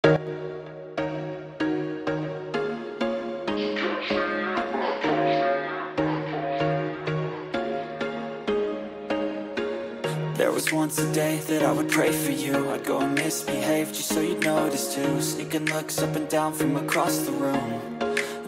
There was once a day that I would pray for you. I'd go and misbehave just so you'd notice too. Sneaking looks up and down from across the room.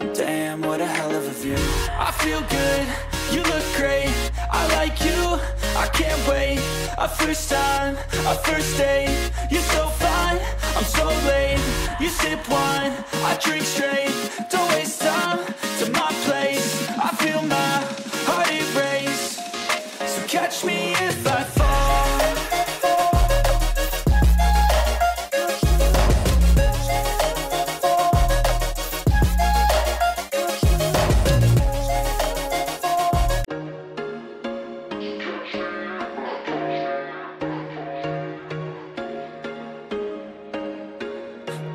And damn, what a hell of a view. I feel good, you look great, I like you, I can't wait. A first time, a first date. You're so fine, I'm so late. You sip wine, I drink straight. Don't waste time to my place. I feel my heart erase. So catch me if I fall.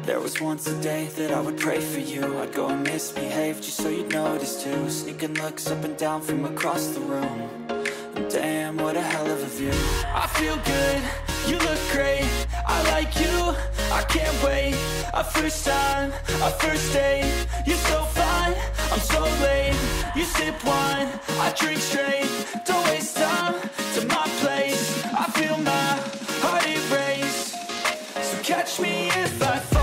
There was once a day that I would pray for you. I'd go and misbehave just so you'd notice too. Sneaking looks up and down from across the room. And damn, what a hell of a view. I feel good, you look great, I like you, I can't wait. A first time, a first date. You're so fine, I'm so late. You sip wine, I drink straight. Don't waste time to my place. I feel my heart erase. So catch me if I fall.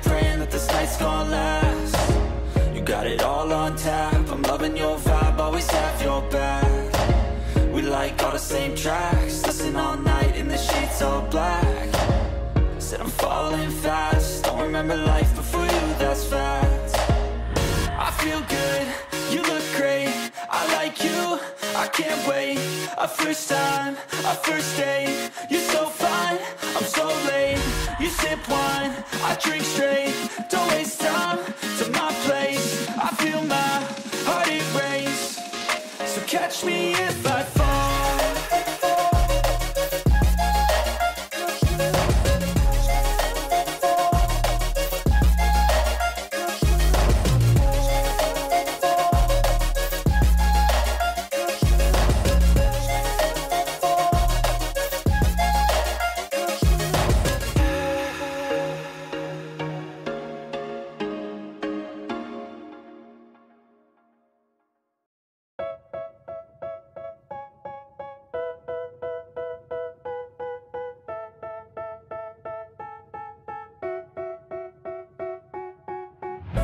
Praying that this night's gonna last. You got it all on tap, I'm loving your vibe, always have your back. We like all the same tracks, listen all night in the sheets all black. Said I'm falling fast, don't remember life before you, that's fact. I feel good, you look great, I like you, I can't wait. A first time, a first date. You're so fine, I'm so late. You sip wine, I drink straight. Don't waste time to my place. I feel my heart erase. So catch me if I fall.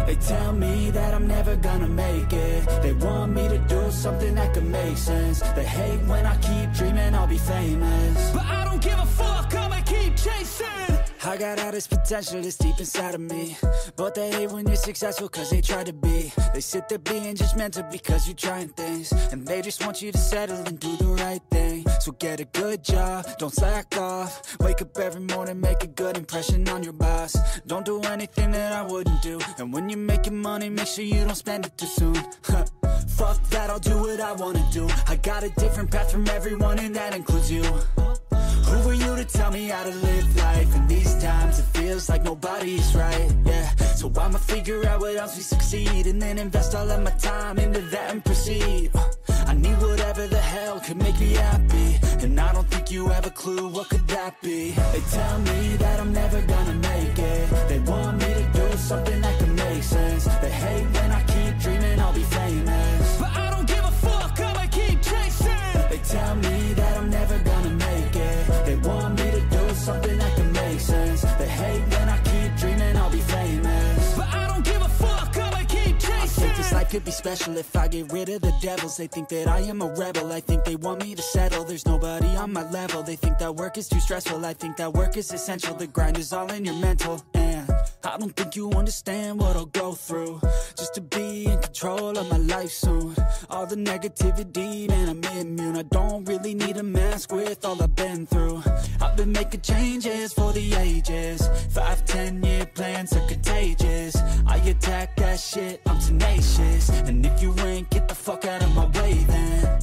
They tell me that I'm never gonna make it. They want me to do something that could make sense. They hate when I keep dreaming I'll be famous, but I don't give a fuck, I'ma keep chasing. I got all this potential that's deep inside of me, but they hate when you're successful cause they try to be. They sit there being judgmental because you're trying things, and they just want you to settle and do the right thing. So get a good job, don't slack off. Wake up every morning, make a good impression on your boss. Don't do anything that I wouldn't do, and when you're making money, make sure you don't spend it too soon. Fuck that, I'll do what I wanna do. I got a different path from everyone, and that includes you. Who are you to tell me how to live life? In these times it feels like nobody's right, yeah. So I'ma figure out what else we succeed, and then invest all of my time into that and proceed. I need whatever the hell could make me happy, and I don't think you have a clue what could that be. They tell me that I'm never gonna make it. They want me to do something that can make sense. They hate when I keep dreaming I'll be famous, but I don't give a fuck, I'ma keep chasing. They tell me that I'm never gonna make it. They want me to do something that can make sense. They hate when I keep dreaming I'll be famous, but I don't give a fuck, I'ma keep chasing. I think this life could be special if I get rid of the devils. They think that I am a rebel, I think they want me to settle. There's nobody on my level. They think that work is too stressful, I think that work is essential. The grind is all in your mental, and I don't think you understand what I'll go through just to be in control of my life soon. All the negativity, man, I'm immune. I don't really need a mask with all I've been through. I've been making changes for the ages. 5-10 year plans are contagious. I attack that shit, I'm tenacious. And if you ain't, get the fuck out of my way then.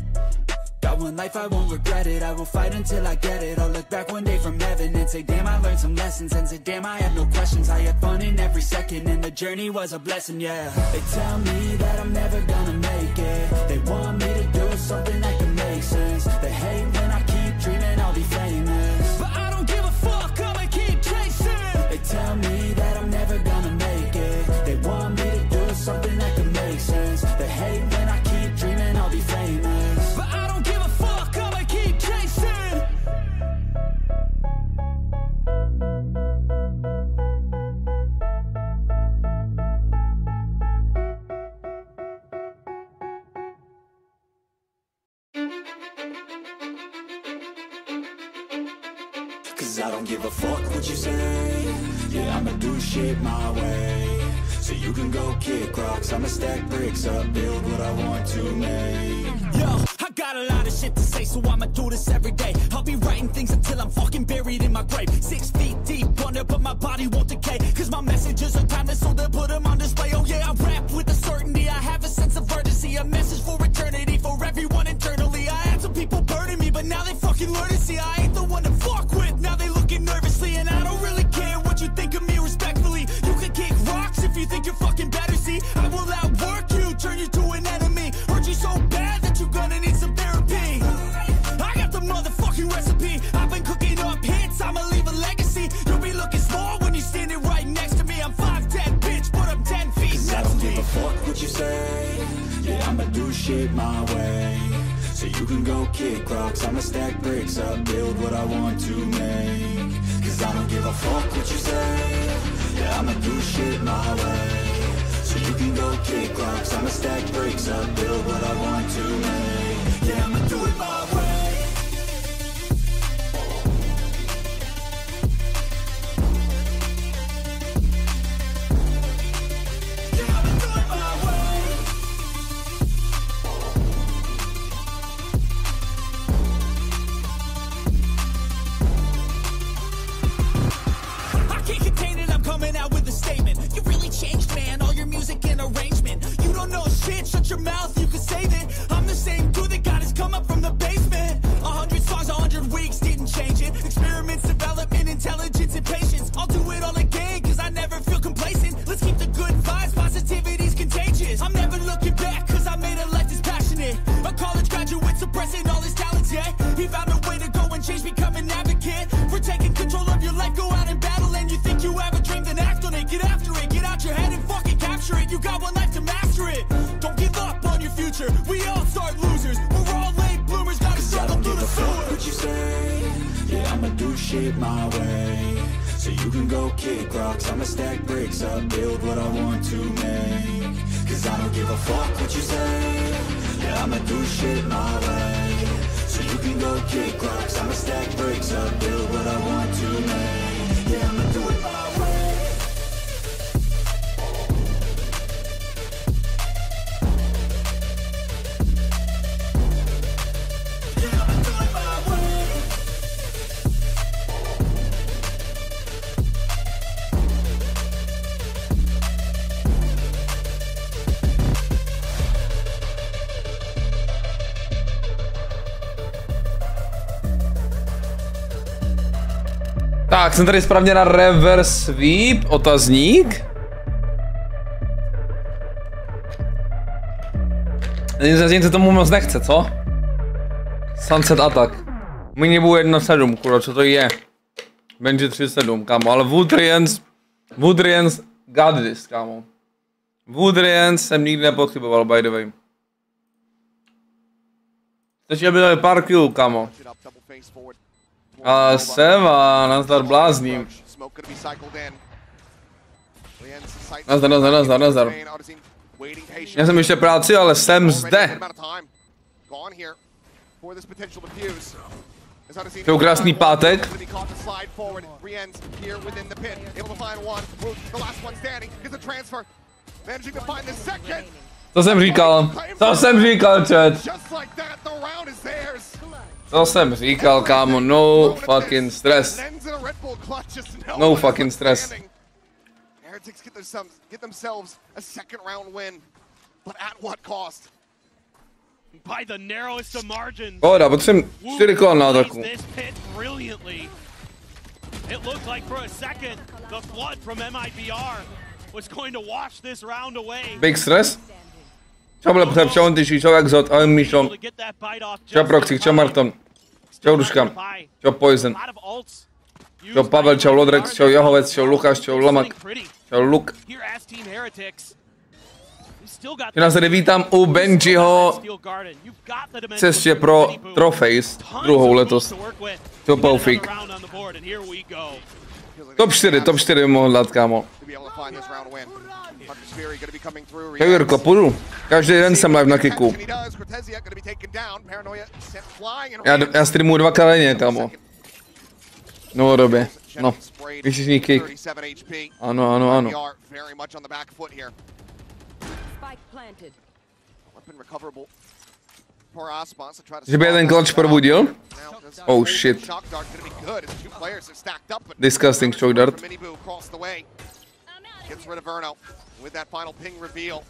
Got got one life, I won't regret it. I will fight until I get it. I'll look back one day from heaven and say, damn, I learned some lessons. And say, damn, I have no questions. I had fun in every second, and the journey was a blessing, yeah. They tell me that I'm never gonna make it. They want me to do something that can make sense. They hate when I keep dreaming I'll be famous, but I don't give a fuck, I'ma keep chasing. They tell me that I'm never gonna make it. They want me to do something that can make sense. They hate when I keep dreaming I'll be famous, but I don't give a fuck, I'ma keep chasing. Cause I don't give a fuck what you say. Yeah, I'ma do shit my way. So you can go kick rocks, I'ma stack bricks up, build what I want to make. Yo, I got a lot of shit to say, so I'ma do this every day. I'll be writing things until I'm fucking buried in my grave. 6 feet deep under, but my body won't decay. Cause my messages are timeless, so they'll put them on display. Oh yeah, I rap with a certainty, I have a sense of urgency. A message for eternity, for everyone internally. I had some people burning me, but now they fucking learn to see I ain't the one to fuck with. Now they looking nervously, and I don't really care what you think of me respectfully. You can kick rocks if you think you're fucking better, see. I will outwork you, turn you to an enemy. Hurt you so bad that you're gonna need some therapy. I got the motherfucking recipe. I've been cooking up hits, I'ma leave a legacy. You'll be looking small when you're standing right next to me. I'm 5'10", bitch, but I'm 10 feet next to me. I don't give a fuck what you say. Yeah, I'ma do shit my way. So you can go kick rocks, I'ma stack bricks up, build what I want to make. Cause I don't give a fuck what you say. Yeah, I'ma do shit my way. So you can go kick rocks, I'ma stack bricks up, build what I want to make. Yeah, I'ma do it my way. Changed, man, all your music and arrangement. You don't know shit, shut your mouth, you can save it. I'm the same dude that got his come up from the basement. 100 songs, 100 weeks, didn't change it. Experiments, development, intelligence, and patience. I'll do it all again, cause I never feel complacent. Let's keep the good vibes, positivity's contagious. I'm never looking back, cause I made a life that's passionate. A college graduate suppressing all his talents, yeah. He found a way to go and change, become an advocate. For taking control of your life, go out and battle. And you think you have a dream, then act on it, get after it. Get out your head and fucking capture it. You got one life to master it. Don't give up on your future. We all start losers. We're all late bloomers. Gotta struggle through the sewer. What you say? Yeah, I'ma do shit my way. So you can go kick rocks, I'ma stack bricks up, build what I want to make. Cause I don't give a fuck what you say. Yeah, I'ma do shit my way. So you can go kick rocks, I'ma stack bricks up, build what I want to make. Yeah, I'ma do it my way. Tak, jsem tady správně na reverse sweep, otazník. Zatím se tomu moc nechce, co? Sunset attack. Minibu 1.7, kurva, co to je? Benji 3.7, kámo, ale Woodrians got this, kámo. Woodrians jsem nikdy nepotřeboval, by the way. Ještě bylo pár killů, kámo. A Seva, nazdar blázním. Nazdar. Já jsem ještě práci, ale jsem zde. To je krásný pátek. To jsem říkal, chat. To jsem říkal, kámo, no fucking stress. No fucking stress. Get themselves a second round win, but at what cost? Pohoda, potřebuji 4 kola na ataku. Big stress? Čau Lepře, čau Antiši, čau Exot, ahoj Míšo. Čau Proxy, čau Marton. Čau Duška, čau Poison. Čau Pavel, čau Lodrex, čau Jahovec, čau Lukáš, čau Lamak. Čau Luk. Já se vítám u Benjiho cestě pro Trophies, druhou letos. To Poufik. Top 4 by mohl dát, kámo. Hej Jirko, půjdu. Každý den jsem live na Kicku. Já streamuju 2krát denně, kámo. Novodobě. No. Vyšišný kick. Ano. Že by jeden clutch probudil? Oh shit. Disgusting choke dart. Gets rid of Verno with that final ping reveal.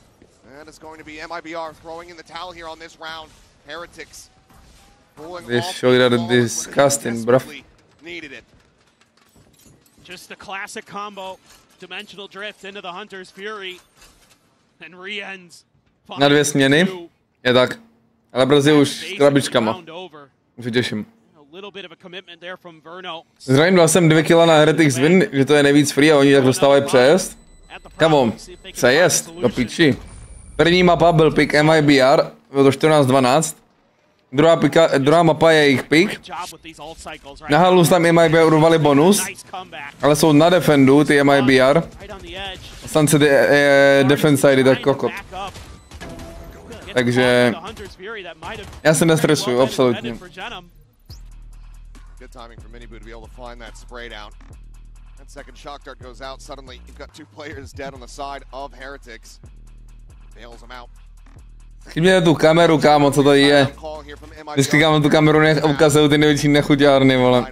And it's going to be MIBR throwing in the towel here on this round. Heretics. This choke dart is disgusting, bro. Needed it. Just a classic combo. Dimensional drift into the Hunter's Fury. And re-ends. Na 2 směny. Je tak. Ale brzy už s krabičkama. Už se těším. Zdravím, dal jsem 2 kila na Heretics win, že to je nejvíc free a oni tak dostávají přejezd. Kamo, přejezd, do piči. První mapa byl pick MIBR, bylo to 14-12. Druhá mapa je jejich pick. Na halu tam MIBR urvali bonus, ale jsou na defendu ty MIBR. Sunset je defense side tak kokot. Takže já se nestresuju, absolutně. Good timing for Minibu to be able to find that spray down. That second shock dart goes out. Suddenly, you've got 2 players dead on the side of Heretics. Bails them out. Chybně tu kameru, kámo, co to je? Vždycky kámo tu kameru ukazují ty největší nechuťárny, vole.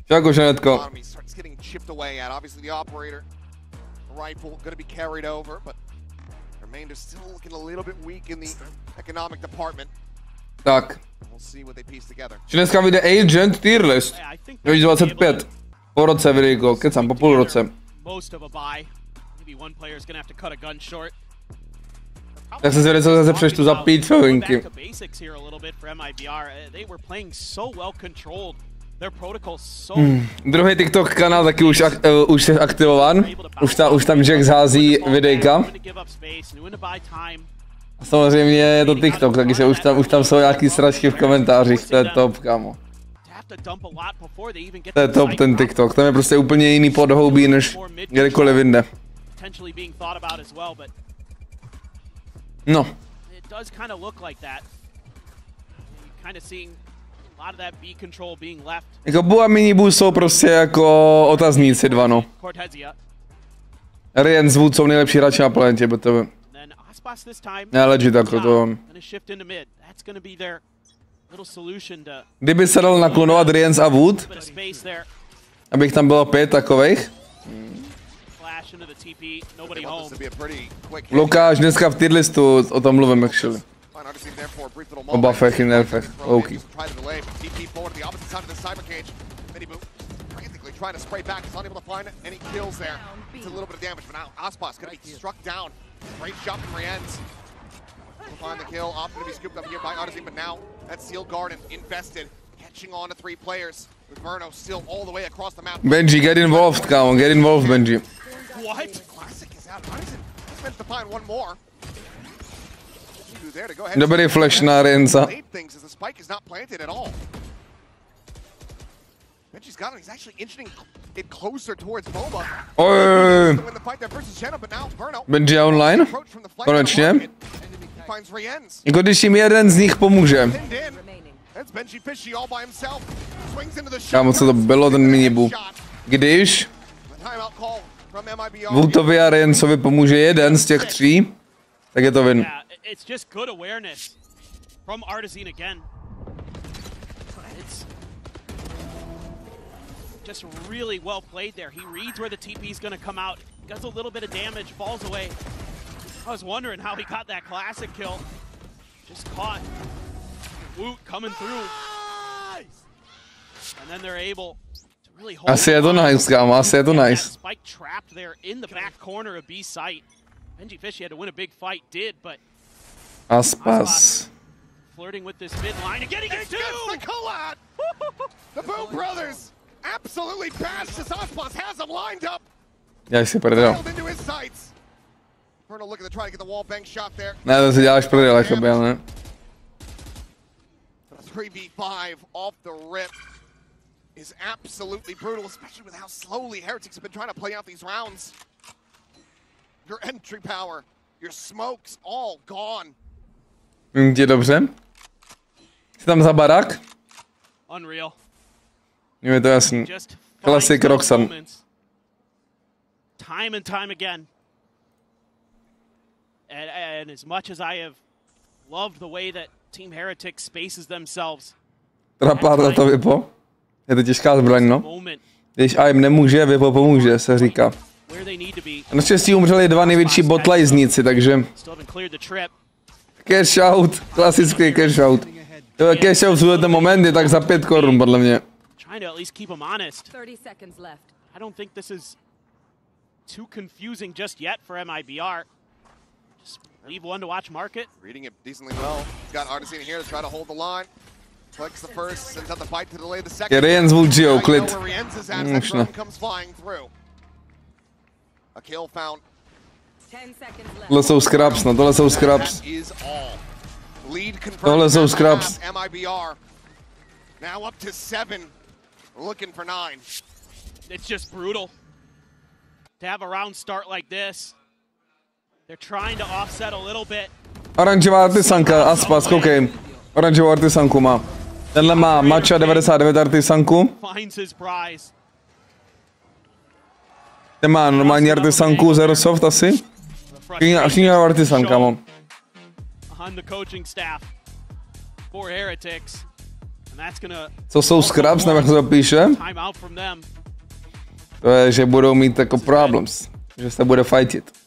Čau, košenetko. Tak. Dneska vyjde Agent Tier List 2025. Po roce videjko, kecám, po půl roce. Tak se zvěděl, co zase přečtu za píčovinky. Druhý TikTok kanál taky už je aktivován. Už tam Jack hází videjka. A samozřejmě je to TikTok, takže už tam jsou nějaký sračky v komentářích, to je top, kámo. To je top ten TikTok, tam je prostě úplně jiný podhoubí než kdekoliv jinde. No. Jako Bu a Minibu jsou prostě jako otazníci dva, no. Rian zvůd jsou nejlepší hráči na planetě, protože... Ne, legit jako to... Kdyby se dal naklonovat Riens a Wood, abych tam bylo 5 takových. Lukáš, dneska v tier listu o tom mluvím, actually. O buffech i nerfech, OK. Trying to spray back, is unable to find any kills there. It's a little bit of damage, but now Aspas gonna be struck down. Great shot from Riens. Will find the kill, Op gonna be scooped up here by Odyssey, but now that Seal Garden invested, catching on to 3 players. With Verno still all the way across the map. Benji, get involved, come on, get involved, Benji. What? Classic is out. Odyssey just managed to find one more. Dobrý flash na Riensa. The spike is not planted at all. Benji's got him. He's actually inching it closer towards Boba. Oj. Benji je online? Konečně. Jako když jim jeden z nich pomůže. Kámo, co to bylo ten minibu? Když Woodovi a Riensovi pomůže jeden z těch 3, tak je to win. Just really well played there. He reads where the TP is going to come out, does a little bit of damage, falls away. I was wondering how he got that classic kill. Just caught Woot coming through. And then they're able to really hold. Asi je to nice, kámo, asi je to nice. Spike trapped there in the back corner of B site. VenkuFishy had to win a big fight, did, but Aspas. flirting with this mid line and getting it too. The collab. The Boom brothers absolutely bashed as Aspas has him lined up. Já si prdel. Into his sights. Vernal looking to try to get the wall bank shot there. Ne, to si děláš prdel, jako byl, ne? 3v5 off the rip is absolutely brutal, especially with how slowly Heretics have been trying to play out these rounds. Your entry power, your smokes, all gone. Vím tě dobře? Jsi tam za barák? Unreal. Je to jasný. Just Klasik Roxanne. Time and time again. And as much as I have loved the way that Team Heretics spaces themselves. Trapáta to Vipo. Je to těžká zbraň, no. Když AIM nemůže, Vipo pomůže, se říká. Naštěstí umřeli dva největší botlajzníci, takže... Cash out, klasický cash out. Cash out v ten moment je tak za 5 korun, podle mě. I don't think this is too confusing just yet for MIBR. Just leave one to watch market. Reading it decently well. Got Artisine here to try to hold the line. Flicks the first, sends out the bite to delay the second. Jen zvuk Gio, klid. Comes flying through. A kill found. Tohle jsou scraps, no tohle jsou scraps. Tohle jsou scraps. MIBR. Now up to 7. Looking for 9. It's just brutal to have a round start like this. They're trying to offset a little bit. Oranžová artisanka, Aspas, koukej. Oranžovou artisanku má. Tenhle má Matcha 99 artisanku. Ten má normální artisanku, Zero Soft asi. Všichni artisanka, mám. Co jsou scraps, nebo jak to píše? To je, že budou mít jako problems. Že se bude fightit.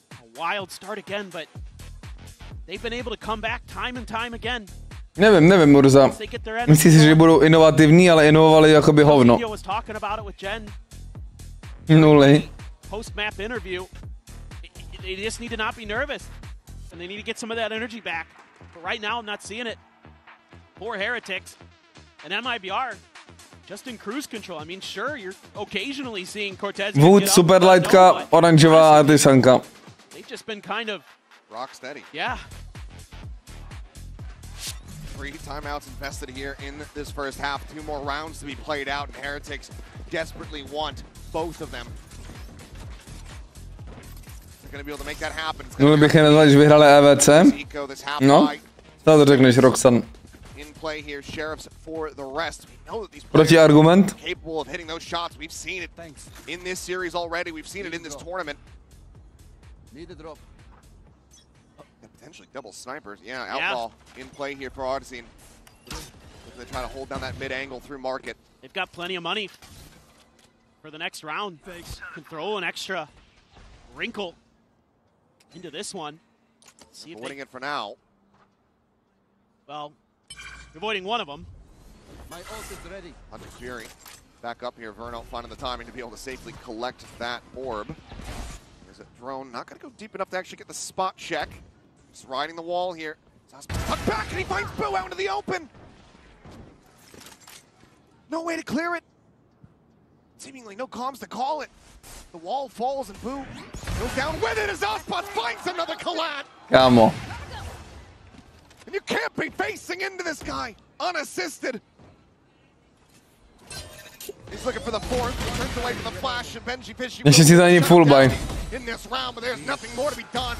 Nevím, Murza. Myslím si, že budou inovativní, ale inovovali jakoby hovno. Nuly. Post-map interview, they just need to not be nervous, and they need to get some of that energy back. But right now, I'm not seeing it. Poor Heretics and MIBR just in cruise control. I mean, sure, you're occasionally seeing Cortez. Wood, Superlightka, oranžová artisanka. They've just been kind of rock steady. Yeah. 3 timeouts invested here in this first half. 2 more rounds to be played out, and Heretics desperately want both of them. Měli bych jen nedali, že vyhráli EVC. No, to řekneš, Roxanne. Proti argument? Potentially double snipers. Yeah, Outlaw in play here for Artisine. They try to hold down that mid angle through market. They've got plenty of money for the next round. Can throw an extra wrinkle into this one. See if avoiding it for now. Well, avoiding one of them. My ult is ready. Hunter Fury back up here. Vernal finding the timing to be able to safely collect that orb. There's a drone. Not going to go deep enough to actually get the spot check. Just riding the wall here. Tucked back and he finds Boo out into the open. No way to clear it. Seemingly no comms to call it. The wall falls and Boo goes down with it as Aspas finds another collat. Come on. And you can't be facing into this guy unassisted. He's looking for the fourth. He turns away from the flash and VenkuFishy Ještě si za ní full buy. In this round, but there's nothing more to be done.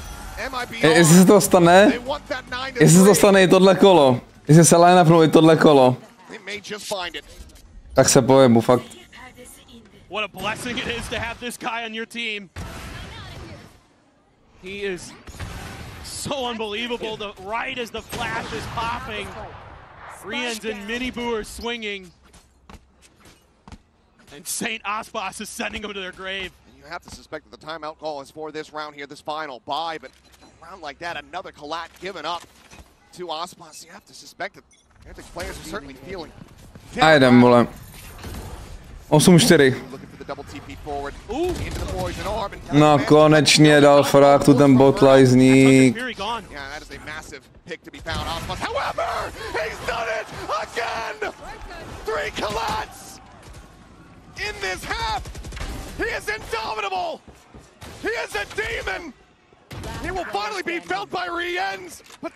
Jestli se to stane, i tohle kolo, jestli se line-upnou i tohle kolo, tak se pojebu, fakt. What a blessing it is to have this guy on your team. He is so unbelievable. The right as the flash is popping. Rien's and Mini Boo are swinging. And St. Aspas is sending them to their grave. You have to suspect that the timeout call is for this round here, this final bye, but a round like that, another collat given up. to Ospas. You have to suspect that Heretics players are certainly feeling. A jedem, vole. 8-4. No konečně dal frag tu ten botlajzník.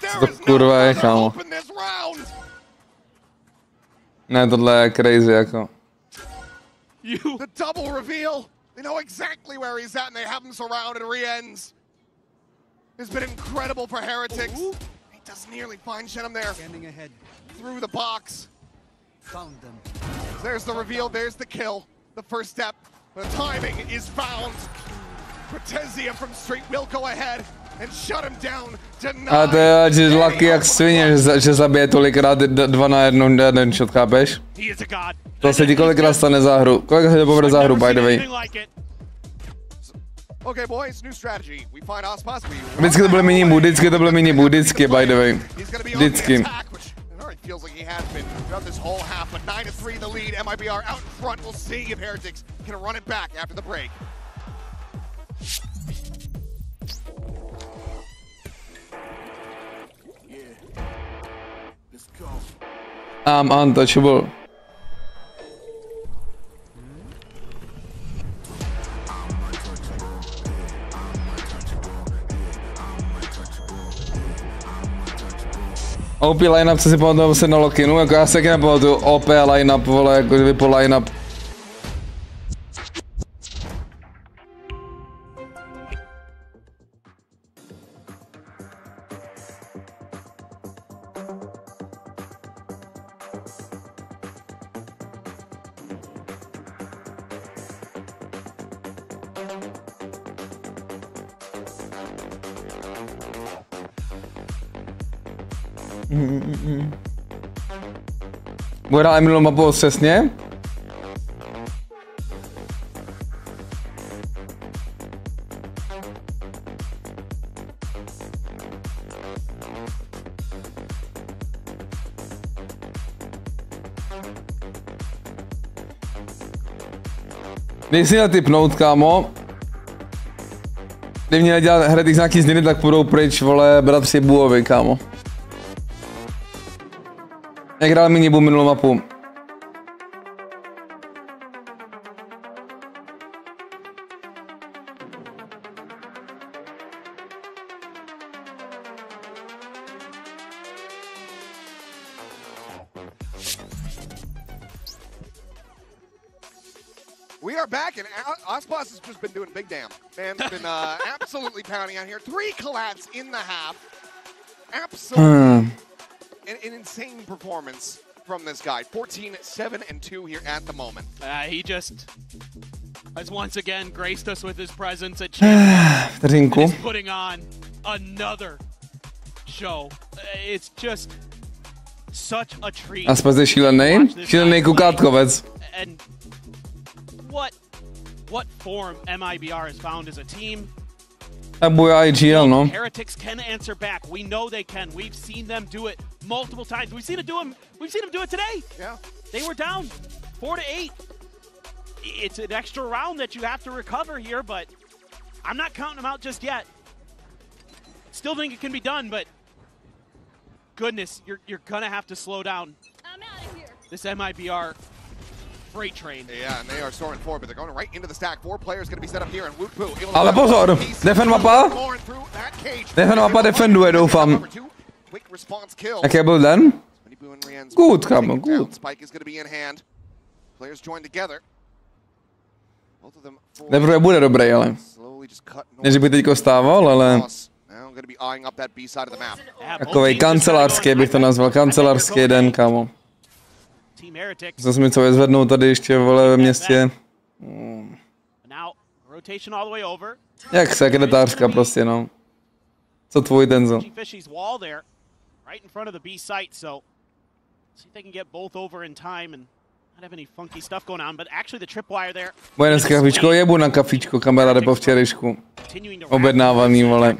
Co to kurva je, kámo? Ne, tohle je crazy, jako. The double reveal. They know exactly where he's at and they have him surrounded. Rienz has been incredible for Heretics. He does nearly find s0m there. Standing ahead. Through the box. Found them. There's the reveal, there's the kill. The first step. The timing is found. Protezia from Street will go ahead and shut him down. A to je, že lucky jak svině, že zabije tolikrát 2 na 1 shot, chápeš? To se ti kolikrát stane za hru. Kolik se to povede za hru, by the way? Vždycky to bylo vždycky, by the way. Vždycky. I'm untouchable. OP line-up, co si pamatuju se na Lokinu, jako já se taky nepamatuju OP line-up, vole, jako kdyby po line-up. Bude hrát minulou mapu přesně? Dej si na tipnout, kámo. Kdyby měli dělat Heretics nějaký změny, tak půjdou pryč, vole, bratři Buovi, kámo. Jak hrál minibu minulou mapu. We are back, and Ospas has just been doing big damn. Man's been absolutely pounding out here. 3 collabs in the half. Absolutely. An insane performance from this guy. 14-7-2 here at the moment. He just has once again graced us with his presence at Champions. He's putting on another show. It's just such a treat. Aspoň je šílený kukátkovec. And what form MIBR has found as a team. IGL, no? Heretics can answer back. We know they can. We've seen them do it multiple times. We've seen them do it today. Yeah. They were down 4-8. It's an extra round that you have to recover here, but I'm not counting them out just yet. Still think it can be done, but goodness, you're gonna have to slow down. I'm out of here. This MIBR freight train. Yeah, and they are storming forward, but they're going right into the stack. 4 players going to be set up here, and Wookpoo. Ale pozor, defend mapa defenduje, doufám. Jaký byl den? Good, kámo, good. Neprve bude dobrý, ale. Ne, že by teďko stával, ale. Takovej kancelářský bych to nazval, kancelářský den, kámo. Zase mi co vyzvednou tady ještě, vole, ve městě. Jak sekretářka prostě, no. Co tvůj Denzo? Bude dneska kafičko, jebu na kafičko, kamaráde, po včerejšku. Objednávaný, vole.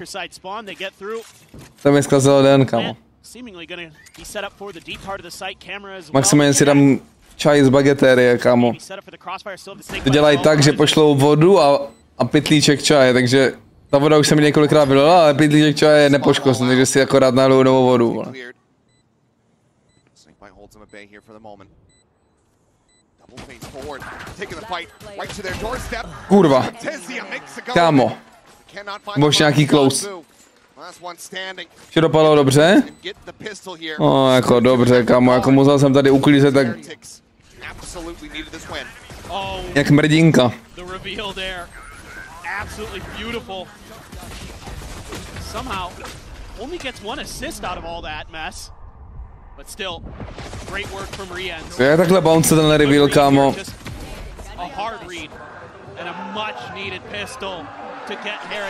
To mi zkazilo den, kamo. seemingly gonna be set up for the deep part of the site. Camera as well. Maximálně si dám čaj z bagetérie, kámo. To dělají tak, že pošlou vodu a pytlíček čaje, takže ta voda už se mi několikrát vylila, ale pytlíček čaje nepoškozný, takže si akorát naliju novou vodu. Kurva. Kámo. Bož nějaký close. Vše dopadlo dobře? No, jako dobře, kámo, jako musel jsem tady uklízet tak... Jak mrdinka. To je takhle bounce ten reveal, kámo.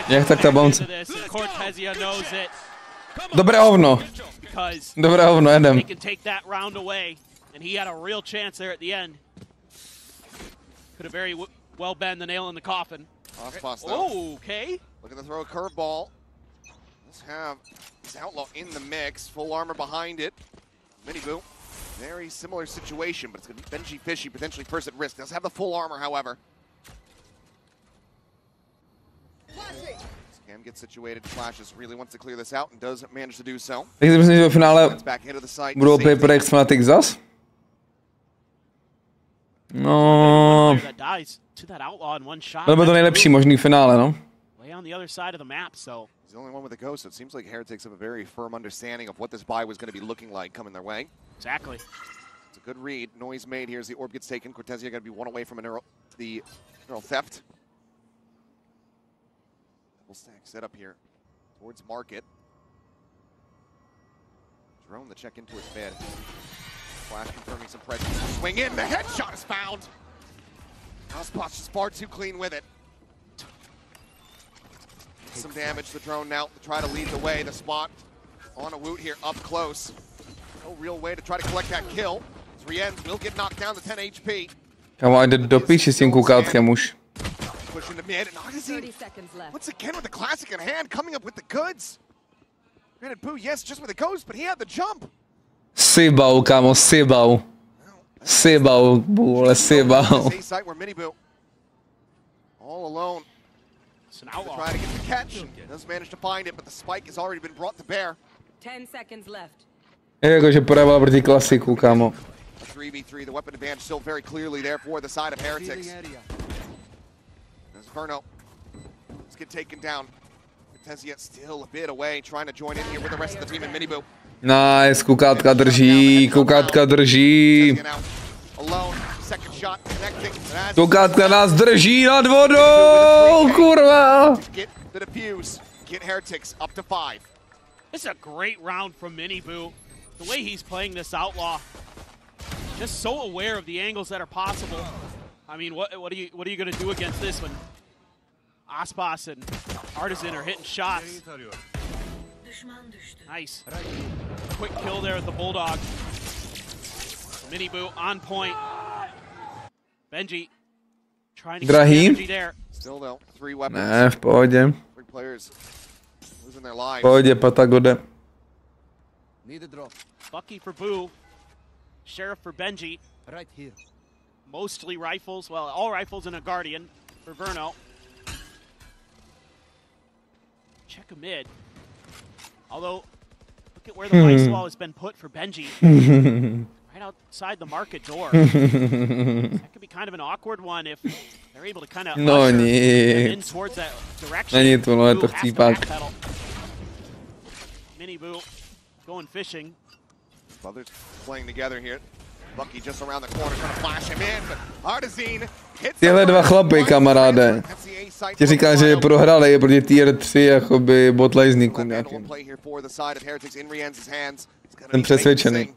Jak tak ta bounce? Dobré hovno. Dobré hovno, jedem. And he had a real chance there at the end. Could have very well been the nail in the coffin. Oh, okay. Looking to throw a curveball. Let's have this outlaw in the mix. Full armor behind it. Miniboo. Very similar situation, but it's going to be Benji Fishy, potentially first at risk. Does have the full armor, however. Cam gets situated. Flashes really wants to clear this out and does manage to do so. Tak si myslím, že v finále budou Paper X Fnatic zas? No, to bylo to nejlepší možný finále, no. He's the only one with a ghost, so it seems like Heretics have a very firm understanding of what this buy was going to be looking like coming their way. Exactly. It's a good read. Noise made here as the orb gets taken. Cortezia going to be one away from the neural theft. Double stack set up here towards market. Drone the check into his bed. Flash confirming some pressure. Swing in, the headshot is found. Housepot's just far too clean with it. Some damage to the drone now to try to lead the way. The spot on a Woot here up close. No real way to try to collect that kill. Rienz will get knocked down to 10 HP. Kámo, jde do píči s tím koukátkem už. Pushing the mid, and once again with the classic in hand, coming up with the goods. Granted, Boo, yes, just with the ghost, but he had the jump. Sibau, kámo, sibau. Sibau, vole, sibau. All alone. Trying to get the catch. Doesn't manage to find it, but the spike has already been brought to bear. 10 seconds left. Je jakože podával proti klasiku, kámo. 3v3, the weapon advantage still very clearly there for the side of Heretics. There's Verno. Let's get taken down. Cortezia still a bit away, trying to join in here with the rest of the team in Miniboo. Nice, kukátka drží, kukátka drží. Kukátka nás drží nad vodou, kurva. Get Heretics up to 5. This is a great round from Miniboo. The way he's playing this outlaw, just so aware of the angles that are possible. I mean, what are you going to do against this when Aspas and Artisan are hitting shots? Nice. Quick kill there with the Bulldog. Miniboo on point. Benji trying to get Benji there. Still though, 3 weapons. Ne, v pohodě. 3 players losing their lives. V pohodě, Patagode. Need a drop. Bucky for Boo. Sheriff for Benji. Right here. Mostly rifles. Well, all rifles and a Guardian for Verno. Check a mid. Although, look at where the ice wall has been put for Benji. Right outside the market door. That could be kind of an awkward one if they're able to kind of usher in towards that direction. Není to, no je to chcípák. Miniboo going fishing. Brothers playing together here. Bucky just around the corner trying to flash him in, but Artisan hits. Tyhle dva chlapy, kamaráde. Ti říká, že prohrali proti tier 3 jakoby botlejzníkům nějakým. Jsem přesvědčený.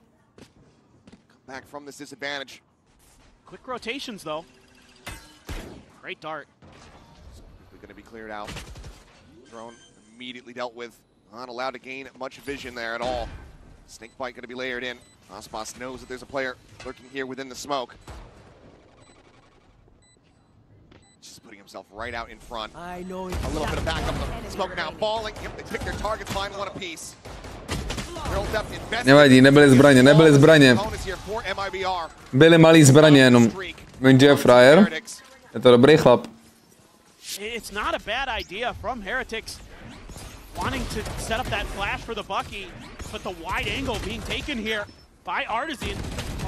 Back from this disadvantage. Quick rotations though. Great dart. We're going to be cleared out. Drone immediately dealt with. Not allowed to gain much vision there at all. Snake bite going to be layered in. Aspas knows that there's a player lurking here within the smoke. Just putting himself right out in front. I know a little bit of backup. The smoke now falling. Yep, they pick their targets, find one apiece. Nevadí, nebyly zbraně, nebyly zbraně. Byly malý zbraně jenom. Jenže je frajer. Je to dobrý chlap. It's not a bad idea from Heretics wanting to set up that flash for the Bucky, but the wide angle being taken here by Artisan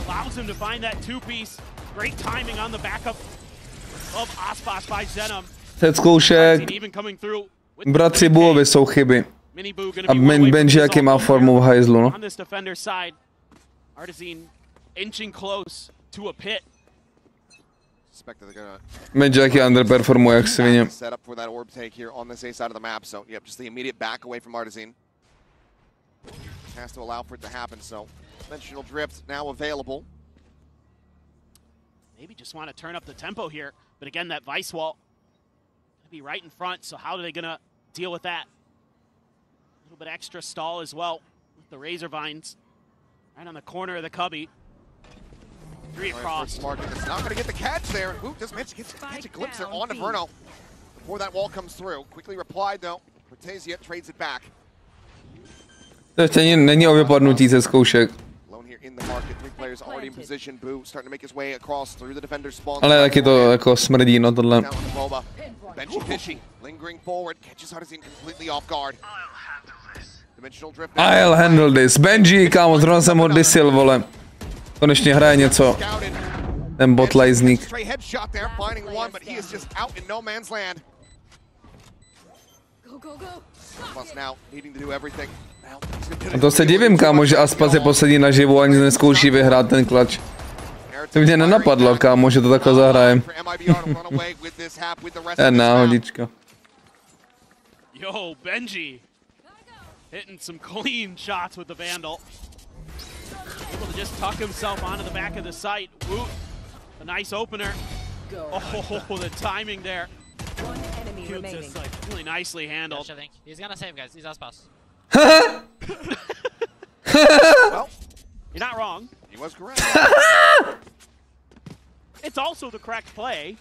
allows him to find that two-piece. Great timing on the backup of Aspas by s0m. Vyzkoušej. Bratři Buovi jsou chyby. A Benji jaký má formu v hajzlu, no. Benji jaký underperformuje jak svině. Maybe just want to turn up the tempo here, but again that vice wall gonna be right in front, so how are they gonna deal with that? A little bit extra stall as well with the razor vines right on the corner of the cubby. Three across. It's not gonna get the catch there. Ooh, does Mitch get a glimpse there onto Verno before that wall comes through. Quickly replied though. Cortesia trades it back. To ještě není o vypadnutí ze zkoušek. Ale taky to jako smrdí, no tohle. I'll handle this. Benji, kámo, zrovna jsem ho disil, vole. Konečně hraje něco. Ten botlajzník. A to se divím, kámo, že Aspas je poslední naživu a ani neskouší vyhrát ten klač. To mě nenapadlo, kámo, že to takhle zahrajem. Je náhodička. Yo, Benji hitting some clean shots with the Vandal. Able to just tuck himself onto the back of the site. Woot, a nice opener. Oh, the timing there. Just like really nicely handled. He's gonna save, guys. He's Aspas. Well, you're not wrong. He was correct. It's also the correct play.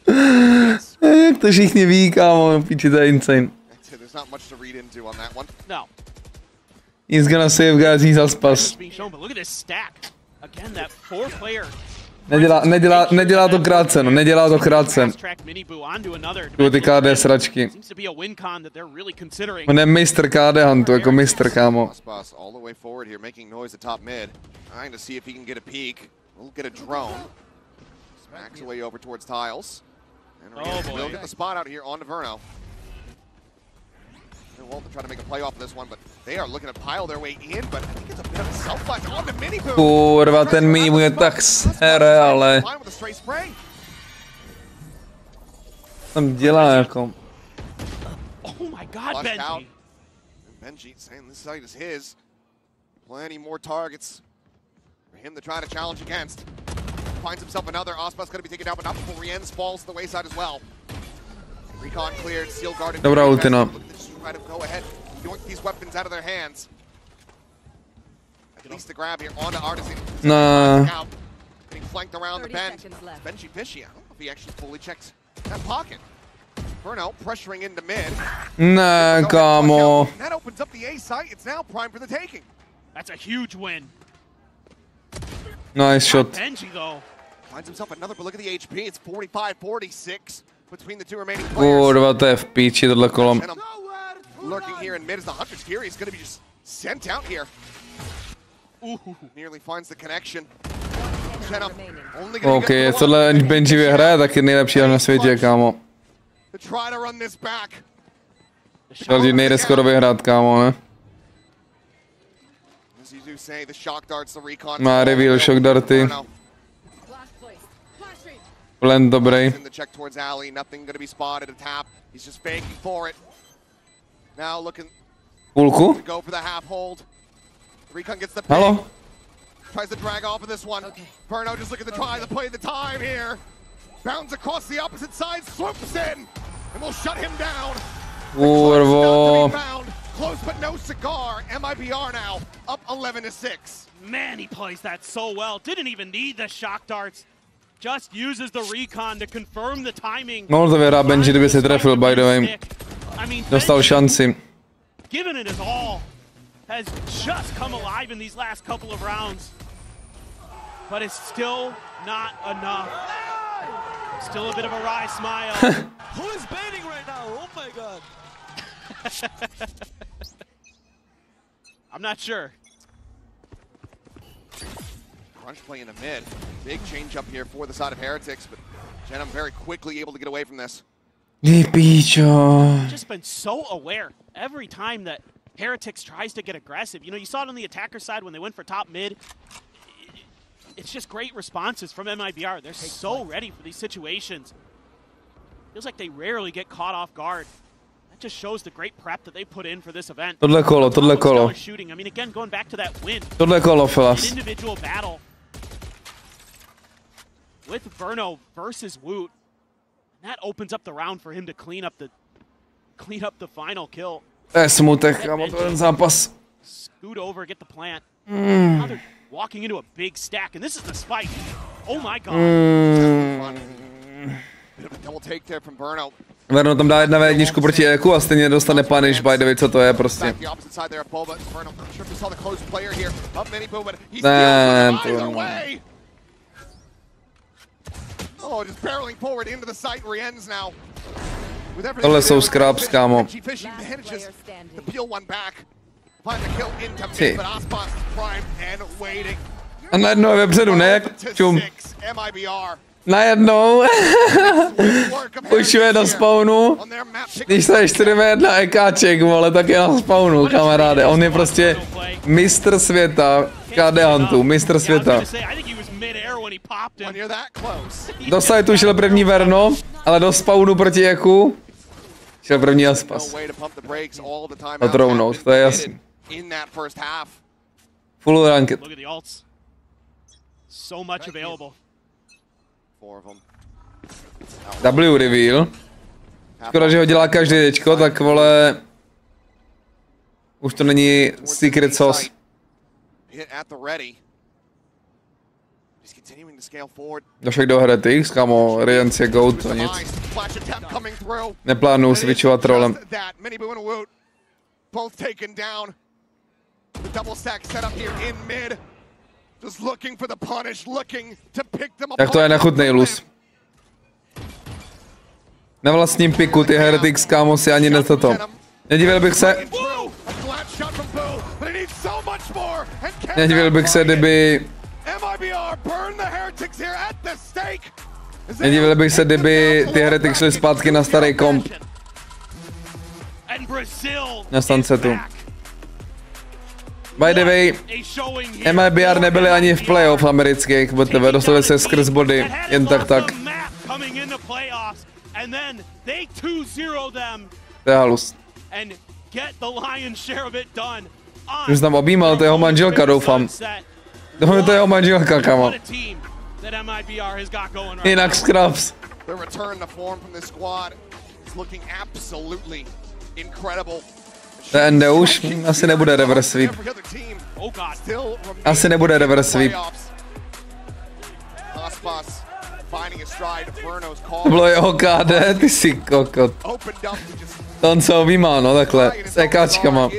Jak to všichni ví, kámo, píči, to je insane. There's not much to read into on that one. No. He's gonna save, guys, he's Aspas. But look at this stack. Again, that fourth player. Nedělá to krátce, no, nedělá to krátce. Ty KD sračky. On je mistr KD huntu, jako mistr, kámo. Kurva, ten mím je tak sere, ale... Tam dělá jako... Oh my god, Benji! Benji saying this site is his. Plenty more targets for him to try to challenge against. Finds himself another. Aspas gonna be taken down, but not before Rienz falls to the wayside as well. Recon cleared, seal guarded. Dobrá ultina. Try to go ahead, yoink these weapons out of their hands. At least the grab here onto Artisan. Nah. Getting flanked around the bend. Benji fishy. I don't know if he actually fully checks that pocket. Verno pressuring into mid. Nah, kámo. That opens up the A site. It's now prime for the taking. That's a huge win. Nice shot. Benji though finds himself another, but look at the HP. It's 45-46 between the two remaining players. Kurva, to je v píči tohle kolom. Lurking here in mid as the Hunter's Fury is going to be just sent out here. Ooh, nearly finds the connection. OK, tohle Benji vyhraje, tak je nejlepší na světě, kámo. Další nejde skoro vyhrát, kámo, ne? Má reveal shock darty. Plen dobrý. Půlku? Halo? Tries to drag off of this one. Okay. Verno just look at the try to play the time here. Bounds across the opposite side, swoops in, and will shut him down. Kurvo. Close but no cigar. MIBR now up 11-6. Man, he plays that so well. Didn't even need the shock darts. Just uses the recon to confirm the timing. Mohl to vyhrát Benji, kdyby se trefil, by the way. Dostal šanci. Given it his all. has just come alive in these last couple of rounds. But it's still not enough. Still a bit of a wry smile. Who is baiting right now? Oh my god. I'm not sure. Crunch play in the mid. Big change up here for the side of Heretics, but s0m very quickly able to get away from this. Just been so aware every time that Heretics tries to get aggressive. You know, you saw it on the attacker side when they went for top mid. It's just great responses from MIBR. They're so ready for these situations. Feels like they rarely get caught off guard. That just shows the great prep that they put in for this event. Tohle kolo. Shooting. I mean, again, going back to that win. Tohle kolo, An Filas. individual battle with Verno versus Woot. That opens up the round for him to clean up the final kill. To je smutek, kámo, ten zápas. Scoot over, get the plant. Now they're walking into a big stack, and this is the spike. Oh my god. Bit of a double take there from Verno. Verno tam dá 1v1 proti EQ a stejně dostane punish, by the way, co to je prostě. Back the opposite side there of Boba. Verno, not sure if you saw the close player here. Up many boom, but he's Damn, still either Verno. way. Oh, just barreling forward into the site where he ends now. With everything Tohle to jsou do, scraps, kámo. Fish manages to peel one back. Find the kill into Ty. mid, but Ospas primed and waiting. A najednou je vepředu, ne? Jak čum. MIBR. Najednou. Pušuje do spawnu. Když se 4v1 EKček, vole, tak je na spawnu, kamaráde. On je prostě mistr světa KD Huntu, mistr světa. Do sajtu šel první Verno, ale do spawnu proti Jeku šel první Aspas. Otrounout, to je jasný. Full ranked. W reveal. Škoda, že ho dělá každý dečko, tak vole... Už to není secret sauce. Došel do Heretics, kamo, Riens je goat, to nic. Neplánuju switchovat trolem. Jak to je nechutnej luz. Na vlastním piku ty Heretics, kámo, si ani netoto. Nedivil bych se... Nedivil bych se, kdyby... Nedivil bych se, kdyby ty Heretics šly zpátky na starý komp. Na Sunsetu. By the way, MIBR nebyli ani v playoff amerických, protože dostali se skrz body, jen tak. To je halus. Už tam objímal, to je jeho manželka, doufám. Doufám, to je jeho manželka, kamo. Jinak scraps. To je ND už, asi nebude reverse sweep. Asi nebude reverse sweep. To bylo jeho KD, ty si kokot. To on se objímal, no takhle, s EKčkama.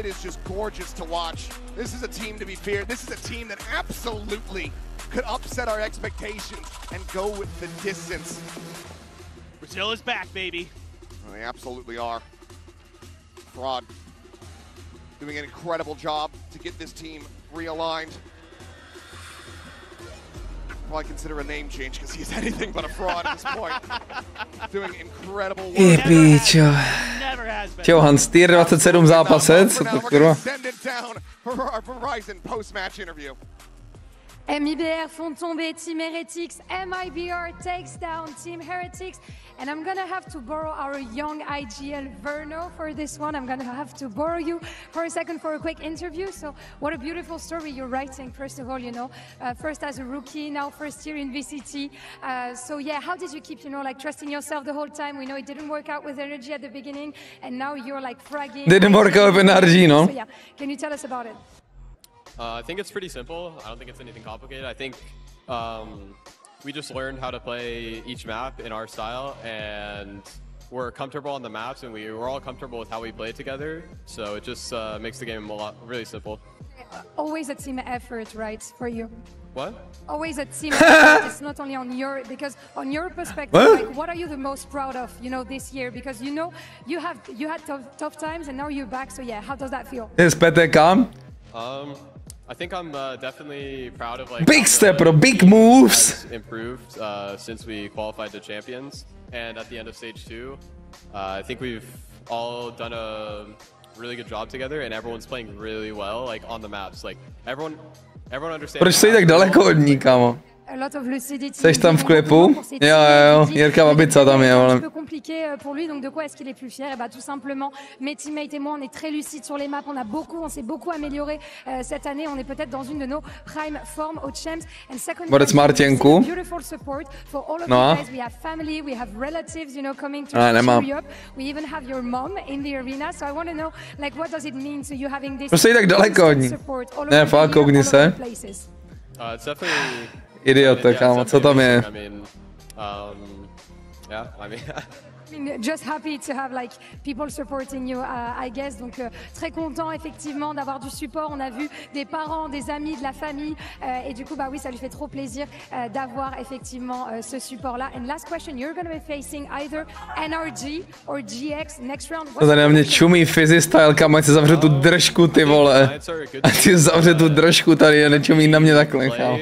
This is a team to be feared. This is a team that absolutely could upset our expectations and go with the distance. Brazil is back, baby. Well, they absolutely are. Fraud doing an incredible job to get this team realigned. Probably consider a name change because he's anything but a fraud at this point. Doing incredible work. Never has been. Čau Hans, tier 27 zápasec, co to kurva? Send it down for our Verizon post-match interview. MIBR font tomber Team Heretics, MIBR takes down Team Heretics, and I'm gonna have to borrow our young IGL Verno for this one. I'm gonna have to borrow you for a second for a quick interview. So what a beautiful story you're writing, first of all, you know, first as a rookie, now first year in VCT. So yeah, how did you keep, you know, like trusting yourself the whole time? We know it didn't work out with NRG at the beginning, and now you're like fragging. Didn't work out with NRG, no? So yeah, can you tell us about it? I think it's pretty simple. I don't think it's anything complicated. I think we just learned how to play each map in our style, and we're comfortable on the maps and we're all comfortable with how we play together. So it just makes the game really simple. Always a team effort, right, for you? What? Always a team effort. It's not only on your, because on your perspective, like, what are you the most proud of, you know, this year? Because, you know, you had tough times and now you're back. So yeah, how does that feel? Is PTK? I think I'm definitely proud of like big step, bro, big moves. Improved since we qualified to champions, and at the end of stage 2, I think we've all done a really good job together, and everyone's playing really well, like on the maps. Like everyone understands. Proč jsi tak daleko od ní, kámo? A lot of lucidity. Seš tam v klipu? Jo, Jirka Babica tam je, ale. C'est un peu compliqué pour lui, donc de quoi est-ce qu'il est plus fier? Et bah tout simplement, mes teammates et moi, on est très lucides sur les maps, on s'est beaucoup amélioré cette année, on est peut-être dans une de nos prime formes aux champs. And second, beautiful support for all of you guys. We have family, we have relatives, you know, coming to cheer you up. We even have your mom in the arena, so I want to know, like, what does it mean to you having this support all over the places? It's definitely. Idiote, kámo, co tam je? Yeah, I mean, just happy to have like people supporting you, I guess. Donc très content effectivement d'avoir du support. On a vu des parents, des amis, de la famille, et du coup bah oui, ça lui fait trop plaisir d'avoir effectivement ce support-là. And last question, you're going to be facing either NRG or GX next round. To tady na mě čumí Physistyle, kam ať se zavře tu držku, ty vole. Ať si zavře tu držku tady a nečumí na mě takhle, kámo.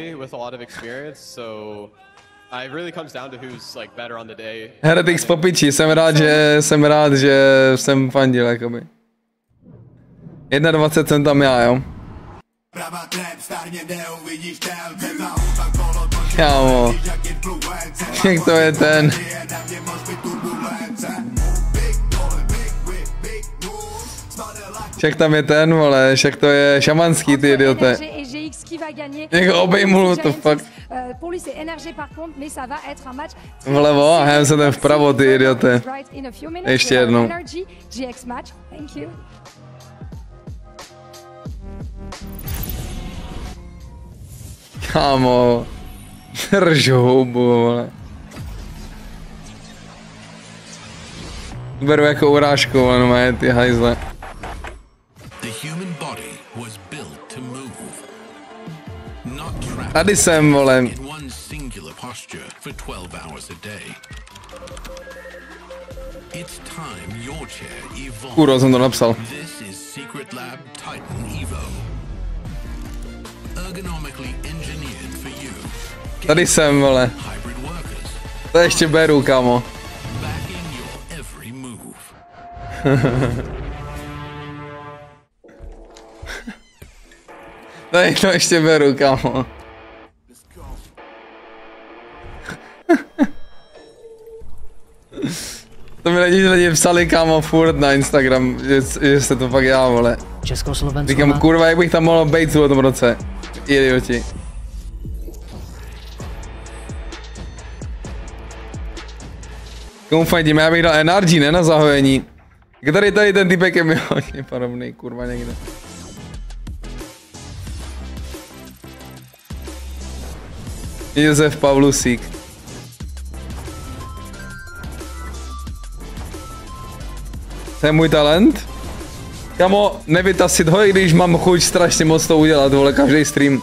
It really comes down to who's like better on the day. Heretics popiči, jsem rád, že jsem fandil, jakoby. 21 jsem tam já, jo. Kámo. Jak to je ten? Však tam je ten, vole, však to je šamanský, ty idiote. Jako obejmul, what the fuck. Vlevo a já jsem ten vpravo, ty idiote. Ještě jednou. Kámo. Drž hubu, vole. Beru jako urážku, ale mají ty hajzle. Tady jsem, vole. Kurva, jsem to napsal. Tady jsem, vole. To ještě beru, kámo. Tady to ještě beru, kámo. To mi lidi psali, kámo, furt na Instagram, že se to fakt já, vole. Československá. Říkám, kurva, jak bych tam mohl být v tom roce. Idioti. Komu fandíme, já bych dal NRG, ne na zahojení. Tady ten typek je mi hodně podobný, kurva, někde. Josef Pavlusík. To je můj talent? Kamo, nevytasit ho, i když mám chuť strašně moc to udělat, vole, každý stream.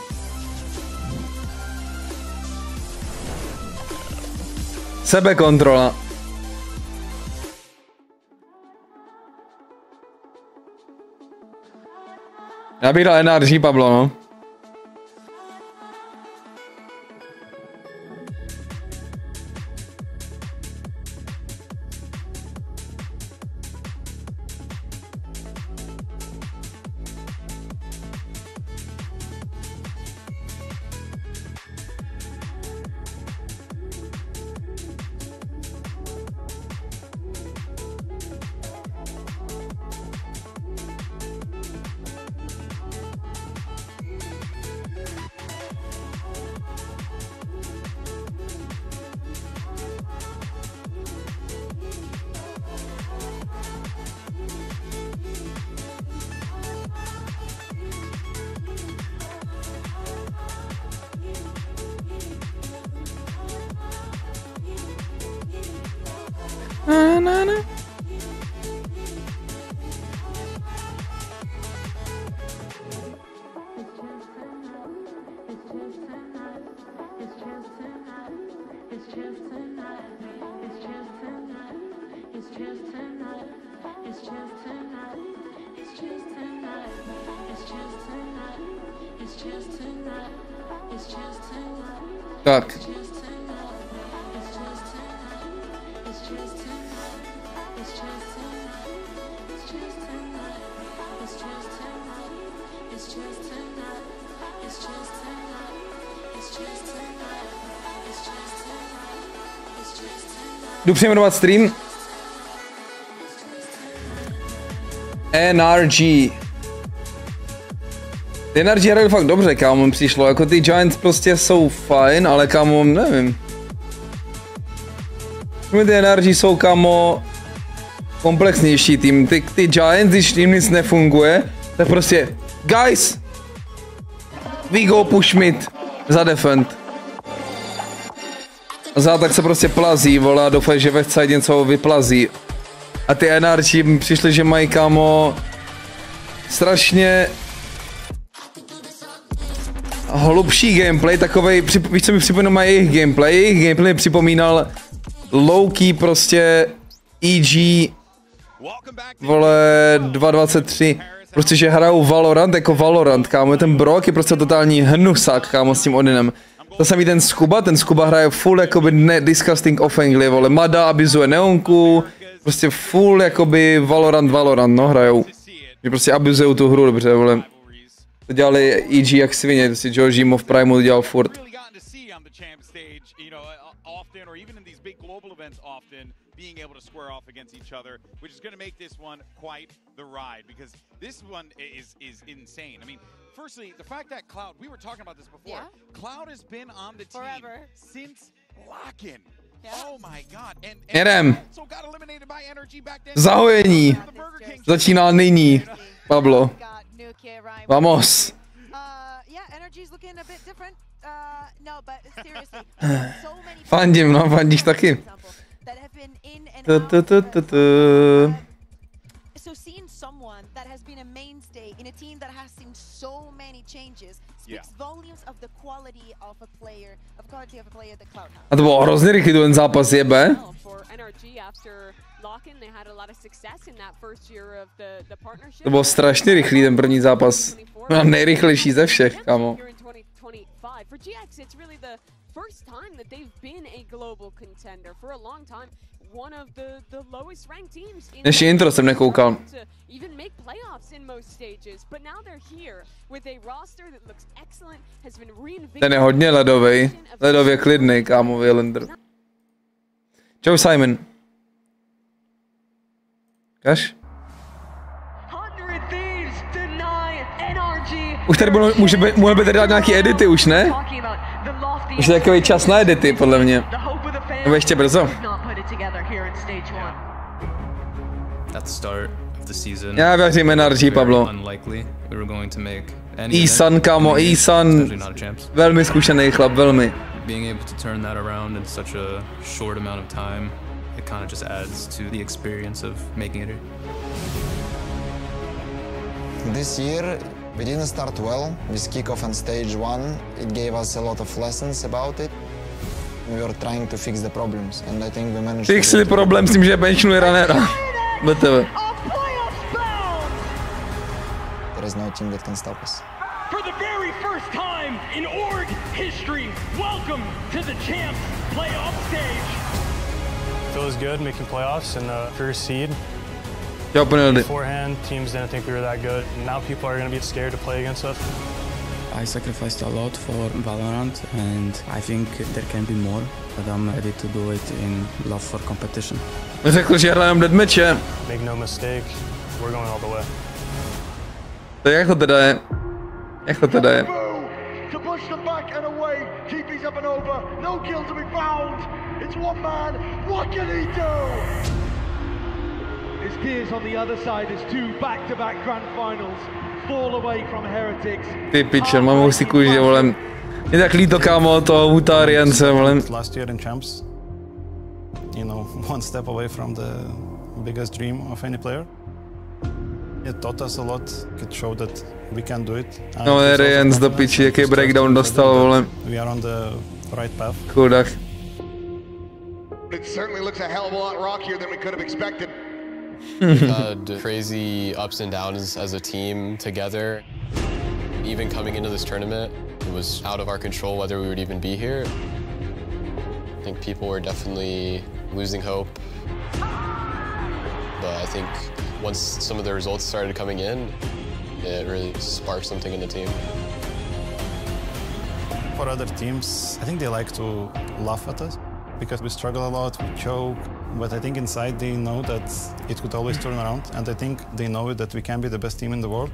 Sebekontrola. Já bych dal NRG, Pablo, no. Tak. Jdu přejmenovat stream. NRG. Ty NRG hrají fakt dobře, kámo, mi přišlo, jako ty Giants prostě jsou fajn, ale kámo, nevím. Ty NRG jsou, kámo, komplexnější tým, ty Giants, když tým nic nefunguje, tak prostě, guys, we go push mid, za defend. A tak se prostě plazí, vole, a doufaj, že ve side něco vyplazí. A ty NRG mi přišly, že mají, kámo, strašně hlubší gameplay, takovej, víš co mi připomíná jejich gameplay mi připomínal low-key prostě EG, vole, 2.23, prostě že hrajou Valorant jako Valorant, kámo, ten Brock je prostě totální hnusák, kámo, s tím Odinem. To samý ten Skuba hraje full jakoby disgusting offensive, vole, Mada abuzuje neonku, prostě full jakoby Valorant, no, hrajou. Že prostě abuzujou tu hru, dobře, vole. To dělali EG jak svině, to si Georgimo v Primu to dělal furt. Being able to square off against each other, which is going to make this one quite the ride, because this one is insane. I mean, firstly, the fact that Cloud, we were talking about this before, yeah? Cloud has been on the team forever since Lock-in. Yeah. Oh my god. And so got eliminated by NRG back then. Zahojení. Začíná nyní, Pablo. Vamos. Fandím, no, fandíš taky. So seeing someone that has been a mainstay in a team that has seen so many changes speaks volumes of the quality of a player, that Cloud has. A to bylo hrozně rychlý ten zápas, jebe. To bylo strašně rychlý ten první zápas. No, nejrychlejší ze všech, kámo. First time that they've been a global contender for a long time, one of the lowest ranked teams in the intro jsem nekoukal. Even make playoffs in most stages, but now they're here with a roster that looks excellent, has been reinvigorated. Ten je hodně ledový, ledově klidný, kámo, Villander. Čau, Simon. Kaš? Už tady může být tady dát nějaký edity, už ne? Už je takový čas na edity, podle mě. Nebo ještě brzo. Já věřím NRG, Pablo. E-Sun, kámo, E-Sun. Velmi zkušený chlap, velmi. This year we didn't start well. This kickoff on stage 1, it gave us a lot of lessons about it. We were trying to fix the problems, and I think we managed. Fixli problém s tím, že benchnuli runnera. BTV. There is no team that can stop us. For the very first time in org history, welcome to the Champs Playoff stage. Feels good making playoffs in the first seed. Beforehand, teams didn't think we were that good. Now people are going to be scared to play against us. I sacrificed a lot for Valorant, and I think there can be more, but I'm ready to do it in love for competition. Řekl, že hrajeme deathmatche. Make no mistake, we're going all the way. To jak to teda je? Jak to teda je? To push them back and away, TP's up and over, no kill to be found. It's one man, what can he do? His peers on the other side is two back-to-back grand finals. Fall away from Heretics. Ty piče, mám husí kůži, volem. Je tak líto, kámo, toho Hutariance, volem. Last year in Champs, you know, one step away from the biggest dream of any player. It taught us a lot. It showed that we can do it. No, Jens do piči, jaký breakdown dostal, vole. We are on the right path. Chudák. It certainly looks a hell of a lot rockier than we could have expected. Had crazy ups and downs as a team together. Even coming into this tournament, it was out of our control whether we would even be here. I think people were definitely losing hope. But I think once some of the results started coming in, it really sparked something in the team. For other teams, I think they like to laugh at us because we struggle a lot, we choke, but I think inside they know that it could always turn around, and I think they know that we can be the best team in the world.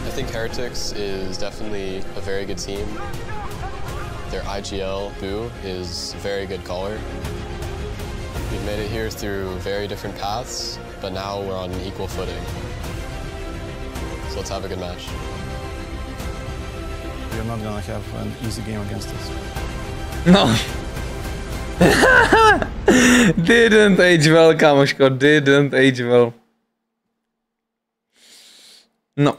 I think Heretics is definitely a very good team. Their IGL, Boo, is a very good caller. We've made it here through very different paths, but now we're on an equal footing. So let's have a good match. We're not gonna have an easy game against us. No. Didn't age well, kámoško, didn't age well. No.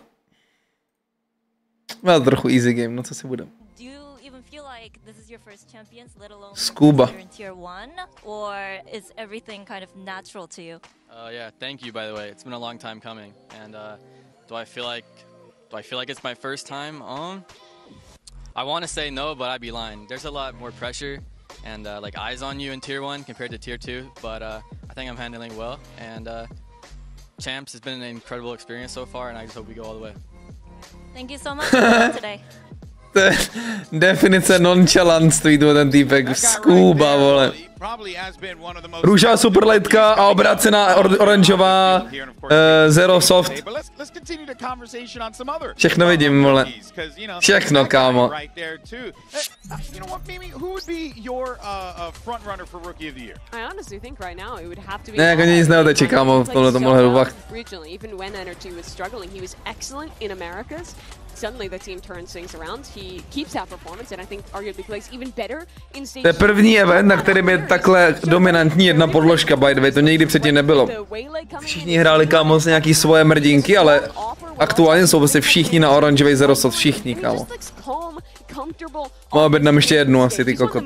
Well, trochu easy game, no co si budem. Do you even feel like this is your first Champions, let alone Scuba. in Tier 1, or is everything kind of natural to you? Yeah, thank you, by the way. It's been a long time coming, and do I feel like it's my first time? I want to say no, but I'd be lying. There's a lot more pressure and like eyes on you in Tier 1 compared to Tier 2, but I think I'm handling well, and Champs has been an incredible experience so far, and I just hope we go all the way. Thank you so much for today. Definice nonchalantství, ten týpek, Scuba, vole. Růžová superlightka a obrácená oranžová Zero Soft. Všechno vidím, vole. Všechno, kámo. Ne, jako nic neoteče, kámo, v tomhle tomu hledu, fakt. Suddenly the team turns things around. He keeps that performance and I think arguably plays even better in stage. To je první event, na kterém je takhle dominantní jedna podložka, by the way, to nikdy předtím nebylo. Všichni hráli, kámo, nějaký svoje mrdinky, ale aktuálně jsou prostě všichni na oranžový Zero Soft, všichni, kámo. Mám objednám ještě jednu asi, ty kokot.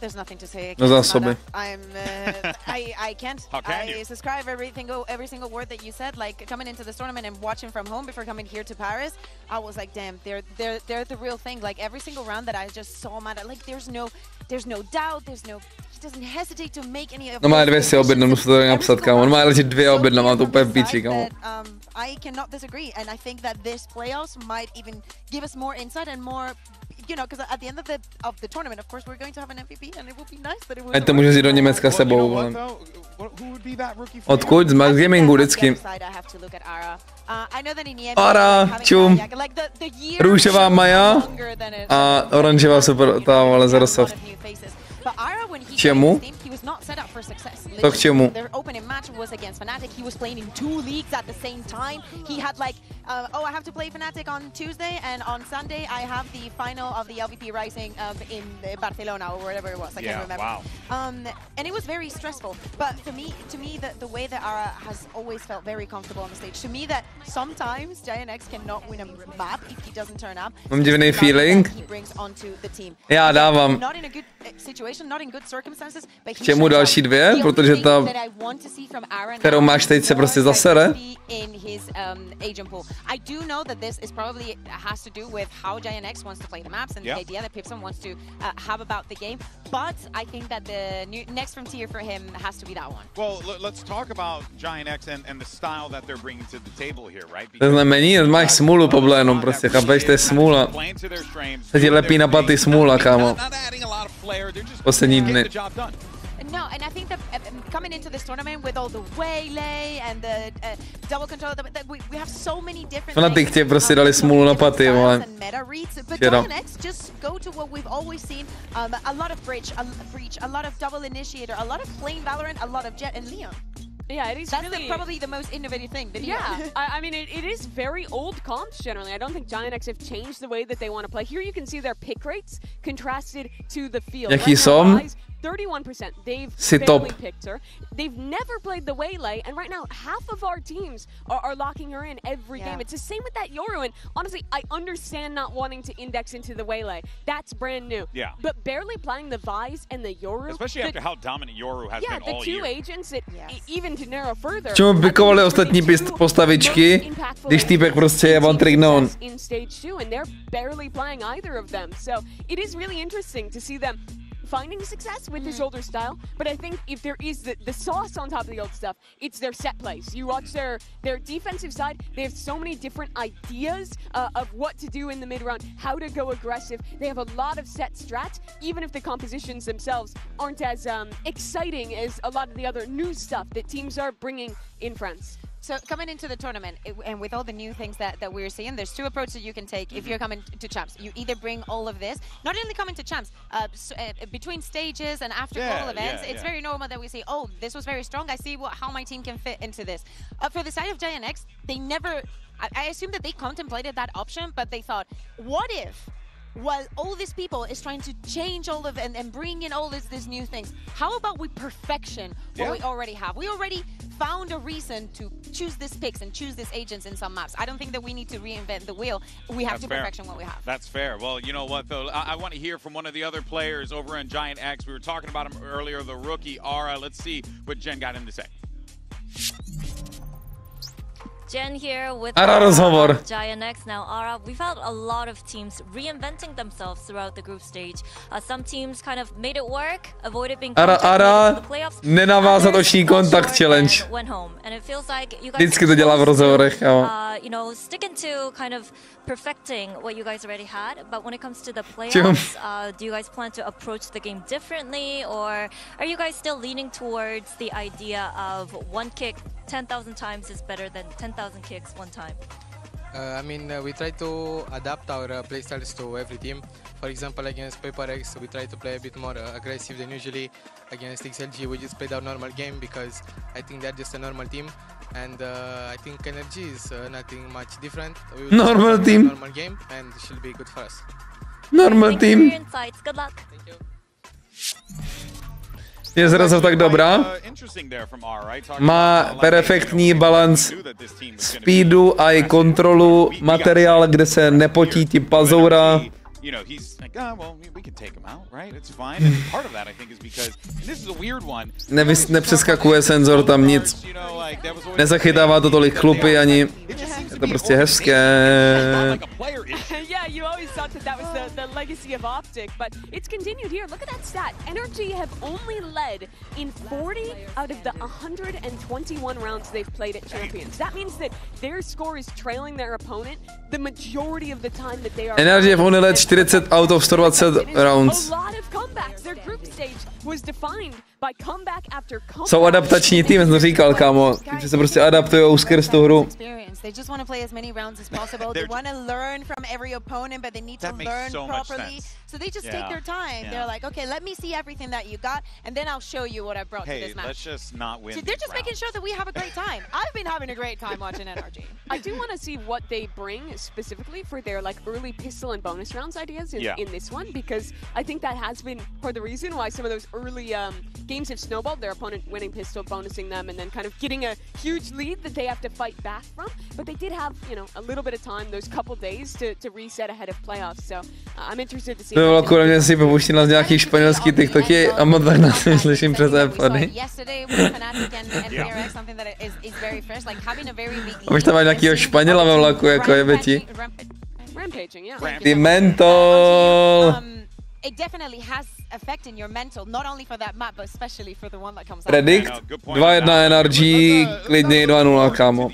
There's nothing to say. No zásoby. I can't. I subscribe every single word that you said. Like coming into this tournament and watching from home before coming here to Paris, I was like, damn, they're the real thing. Like every single round that I just saw, man, like there's no doubt, he doesn't hesitate to make any of. No má 200 objednám, musím to napsat, kámo. On má legit 2 objednám, má to úplně v píči, kámo. I cannot disagree, and I think that this playoffs might even give us more insight and more. You know, because at the end of the tournament, of course, we're going to have an MVP, and it would be nice that it would. Ať to může jít do Německa sebou, vole. Odkud? Z Max Gamingu vždycky. Ara, čum. Růžová Maja a oranžová super, ta vole Zero Soft. Čemu? To k čemu? Their opening match was against Fnatic. He was playing in 2 leagues at the same time. He had like, I have to play Fnatic on Tuesday, and on Sunday I have the final of the LVP Rising in Barcelona or wherever it was. I can't remember. Wow. And it was very stressful. But to me, the way that Ara has always felt very comfortable on the stage. To me, that sometimes Giant X cannot win a map if he doesn't turn up. Mám divný feeling. Já dávám. Not in a good situation, not in good circumstances. K čemu další 2? Protože ta, kterou máš teď, se prostě zasere. I do know that this is probably has to do with how Giant X wants to play the maps and the idea that Pipson wants to have about the game. But I think that the next frontier for him has to be that one. Well, let's talk about Giant X and the style that they're bringing to the table here, right? To znamení, máš smůlu po plénu, prostě, chápeš, to je smůla. Se ti lepí na paty smůla, kámo. Poslední dny. No, and I think that coming into this tournament with all the waylay and the double control, we have so many different. Fnatic tě prostě dali smůlu na paty, vole. But Giant X just go to what we've always seen: a lot of breach, a lot of double initiator, a lot of plain Valorant, a lot of Jet and Leon. Yeah, it is. That's really, probably the most innovative thing. Videa. Yeah, I mean, it is very old comps generally. I don't think Giant X have changed the way that they want to play. Here you can see their pick rates contrasted to the field. Jaký som? 31%. They've Si barely top. picked her. They've never played the Waylay, and right now half of our teams are locking her in every game. It's the same with that Yoru, and honestly, I understand not wanting to index into the Waylay. That's brand new. Yeah. But barely playing the Vyse and the Yoru. Especially after how dominant Yoru has been all the two year. agents that even to narrow further. Čemu pikovali ostatní postavičky, když týpek prostě je one trick known. In stage 2, and they're barely playing either of them. So it is really interesting to see them finding success with his older style, but I think if there is the sauce on top of the old stuff, it's their set plays. You watch their defensive side, they have so many different ideas of what to do in the mid-round, how to go aggressive. They have a lot of set strats, even if the compositions themselves aren't as exciting as a lot of the other new stuff that teams are bringing in France. So coming into the tournament, and with all the new things that we're seeing, there's two approaches you can take if you're coming to champs. You either bring all of this, not only coming to champs, between stages and after global events, it's very normal that we say, oh, this was very strong, I see how my team can fit into this. For the side of Giant X, they never, I assume that they contemplated that option, but they thought, what if, while all these people is trying to change all of and bring in all these new things, how about we perfection what we already have? We already found a reason to choose these picks and choose these agents in some maps. I don't think that we need to reinvent the wheel. We have to perfection what we have. That's fair. Well, you know what, though? I want to hear from one of the other players over on Giant X. We were talking about him earlier, the rookie, Ara. Let's see what Jen got him to say. Jen here with Giant X. Now, Ara, we've had a lot of teams reinventing themselves throughout the group stage. Some teams kind of made it work, avoided being Ara, the playoffs. nenavázat oční kontakt challenge. Went home, and it feels like you guys Vždycky to dělá v rozhovorech, jo. you know, sticking to kind of perfecting what you guys already had. But when it comes to the playoffs, do you guys plan to approach the game differently, or are you guys still leaning towards the idea of one kick 10,000 times is better than 10,000 kicks one time? I mean, we try to adapt our playstyles to every team. For example, against Paper X, we try to play a bit more aggressive than usually. Against XLG, we just played our normal game because I think they're just a normal team. And I think NRG is nothing much different. We will normal team. Normal game, and it should be good for us. Normal team. Thank you for your insights. Good luck. Thank you. Je zrazu tak dobrá. Má perfektní balans speedu a i kontrolu, materiál, kde se nepotí ti pazoura. You know, he's like, oh, well, we can take him out, right? It's fine. And part of that, I think, is because this is a weird one. Nepřeskakuje senzor tam nic. Nezachytává to tolik chlupy ani. Je to prostě hezké. Yeah, you always thought that was the legacy of Optic, but it's continued here. Look at that stat. NRG have only led in 40 out of the 121 rounds they've played at Champions. That means that their score is trailing their opponent the majority of the time that they are. NRG have only led 40 out of 120 rounds. A lot of comebacks. Their group stage was defined by comeback after comeback. Jsou adaptační tým, jsem to říkal, kámo. Že se prostě adaptujou skrz tu hru. They just want to play as many rounds as possible. They want to learn from every opponent, but they need to learn properly. So they just take their time. They're like, okay, let me see everything that you got, and then I'll show you what I brought to this match. Let's just not win. So they're just making sure that we have a great time. I've been having a great time watching NRG. I do want to see what they bring specifically for their like early pistol and bonus rounds ideas in this one, because I think that has been part of the reason why some of those early games have snowballed. Their opponent winning pistol, bonusing them, and then kind of getting a huge lead that they have to fight back from. But they did have, you know, a little bit of time, those couple days to reset ahead of playoffs. So I'm interested to see. To bylo kurva, si popuštěla z nějakých španělských TikToky a moc tak nás slyším přes AirPody. A už tam máš nějakýho Španěla ve vlaku, jako jebe ti. Ty mentol. It definitely has effect in your mental, not only for that map, but especially for the one that comes out. Predict 2-1 NRG, klidně 2-0, kámo.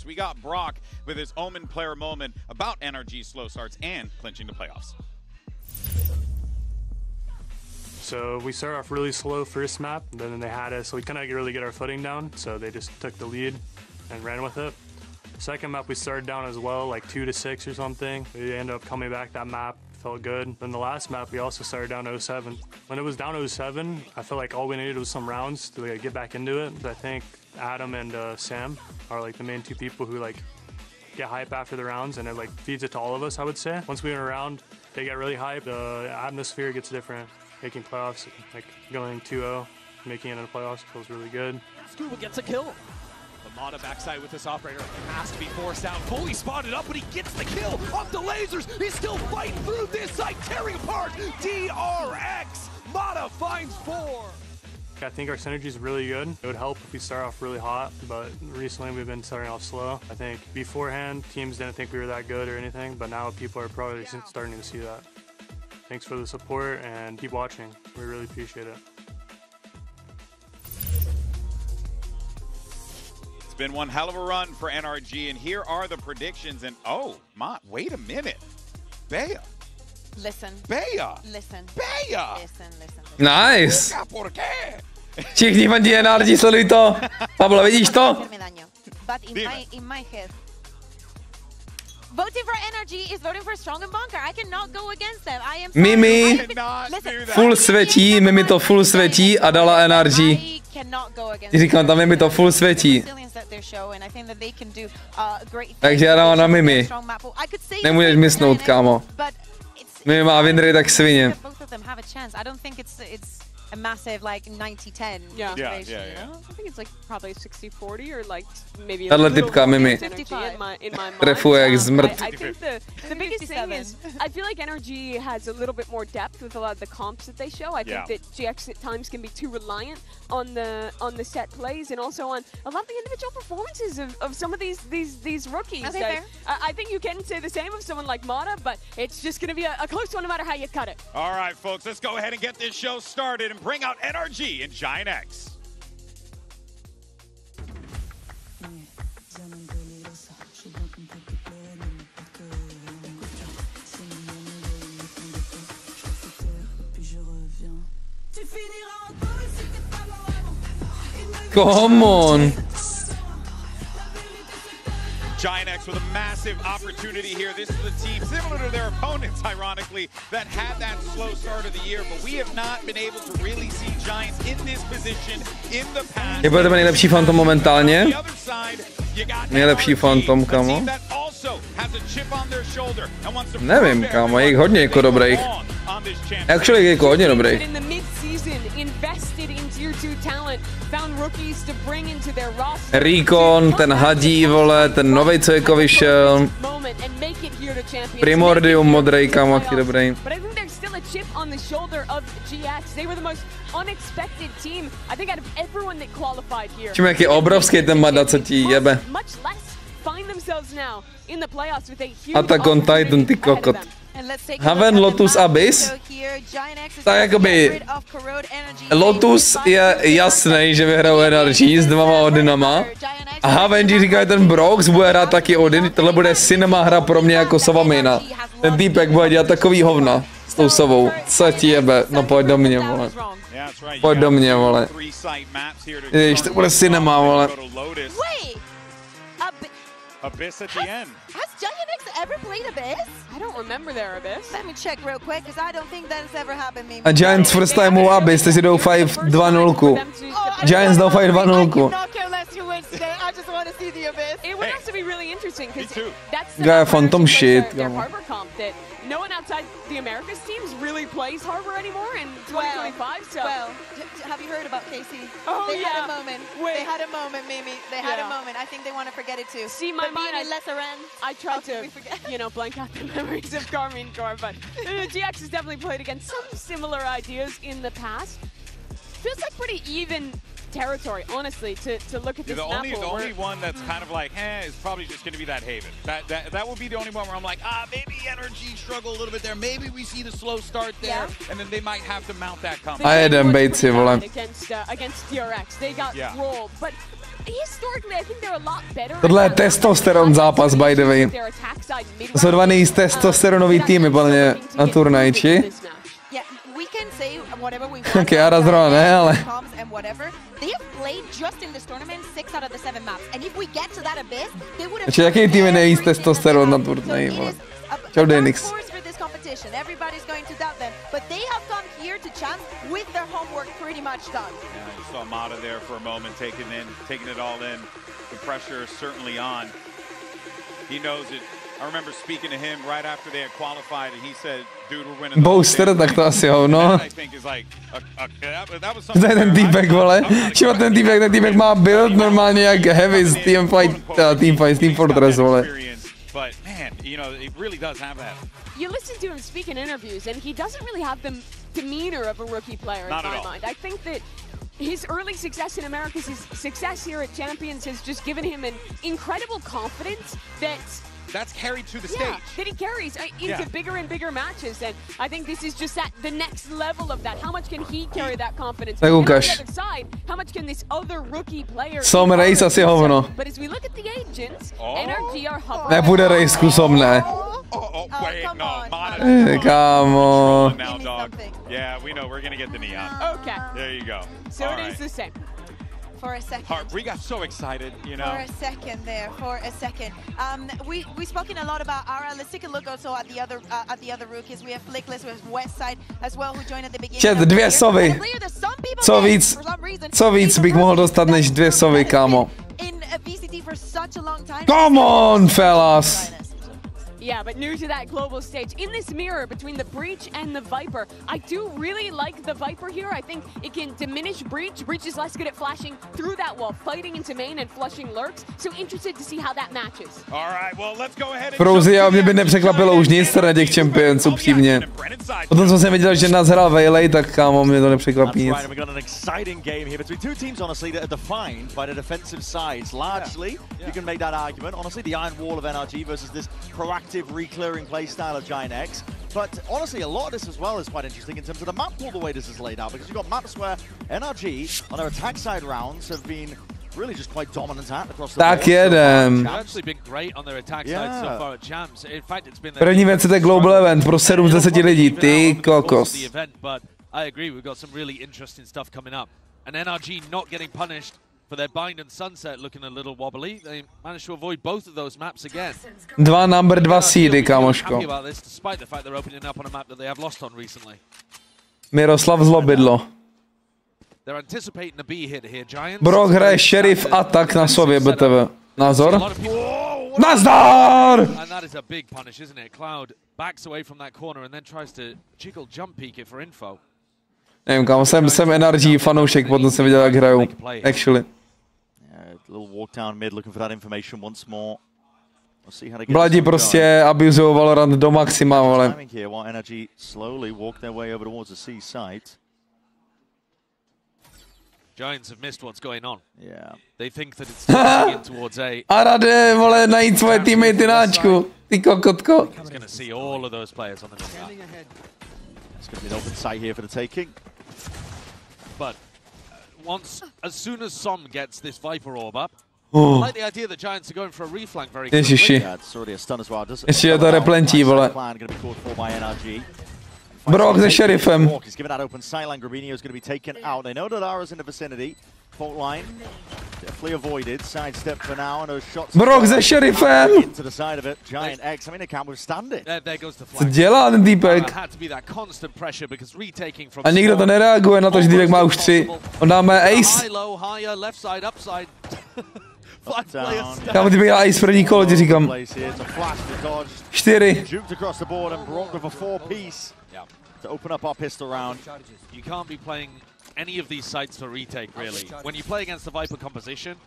We got Brock with his Omen player moment about NRG slow starts and clinching the playoffs. So we started off really slow first map, then they had us, so we couldn't really get our footing down, so they just took the lead and ran with it. Second map we started down as well, like 2-6 or something. We ended up coming back that map, felt good. Then the last map, we also started down 0-7. When it was down 0-7, I felt like all we needed was some rounds to like, get back into it. But I think Adam and Sam are like the main two people who like get hype after the rounds, and it like feeds it to all of us, I would say. Once we went around, they get really hyped. The atmosphere gets different. Making playoffs, like going 2-0, making it in the playoffs feels really good. Scuba gets a kill. Mada backside with this operator has to be forced out. Fully spotted up, but he gets the kill off the lasers. He's still fighting through this site, tearing apart DRX. Mada finds 4. I think our synergy is really good. It would help if we start off really hot, but recently we've been starting off slow. I think beforehand, teams didn't think we were that good or anything, but now people are probably starting to see that. Thanks for the support and keep watching. We really appreciate it. Been one hell of a run for NRG, and here are the predictions. And oh my, wait a minute, Bea. Listen. Bea. Listen. Bea. Listen. Nice. Všichni fandí NRG, sleduj to. Pablo, vidíš to? But in my head, voting for NRG is voting for Strong and Bunker. I cannot go against them. I am. Mimi full světí, Mimi to full světí a dala NRG. Říkám, tam je mi to full světí. Takže já dám na Mimi. Nemůžeš mysnout, kámo. Mimi má winry tak svině. A massive like 90-10 yeah. situation. Yeah. I think it's like probably 60-40 or like maybe Tahle typka Mimi trefuje jak zmrt. I think the biggest thing is I feel like NRG has a little bit more depth with a lot of the comps that they show. I think that GX at times can be too reliant on the set plays and also on a lot of the individual performances of some of these rookies. Okay, I think you can say the same of someone like Mada, but it's just going to be a close one no matter how you cut it. All right, folks, let's go ahead and get this show started and bring out NRG and Giant X. Come on. Giant X with a massive opportunity here. This is a team similar to their opponents, ironically, that had that slow start of the year, but we have not been able to really see Giants in this position in the past. Je to nejlepší Phantom momentálně. Nejlepší Phantom, kamo. Nevím, kámo, je jich hodně jako dobrých. Actually, je jako hodně dobrých. Recon, ten hadí, vole, ten novej, co jako vyšel. Primordium, modrej, kámo, jaký dobrý. Čím jak je obrovský ten Mada, co ti jebe. Attack on Titan, ty kokot. Haven, Lotus, Abyss. Tak jakoby Lotus je jasný, že vyhrajou NRG s 2 Odinama. A Haven, když říká, ten Brox bude hrát taky Odin, tohle bude cinema hra pro mě jako sova maina. Ten týpek bude dělat takový hovna s tou sovou. Co ti jebe? No pojď do mě, vole. Pojď do mě, vole. Ježiš, to bude cinema, vole. Abyss at the end. Has Giant X ever played Abyss? I don't remember their Abyss. Let me check real quick, because I don't think that's ever happened. A Giants first time Abyss, ty si jdou 5-2-0. Giants jdou 5-2-0. It would have to be really interesting, because that's the Phantom shit. Their Harbor comp that no one outside the Americas teams really plays Harbor anymore in 2025. So, well, have you heard about KC? Oh, they yeah. had a moment. They had a moment, Mimi. They had a moment. I think they want to forget it too. See, my mind, I tried to, blank out the memories of Carmine Core, but GX has definitely played against some similar ideas in the past. Feels like pretty even territory, honestly, to look at this map. The only one that's kind of like, is probably just going to be that Haven. That would be the only one where I'm like, maybe NRG struggle a little bit there. Maybe we see the slow start there, and then they might have to mount that comeback. A jeden bejci, vole. Against DRX, they got rolled, but historically, I think they're a lot better. Tohle je testosteron zápas, by the way. To jsou dva nejvíc testosteronový týmy, plně na turnaji, či? Okay, já zrovna ne, ale... Ještě jaký tým je nejvíc testosteron na turnaji, vole? Čau, Denix. competition. Everybody's going to doubt them, but they have come here to Champs with their homework pretty much done. Yeah, you saw Mata there for a moment, taking it all in. The pressure is certainly on. He knows it. I remember speaking to him right after they had qualified, and he said, "Dude, we're winning." Booster, tak to asi hovno. I think is like that was something. To je ten týpek, vole. Čeho ten týpek má build normálně jak heavy z Team Fortress, vole. But man, you know, it really does have that. You listen to him speak in interviews, and he doesn't really have the demeanor of a rookie player in my mind. I think that his early success in America, his success here at Champions has just given him an incredible confidence that's carried to the stage. That he carries into bigger and bigger matches, and I think this is just the next level of that. How much can he carry that confidence? Tak and on the ukaž. other side, how much can this other rookie player? s0m race asi hovno. But as we look at the agents, NRG are hovering. Nebude race ku s0m, ne. Wait, no, Kámo. Now, dog. Yeah, we know we're gonna get the neon. Okay. There you go. So all it is the same. For a second. We got so excited, you know. For a second there, for a second. We've spoken a lot about Ara. Let's take a look also at the other rookies. We have Flickless, we have Westside as well, who joined at the beginning. Čet, 2 sovy. Co víc bych mohl dostat než 2 sovy, kámo. In VCT for such a long time. Come on, fellas. Yeah, but new to that global stage. In this mirror between the Breach and the Viper, I do really like the Viper here. I think it can diminish Breach. Breach is less good at flashing through that wall, fighting into main and flushing lurks. So interested to see how that matches. All right, well, let's go ahead and Frozy, a mě by nepřekvapilo už nic na těch Champions, upřímně. Potom co jsem viděl, že nás hrál Veilej, tak kámo, mě to nepřekvapí nic. We've got an exciting game here between two teams, honestly, that are defined by the defensive sides. Largely, you can make that argument. Honestly, the iron wall of NRG versus this proactive re-clearing playstyle of Giant X. But honestly, a lot of this as well is quite interesting in terms of the map pool, the way this is laid out, because you've got maps where NRG on their attack side rounds have been really just quite dominant at across the board. Tak jedem. První VCT Global Event pro 7 z 10 lidí, ty kokos. I agree, we've got some really interesting stuff coming up. And NRG not getting punished for their Bind and Sunset looking a little wobbly. They managed to avoid both of those maps again. 2 number 2 seedy, kamoško. Happy about this, despite the fact they're opening up on a map that they have lost on recently. Miroslav Zlobydlo. They're anticipating a B hit here, Giants. Brok hraje Sheriff Attack na sobě, BTV. Názor? Nazdar! And that is a big punish, isn't it? Cloud backs away from that corner and then tries to jiggle jump peek it for info. Nevím, kámo, jsem NRG fanoušek, potom jsem viděl, jak hrajou. Actually. Little walk down mid, looking for that information once more. Mladí prostě abuzujou Valorant do maxima, vole. NRG slowly walk their way over towards the C site. Giants have missed what's going on. Yeah. They think that it's in towards A. A rade, vole, najít svoje teammate na Ačku. Ty kokotko. He's going to see all of those players on the map. It's going to be an open site here for the taking. But as soon as s0m gets this Viper orb up, I like the idea that Giants are going for a reflank very quickly. Ježiši. Ještě je to replentí, vole. Brok se šerifem. Brok se šerifem! Co dělá ten týpek? A nikdo to nereaguje na to, že týpek má už 3. On dáme ace. Kámo, ty bych dal ace první kolo, ti říkám. 4. To open up our pistol round. You can't be playing any of these sites for retake, really. When you play against the Viper composition,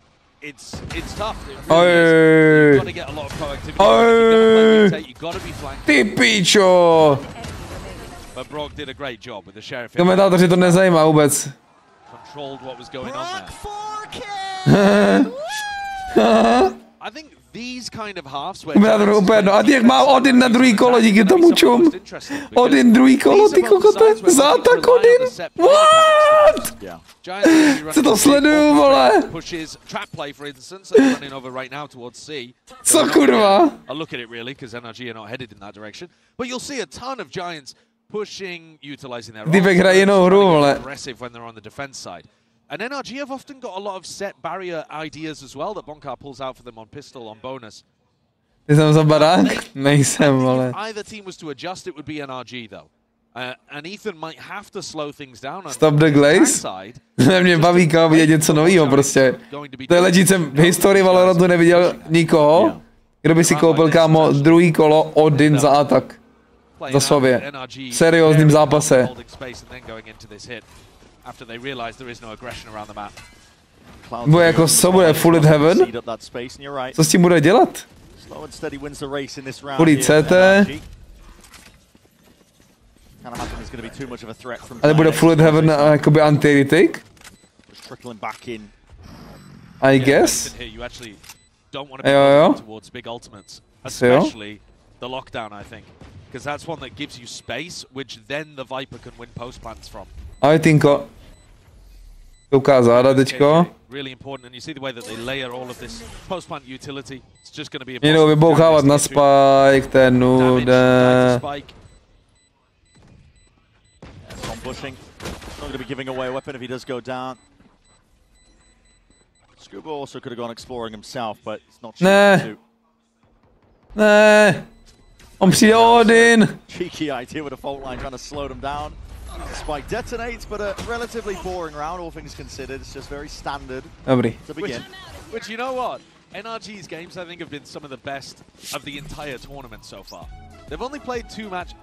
it's tough. It really is. You've got to get a lot of proactivity. You've got to be flanked. Ty pičo! But Brog did a great job with the sheriff. Komentátoři to nezajímá vůbec. Controlled what was going on there. I think these kind of halves where úplně no. A jak má Odin na druhý kolo díky tomu čum. Odin druhý kolo, ty kokote. Zátak Odin. What? Co to sleduju, vole? Co kurva? I'll look at it really because NRG are not headed in that direction. But you'll see a ton of Giants pushing, utilizing their aggressive when they're on the defense side. And NRG have often got a lot of set barrier ideas as well that Bonkar pulls out for them on pistol, on bonus. Ty jsem za barák? Nejsem, ale. Either team was to adjust, it would be NRG though. And Ethan might have to slow things down. Stop the glaze? Mě baví vidět něco nového prostě. To je legit, jsem v historii Valorantu neviděl nikoho, kdo by si koupil, kámo, druhý kolo Odin za atak. Za sobě. V seriózním zápase. Bude jako, co bude, full it heaven? Co s tím bude dělat? Full CT? Ale bude full it heaven jakoby anti-retake? I guess? Jo. Asi jo. The lockdown, I think, because that's one that gives you space, which then the Viper can win post plants from. I think ukázat teďko. Really important, and you see the way that they layer all of this post plant utility. It's just going to be. Jenom vybouchávat na spike, ten nude. Pushing. Not going to be giving away a weapon if he does go down. Scuba also could have gone exploring himself, but it's not Ne. Ne. On přijde Odin. Cheeky idea with a fault line trying to slow them down. The spike detonates, but a relatively boring round, all things considered. It's just very standard. Dobrý. To begin. Which you know what? NRG's games, I think, have been some of the best of the entire tournament so far. They've only played two matches.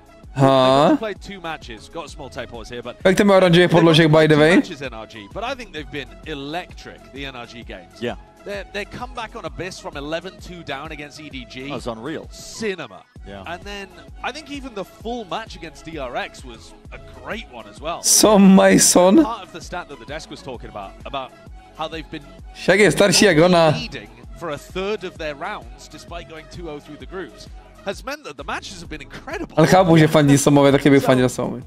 Played two matches. Got a small tape pause here, but jak ten oranžový podložek, by the way? NRG, but I think they've been electric, the NRG games. Yeah. Their comeback on Abyss from 11-2 down against EDG. That was unreal. Cinema. Yeah. And then I think even the full match against DRX was a great one as well. My son. Part of the stat that the desk was talking about how they've been Však je starší jak ona. leading for a third of their rounds despite going 2-0 through the groups has meant that the matches have been incredible. Ale chápu, že fandí s0movi, taky bych fandil s0movi.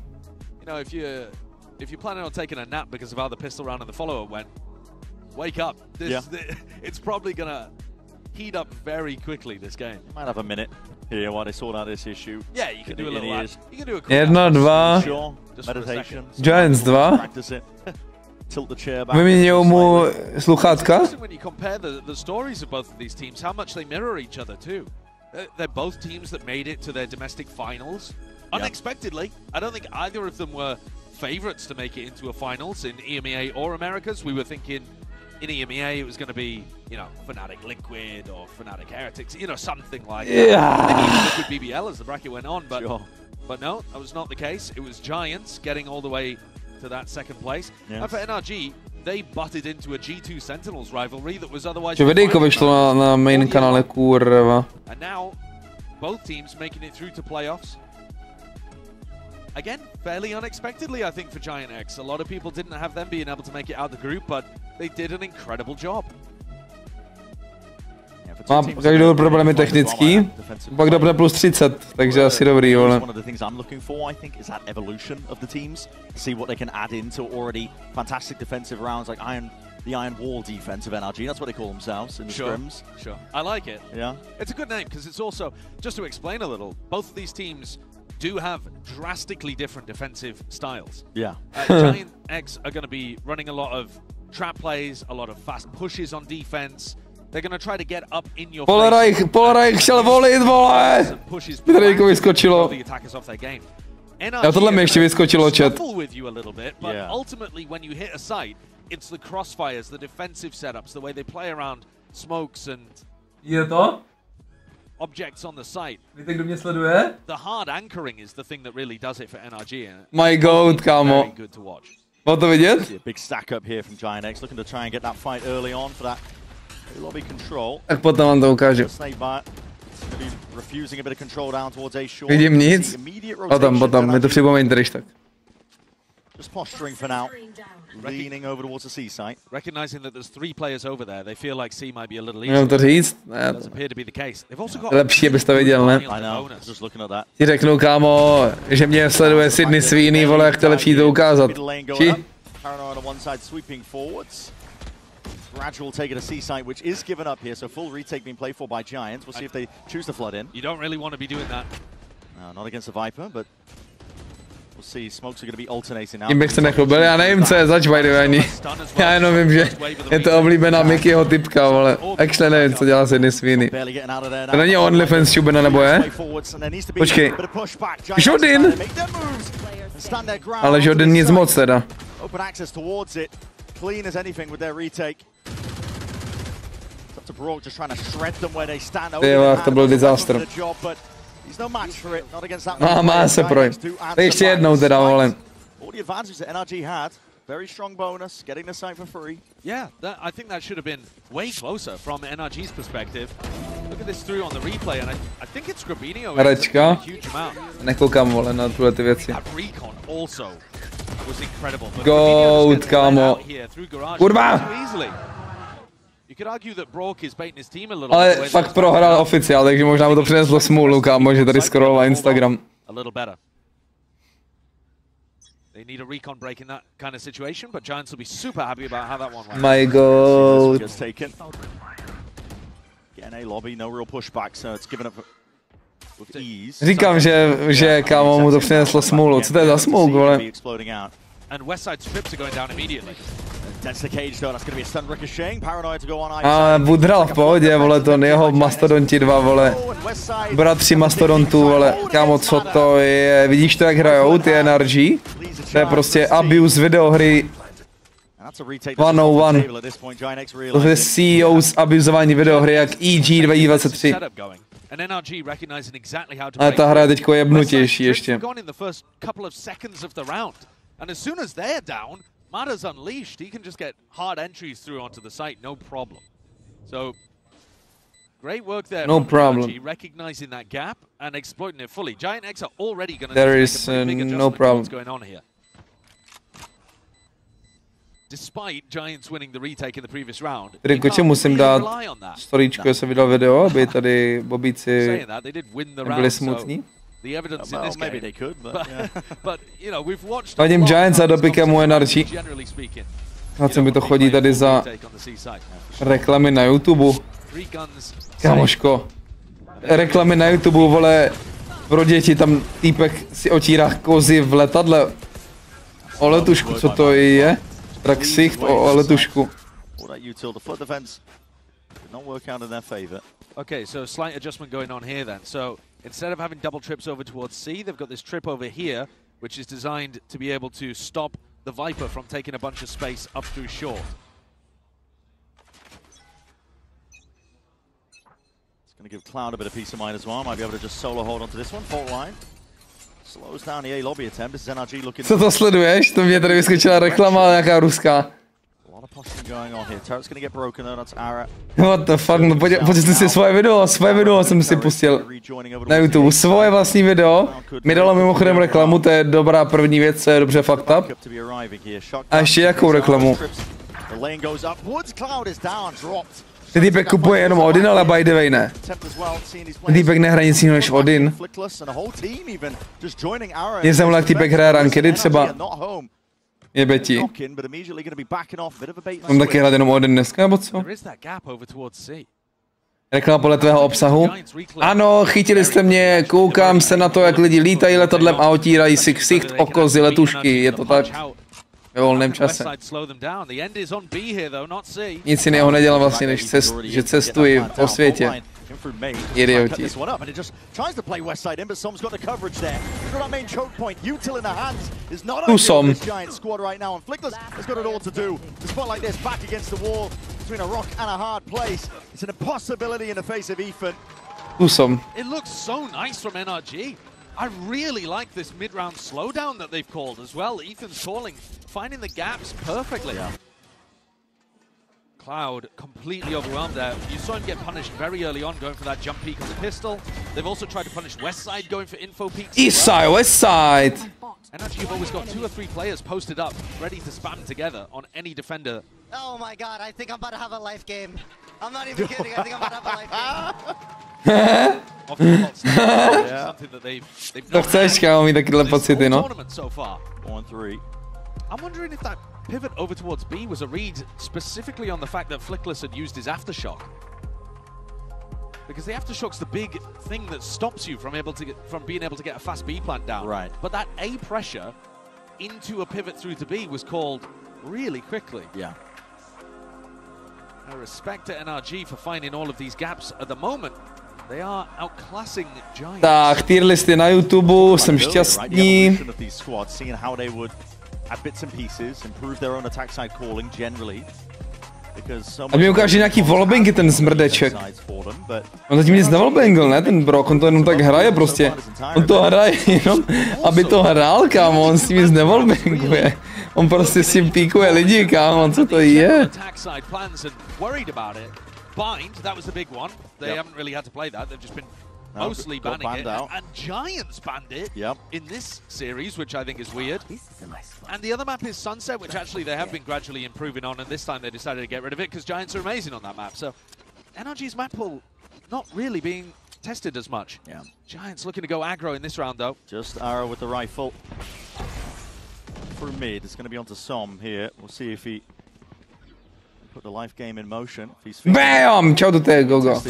You know, if you're planning on taking a nap because of how the pistol round and the follow-up went, wake up. It's probably gonna heat up very quickly, this game. You might have a minute here while they sort out this issue. Yeah, you can do a little. You can do a quick 1, 2. Sure. Meditation. Giants 2. Practice it. Tilt the chair back. Vyměnil mu sluchátka. When you compare the stories of both of these teams, how much they mirror each other too. They're both teams that made it to their domestic finals unexpectedly. I don't think either of them were favorites to make it into a finals in EMEA or Americas. We were thinking in EMEA it was going to be, you know, Fnatic Liquid or Fnatic Heretics, you know, something like that. Maybe even Liquid BBL as the bracket went on, but no, that was not the case. It was Giants getting all the way to that second place. And for NRG, they butted into a G2 Sentinels rivalry that was otherwise. Videjko vyšlo na main kanále, kurva. And now, both teams making it through to playoffs. Again, fairly unexpectedly, I think, for Giant X. A lot of people didn't have them being able to make it out of the group, but they did an incredible job. Má každou problémy technický, pak dobne plus 30, takže asi dobrý, vole. One of the things I'm looking for, I think, is that evolution of the teams. See what they can add into already fantastic defensive rounds like the Iron Wall defense of NRG. That's what they call themselves in the scrims. Sure, I like it. Yeah. It's a good name because it's also, just to explain a little, both of these teams do have drastically different defensive styles. Yeah. Giant X are going to be running a lot of trap plays, a lot of fast pushes on defense. They're going to try to get up in your face. Polreich šel volit, vole! Videjko vyskočilo. Já tohle mi ještě vyskočilo, chat. With you a little bit, but ultimately when you hit a site, it's the crossfires, the defensive setups, the way they play around smokes and Je to? Objects on the site. Víte, kdo mě sleduje? The hard anchoring is the thing that really does it for NRG. My goat, kámo. Very good to watch. Bylo to vidět? Big stack up here from Giant X, looking to try and get that fight early on for that lobby control. Tak potom vám to ukážu. Refusing a bit of control down towards A short. Vidím nic. Potom, mi to připomeň když tak. Just posturing for now. Leaning over towards the C site. Recognizing that there's 3 players over there, they feel like C might be a little easier. Měl to říct? Ne. Doesn't appear to be the case. They've also got lepší, abys to viděl, ne? I know. Just looking at that. Ti řeknu, kámo, že mě sleduje Sydney Sweeney, vole, jak to lepší to ukázat. Či? Paranoid on one side sweeping forwards. Gradual take at a C site, which is given up here, so full retake being played for by Giants. We'll see if they choose to flood in. You don't really want to be doing that. No, not against the Viper, but Tím bych se nechlubil, já nevím, co je zač, by the way, ani. Já jenom vím, že je to oblíbená Mickeyho typka, ale actually nevím, co dělá s jedny sviny. To není OnlyFans šubina, nebo je? Počkej. Žodin! Ale Žodin nic moc teda. Tyvách, to byl disaster. No, má se projím. Ještě jednou teda, vole. Very strong bonus, getting the site for free. Yeah, I think that should have been way closer from NRG's perspective. Look at this through on the replay, and I think it's Grabinio. Rečka. Nekoukám, vole, na tyhle ty věci. Goat, kámo. Kurva! Ale fakt prohrál oficiál, takže možná mu to přineslo smůlu, kámo, že tady scrolloval Instagram. They need a recon break in that kind of situation, but Giants will be super happy about how that one went. My God. Getting a lobby, no real pushback, so it's given up with ease. Říkám, že kámo mu to přineslo smůlu. Co to je za smůl, vole? And Westside strips are going down immediately. A Budral v pohodě, vole, to jeho mastodonti dva, vole. Bratři mastodontů, vole. Kámo, co to je? Vidíš to, jak hrajou ty NRG? To je prostě abuse videohry 101. To je CEOs abuzování videohry jak EG 2023. Ale ta hra je teďko jebnutější ještě. Mada's unleashed, he can just get hard entries through onto the site, no problem. So, great work there. No problem. Recognizing that gap and exploiting it fully. Giant X are already going to There is no problem. What's going on here. Despite Giants winning the retake in the previous round. Trikoče musím dát storíčko, jestli vydal video, aby tady bobíci nebyli smutní. The evidence in this game. Maybe they could, but you know, we've watched. Vadím Giants a dopikemu NRG. Na co mi to chodí tady za reklamy na YouTube. Kamoško. Reklamy na YouTube, vole. Pro děti tam týpek si otírá kozy v letadle. O letušku, co to je? Traxicht o letušku. Okay, so slight adjustment going on here then. So instead of having double trips over towards C, they've got this trip over here, which is designed to be able to stop the Viper from taking a bunch of space up through short. It's going to give Cloud a bit of peace of mind as well. Might be able to just solo hold onto this one. Fault line. Slows down the A lobby attempt. This is NRG looking... Co to sleduješ? To mě tady vyskočila reklama nějaká ruská. What the fuck, no pojďte si svoje video jsem si pustil na YouTube, svoje vlastní video, mi dalo mimochodem reklamu, to je dobrá první věc, co je dobře fucked up. A ještě jakou reklamu? Ten týpek kupuje jenom Odin, ale by the way ne. Ten týpek nehraje nic jiného než Odin. Je jsem jak týpek hraje rankedy třeba. Jebe ti. Mám taky hrát jenom Odin dneska, nebo co? Reklama podle tvého obsahu. Ano, chytili jste mě, koukám se na to, jak lidi lítají letadlem a otírají si ksicht o kozy letušky, je to tak? Ve volném čase. Nic jiného nedělám vlastně, než že cestuji po světě. Idioti. Tu som. Tu som. It looks so nice from NRG. I really like this mid-round slowdown that they've called as well. Ethan's calling, finding the gaps perfectly. Yeah. Cloud completely overwhelmed there. You saw him get punished very early on, going for that jump peek on the pistol. They've also tried to punish Westside, going for info peeks. East side, west side. NRG have always got 2 or 3 players posted up, ready to spam together on any defender. Oh my god, I think I'm about to have a life game. I'm not even kidding, I think I'm about to have a life game. To chceš, kámo, mít takové pocity, no? I'm wondering if that pivot over towards B was a read specifically on the fact that Flickless had used his aftershock. because the aftershock's the big thing that stops you from being able to get a fast B plant down. Right. But that A pressure into a pivot through to B was called really quickly. Yeah. I respect to NRG for finding all of these gaps at the moment. They are outclassing Giants. Tak, tier listy na YouTube, jsem šťastný. A mi ukáže nějaký wallbangy ten smrdeček. On zatím nic nevallbangl, ne, ten Brok, on to jenom tak hraje prostě. On to hraje jenom, aby to hrál, kámo, on s tím nic nevallbanguje. On prostě s tím píkuje lidi, kámo, co to je? Bind, that was the big one. They haven't really had to play that. They've just been mostly banning it. And Giants banned it in this series, which I think is weird. And the other map is Sunset, which actually they have been gradually improving on, and this time they decided to get rid of it because Giants are amazing on that map. So NRG's map pool not really being tested as much. Yeah. Giants looking to go aggro in this round, though. Just Arrow with the rifle. Through mid, it's going to be onto s0m here. We'll see if he put the life game in motion. BAM! Čau do té, gogo.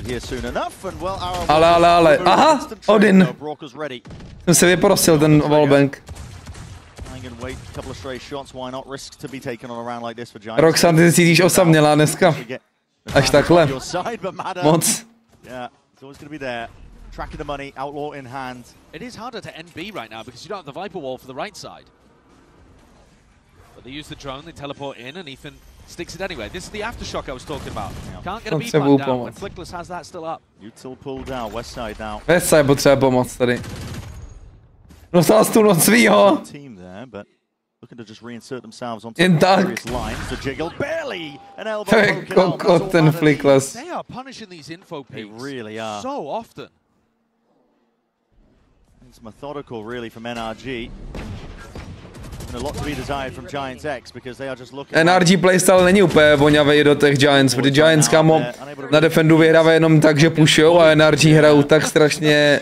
Ale. Aha, Odin. Jsem se vyprosil ten wallbang. Roxanne, ty se cítíš osamělá dneska. Až takhle. Moc. Tracking the money, outlaw in hand. It is harder to end B right now because you don't have the Viper wall for the right side. But they use the drone, they teleport in, and Ethan sticks it anyway. This is the aftershock I was talking about. Can't get a B plant down when Flickless has that still up. Util pull down, west side now. West side potřebuje pomoc tady. Dostal stůl od svýho. Team there, but looking to just reinsert themselves onto jen tak. Lines. The jiggle barely an elbow To je kokot ten Flickless. They are punishing these info peaks. They really are. So often. It's methodical really from NRG. And a lot to be desired from Giants X because they are just looking. NRG playstyle není úplně voňavý do těch Giants, protože Giants, kámo, na defendu vyhrávají jenom tak, že pushujou, a NRG hrajou tak strašně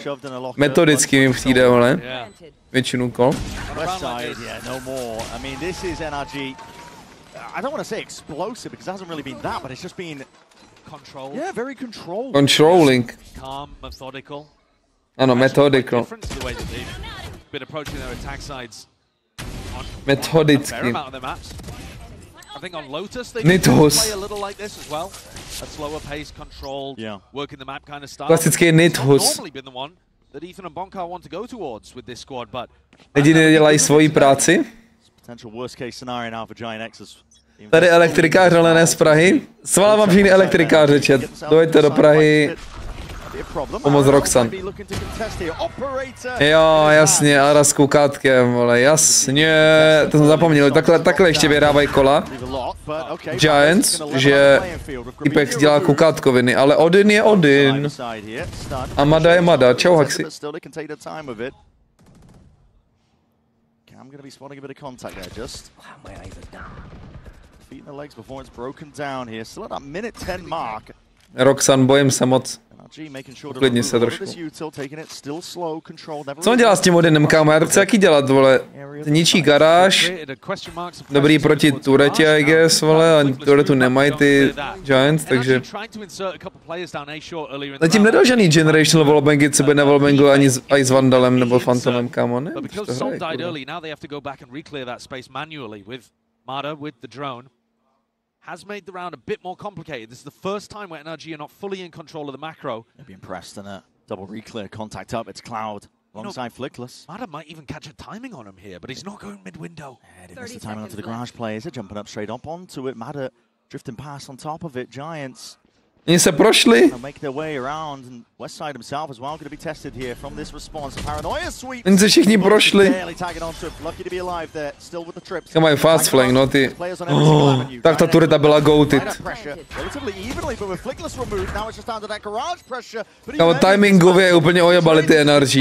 metodicky, mi přijde, ale většinu kol. West side, yeah, no more. I mean, this is NRG. I don't want to say explosive because it hasn't really been that, but it's just been controlled. Yeah, very controlled. Controlling. Calm, methodical. Ano, methodical. The way that they've been approaching their attack sides. Metodicky. I think on Lotus they play a little like this as well. A slower pace, controlled, working the map kind of style. Klasický Nithus. Normally been the one that Ethan and Bonkar want to go towards with this squad, but lidi nedělají svoji práci. Potential worst case scenario now for Giant X is tady elektrikář, ale ne z Prahy. Svolám vám všichni elektrikáře, chat. Dojďte do Prahy. Pomoc Roxanne. Jo, jasně, Ara s koukátkem, vole, jasně. To jsem zapomněl, takhle ještě vyhrávají kola. Giants, že Ipex dělá koukátkoviny, ale Odin je Odin. A Mada je Mada. Čau, Haxi. Roxanne, bojím se moc. Uklidni se trošku. Co on dělá s tím Odinem, kámo? Já to chci jaký dělat, vole. Ničí garáž. Dobrý proti turetě, I guess, vole. A turetu nemají ty Giants, takže... Zatím nedal žádný generational wallbangy, co by nevallbangl ani s Vandalem nebo Phantomem, kámo, ne? Has made the round a bit more complicated. This is the first time where NRG are not fully in control of the macro. They'll be impressed in a double reclear contact up. It's Cloud alongside Flickless. Mada might even catch a timing on him here, but he's not going mid-window. Yeah, they missed the timing onto the garage players. They're jumping up straight up onto it. Mada drifting past on top of it. Giants. Oni se prošli. Oni se všichni prošli. Kam mají fast flank, no ty. Oh, tak ta tureta byla goated. Kámo, timingově úplně ojebali ty NRG.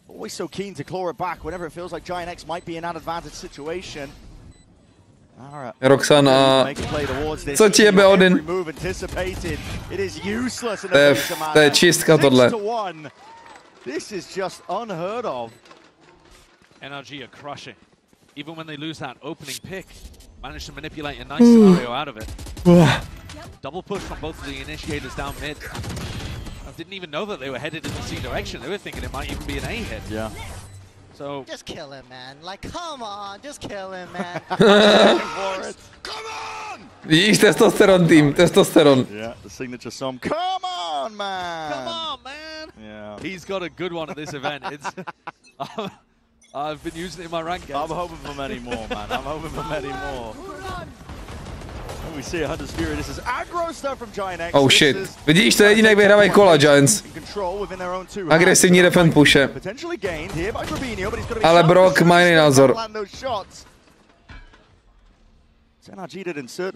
Always so keen to claw it back whenever it feels like Giant X might be in an advantage situation. Roxanne a... Co ti jebe Odin? To je čistka tohle. This is just unheard of. NRG are crushing. Even when they lose that opening pick, managed to manipulate a nice scenario out of it. Double push from both of the initiators down mid. I didn't even know that they were headed in the C direction. They were thinking it might even be an A hit. Yeah. So just kill him, man. Like, come on, just kill him, man. Come on! Vidíš, testosteron tým, testosteron. Yeah, the signature s0m. Come on, man! Come on, man! Yeah. He's got a good one at this event. It's I've been using it in my rank games. I'm hoping for many more, man. I'm hoping for many more. And we see a Hunter's Fury. This is aggro stuff from Giant X. Oh shit. Vidíš, to je jediné, jak vyhrávají kola Giants. Agresivní defend pushe. Ale Brock má jiný názor.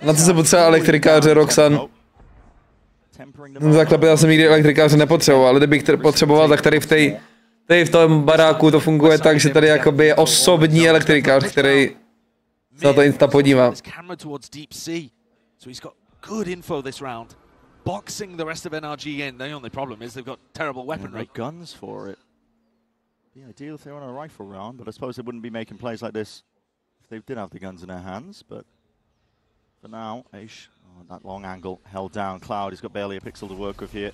Na co se potřeba elektrikáře, Roxan? Takhle já jsem nikdy elektrikáře nepotřeboval, ale kdybych potřeboval, tak tady v tom baráku to funguje tak, že tady jakoby je osobní elektrikář, který se na to insta podívá. So he's got good info this round. Boxing the rest of NRG in. The only problem is they've got terrible weaponry. No guns for it. The ideal if they were on a rifle round, but I suppose they wouldn't be making plays like this if they did have the guns in their hands. But for now, Aish, that long angle held down. Cloud, he's got barely a pixel to work with here.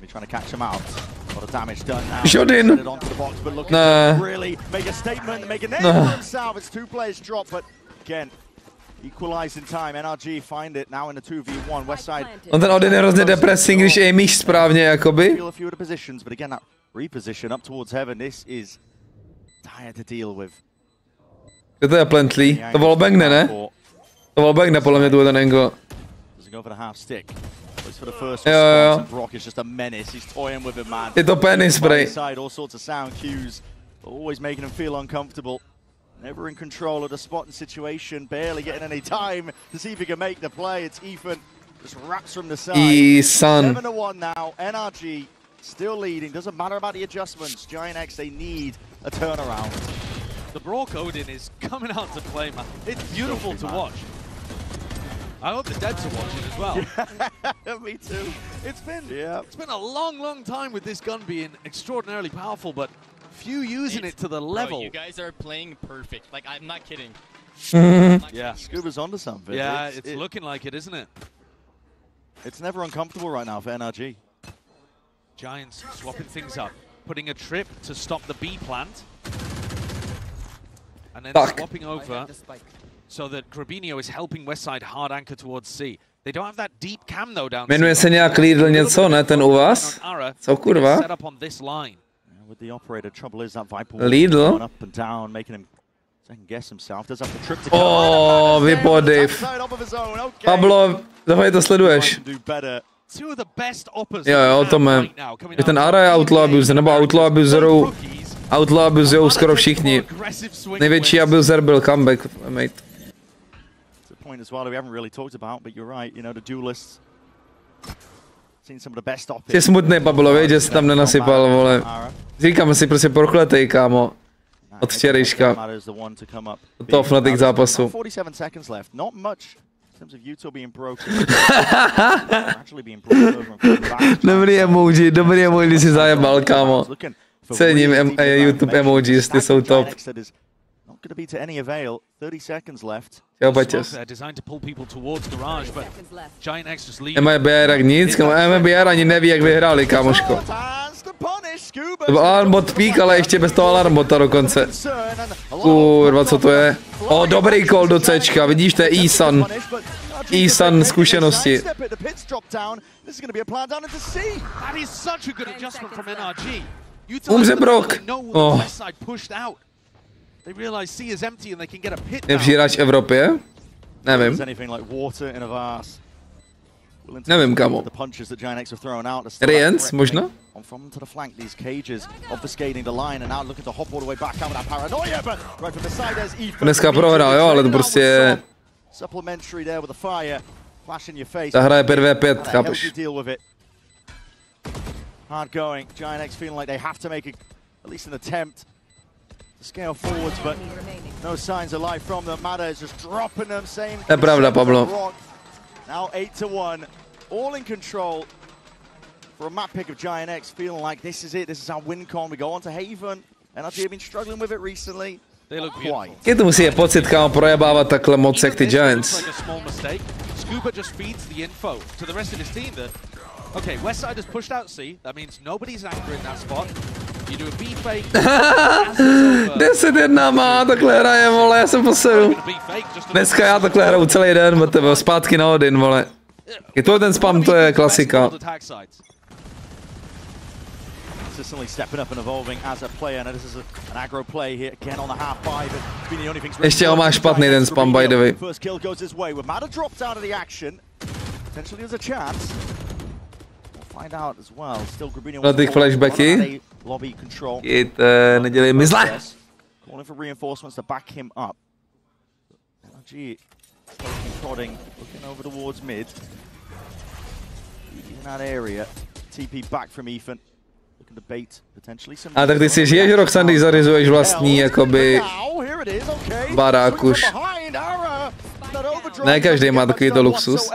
He's trying to catch him out. A lot of damage done now. Shot in. Nah. Really make a statement, make a name for himself. It's 2 players drop, but again. Equalize in time, NRG find it now in the 2v1, west side. On ten Odin je hrozně depresing, když je mých správně, jakoby. A few of the positions, but again that reposition up towards heaven, this is dire to deal with. Kde to je Plentley? To wallbangne, ne? To wallbangne podle mě tu ten angle. Doesn't go for the half stick. For the first response, and Brock is just a menace. He's toying with him, man. Je to penny spray. All sorts of sound cues, always making him feel uncomfortable. Never in control of the spot and situation, barely getting any time to see if he can make the play. It's Ethan, just wraps from the side. 7-1 now, NRG still leading. Doesn't matter about the adjustments. Giant X, they need a turnaround. The Brock Odin is coming out to play, man. It's beautiful to watch. I hope the devs are watching as well. Me too. It's been a long time with this gun being extraordinarily powerful, but few using it to the level. Bro, you guys are playing perfect. Like, I'm not kidding. Yeah, Scuba's onto something. Yeah, it's looking like it, isn't it? It's never uncomfortable right now for NRG. Giants swapping things up, putting a trip to stop the B plant, and then swapping over so that Grabinho is helping Westside hard anchor towards C. They don't have that deep cam though down. Jmenuje se nějak Lidl něco, ne? Ten u vás? Co kurva? Set up on this line. With the operator, trouble is that Viper Lidl? going up and down, making him second guess himself. Does have the trip to Oh, vypodiv. Pablo, dávej to sleduješ. Jo, to mám. Je ten Ara je Outlaw Abuser, nebo Outlaw Abuzerou skoro všichni. Největší Abuser byl comeback, mate. It's a point as well that we haven't really talked about, but you're right, you know, the duelists. Jsi smutný, Pablo, víš, že jsi tam nenasypal, vole. Říkám si prostě prochletej, kámo. Od včerejška. Od toho Fnatic zápasu. Dobrý emoji, když jsi zajebal, kámo. Cením YouTube emojis, ty jsou top. Going to be to any avail. 30 seconds left. Jo, Baťas. Designed to pull people towards garage, but Giant X just lead. MBR nic, MBR ani neví, jak vyhráli, kámoško. To byl alarmbot pík, ale ještě bez toho alarmbota dokonce. Kurva, co to je? O, dobrý call do Cčka, vidíš, to je E-Sun. E-Sun zkušenosti. Umře Brock. Oh. Nejlepší hráč v Evropě? Nevím. Nevím, kamo. Riens, možná? Dneska prohrál, jo, ale to prostě je... Ta hra je 5v5, chápeš? Hard going. Giant X feeling like they have to make at least an attempt to scale forwards, but no signs of life from them. Mada is just dropping them. Same. To je pravda, Pablo. Now 8-1, all in control for a map pick of Giant X, feeling like this is it. This is our win con. We go on to Haven, and NRG have been struggling with it recently. They look quite. Jaký to musí je pocit, kámo, projebávat takhle moc jak ty Giants? Scuba just feeds the info to the rest of his team that, okay, Westside has pushed out C. That means nobody's anchor in that spot. You do a B fake. 10-1 má, takhle hraje, vole, já jsem poseru. Dneska já takhle hraju celý den, tebe, zpátky na Odin, vole. I to je ten spam, to je klasika. Consistently stepping up and evolving as a player. And this is an aggro play here again on the half five. It's been the only thing. Ještě ho má špatný ten spam, by the way. First kill goes his way. With Mada dropped out of the action, potentially there's a chance. We'll find out as well. Still Grubino. Na těch flashbacky. Lobby control. Nedělej mi zle. Calling for reinforcements to back him up. NRG prodding, looking over towards mid. In that area. TP back from Ethan. A tak ty si žiješ, Roxanne, když zařizuješ vlastní, jakoby, barák už. Ne každý má takovýto luxus.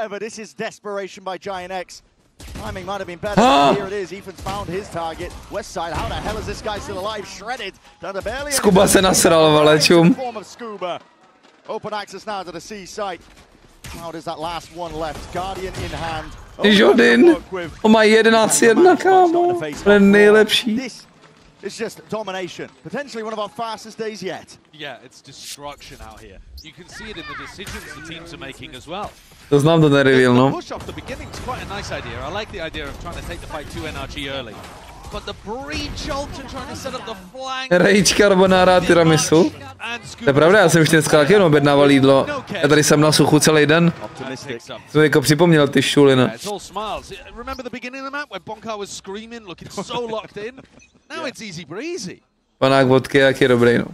Skuba se nasral, valečům. Jodin, on má 11-1, kámo, to je nejlepší. It's just domination. Potentially one of our fastest days yet. Yeah, it's destruction out here. You can see it in the decisions the teams are making as well. To znám, to nereveal, no. The push off the beginning is quite a nice idea. I like the idea of trying to take the fight to NRG early. But the breach ult and trying to set up the flank. Rage carbonara tiramisu. To je pravda, já jsem už dneska taky jenom objednával jídlo. Já tady jsem na suchu celý den. Jsem jako připomněl ty šuliny. Panák vodky, jak je dobrý, no.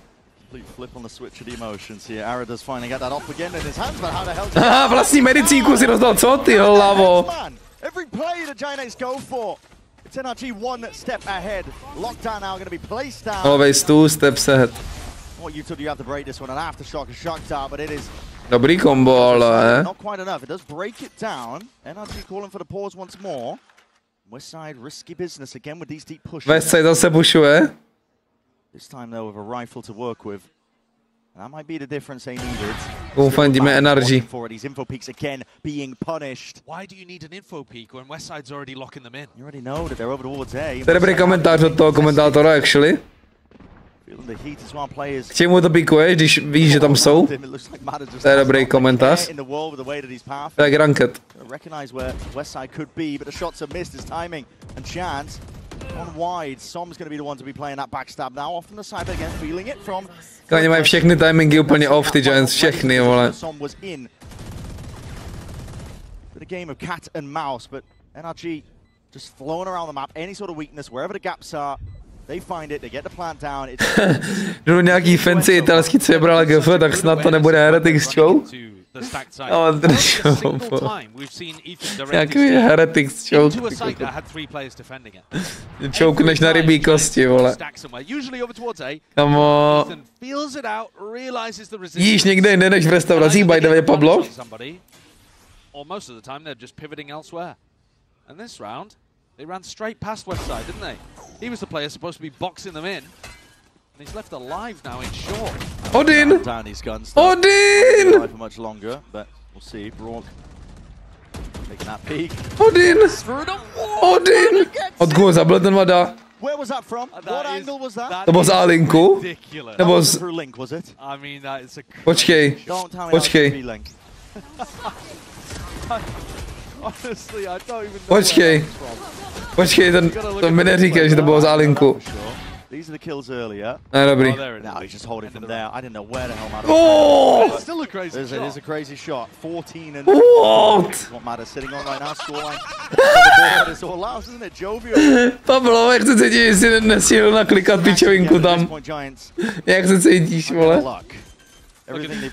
Aha, vlastní medicínku si rozdal, co ty hlavo? It's NRG one step ahead. Lockdown now going to be placed down. Always 2 steps ahead. What you told you have to break this one, an aftershock, a shock tower, but it is dobrý combo, ale not quite enough. It does break it down. NRG calling for the pause once more. Westside risky business again with these deep pushes. Westside zase pushuje. This time though with a rifle to work with. That might be the difference they needed. Ufandíme NRG. These info peaks again being punished. Why do you need an info peak when Westside's already locking them in? You already know that they're over towards A. To je dobrý komentář od toho komentátora, actually. K čemu to pikuješ, když víš, že tam jsou? To je dobrý komentář. To je ranked. Oni mají všechny timingy úplně off, ty Giants, všechny, vole. They find it, they get the plant down. Jdu nějaký fancy italský, co je bral GF, tak snad to nebude Heretics Show. Ale to show, jaký je Heretics Show? Choukneš na rybí kosti, vole. Kamo. Jíš někde jinde než v restauracích, by the way, Pablo? They ran straight past Westside, didn't they? He was the player supposed to be boxing them in. And he's left alive now in short. Odin! Down his guns. Odin! For much longer, but we'll see. Brock taking that peek. Odin! Odin! Odkud zabil ten Mada? Where was that from? What angle was that? To bylo z A-linku? Nebo z... Link, was it? I mean, that is a... Počkej. Počkej. Honestly, I don't even know. Počkej. Počkej, to mi neříkej, že to bylo z A-linku. These are the kills earlier. Ne, dobrý. No, he's just holding from there. I didn't know where the hell Mada was. It's still a crazy shot. It is a crazy shot. 14 and... What Mada's sitting on right now, scoreline. It's all out, isn't it? Jovial. Pablo, jak se cítíš, že jsi nestihl naklikat pičovinku tam? Jak se cítíš, vole?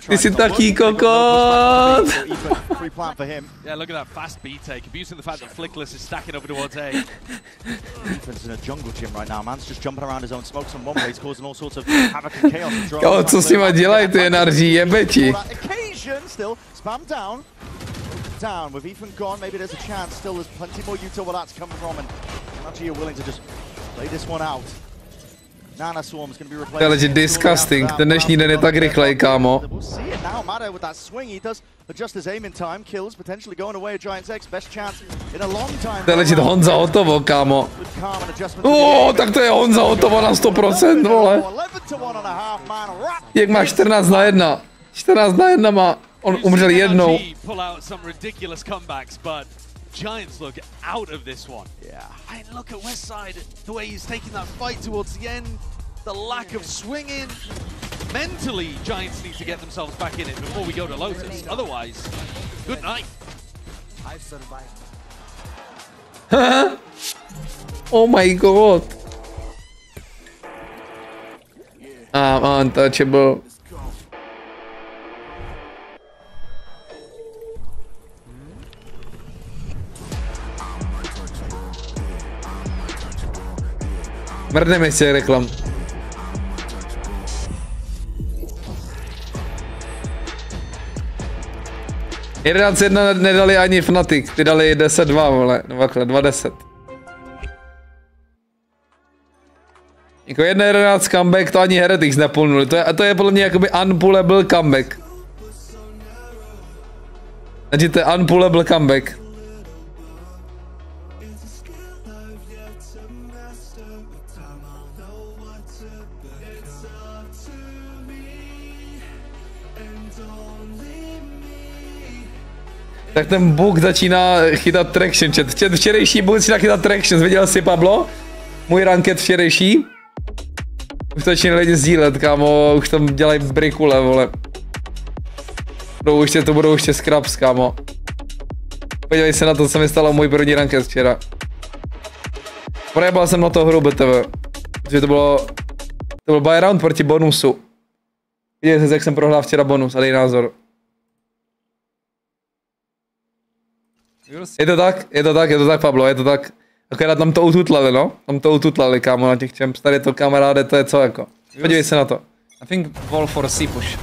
Ty jsi taký kokot! Yeah, look at that fast B take, abusing the fact that Flickless is stacking over towards A. Defense in a jungle gym right now. Man's just jumping around his own smokes and one way. He's causing all sorts of havoc and chaos. Kámo, co s nima dělají ty NRG, jebe ti. Occasion still spam down. Down with Ethan gone. Maybe there's a chance. Still, there's plenty more util where that's coming from, and NRG are willing to just play this one out. Nana Swarm's going to be replaced. Ale že disgusting, ten dnešní den je tak rychlej, kámo. We'll see it now. Mada with that swing, he does adjust his aim in time. Kills potentially going away at Giants X. Best chance in a long time. To je ležit Honza hotovo, kámo. Tak to je Honza hotovo na 100%, vole. Jak má 14 na 1. 14 na 1 má. On umřel jednou. Giants look out of this one. Yeah. And look at Westside, the way he's taking that fight towards the end, the lack of swinging. Mentally, Giants need to get themselves back in it before we go to Lotus. Otherwise, good night. I've survived. Oh my god. I'm untouchable. Mrdneme si reklam. Jedenáct jedna nedali ani Fnatic, ty dali 10-2, vole, 2-10. Jako 1-11 comeback, to ani Heretics nepulnuli, to je podle mě jakoby unpullable comeback. Takže to je unpullable comeback. Tak ten bug začíná chytat traction, včerejší bug začíná chytat traction, viděl jsi, Pablo? Můj ranket včerejší? Už to začíná lidi sdílet, kámo, už tam dělají brikule, vole. To budou ještě scraps, kámo. Podívej se na to, co mi stalo můj první ranket včera. Projebal jsem na to hru BTV, protože to byl buy round proti bonusu. Vidíte, jak jsem prohrál včera bonus, a dej názor. Je to tak, Pablo, je to tak. Akorát tam to ututlali, no? Tam to ututlali, kámo, na těch champs. Tady to kamaráde, to je co jako. Podívej se na to. I think wall for C push.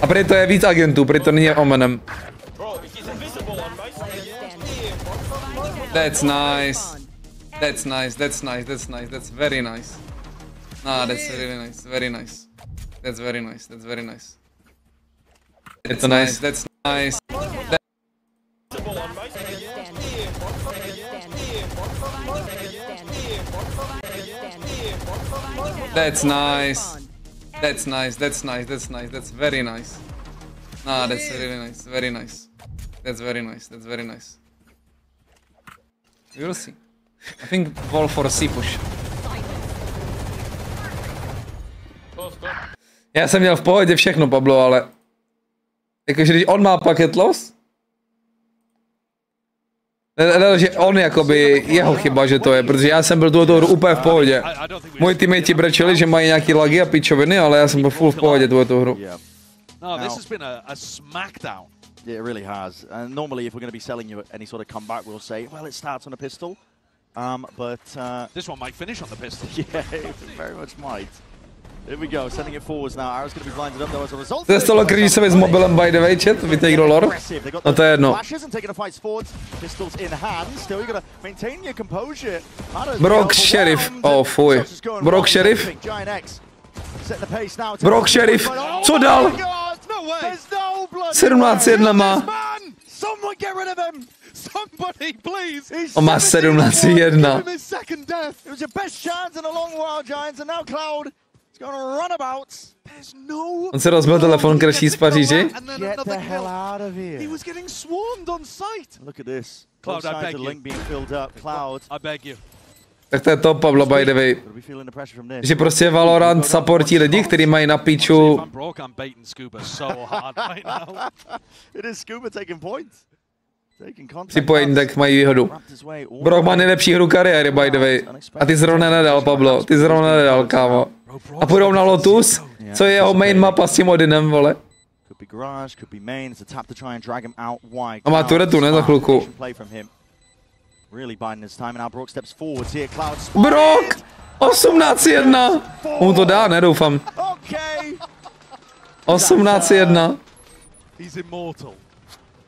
A prý to je víc agentů, prý to není omenem. That's nice. That's nice, that's nice, that's nice, that's very nice. Nah, that's really nice, very nice. That's very nice, that's very nice. That's nice, that's nice. That's nice. That's nice, that's nice, that's nice, that's very nice. Nah, that's really nice, very nice. That's very nice, that's very nice. You'll see. I think wall for C push. Já jsem měl v pohodě všechno, Pablo, ale... Jakože když on má packet loss... Že on jakoby, jeho chyba, že to je, protože já jsem byl tuto hru úplně v pohodě. Moji teammates brečeli, že mají nějaký lagy a pičoviny, ale já jsem byl full v pohodě tuto hru. No, this has been a smackdown. Yeah, it really has. And normally, if we're going to be selling you any sort of comeback, we'll say, well, it starts on a pistol. But this one might finish on the pistol. Yeah, it very much might. Here we go, sending it forwards now. Arrow's going to be blinded up though as a result. To je stalo Krisovi s mobilem, by the way, chat, vytej do lore. No to je jedno. Brock Sheriff, oh fuj. Brock Sheriff? Brock Sheriff, co dal? 17-1 má. On má 17-1. On se rozbil telefon, kraší z Paříži. Tak to je to, Pablo, by the way. Že prostě Valorant supportí lidi, kteří mají na píču... Připojení, tak mají výhodu. Brock má nejlepší hru kariéry, by the way. A ty zrovna nedal, Pablo. Ty zrovna nedal, kámo. A půjdou na Lotus, co je jeho main mapa s tím Odinem, vole. A má turetu, ne, za chvilku. Brock! 18-1! Mu to dá, nedoufám. 18-1.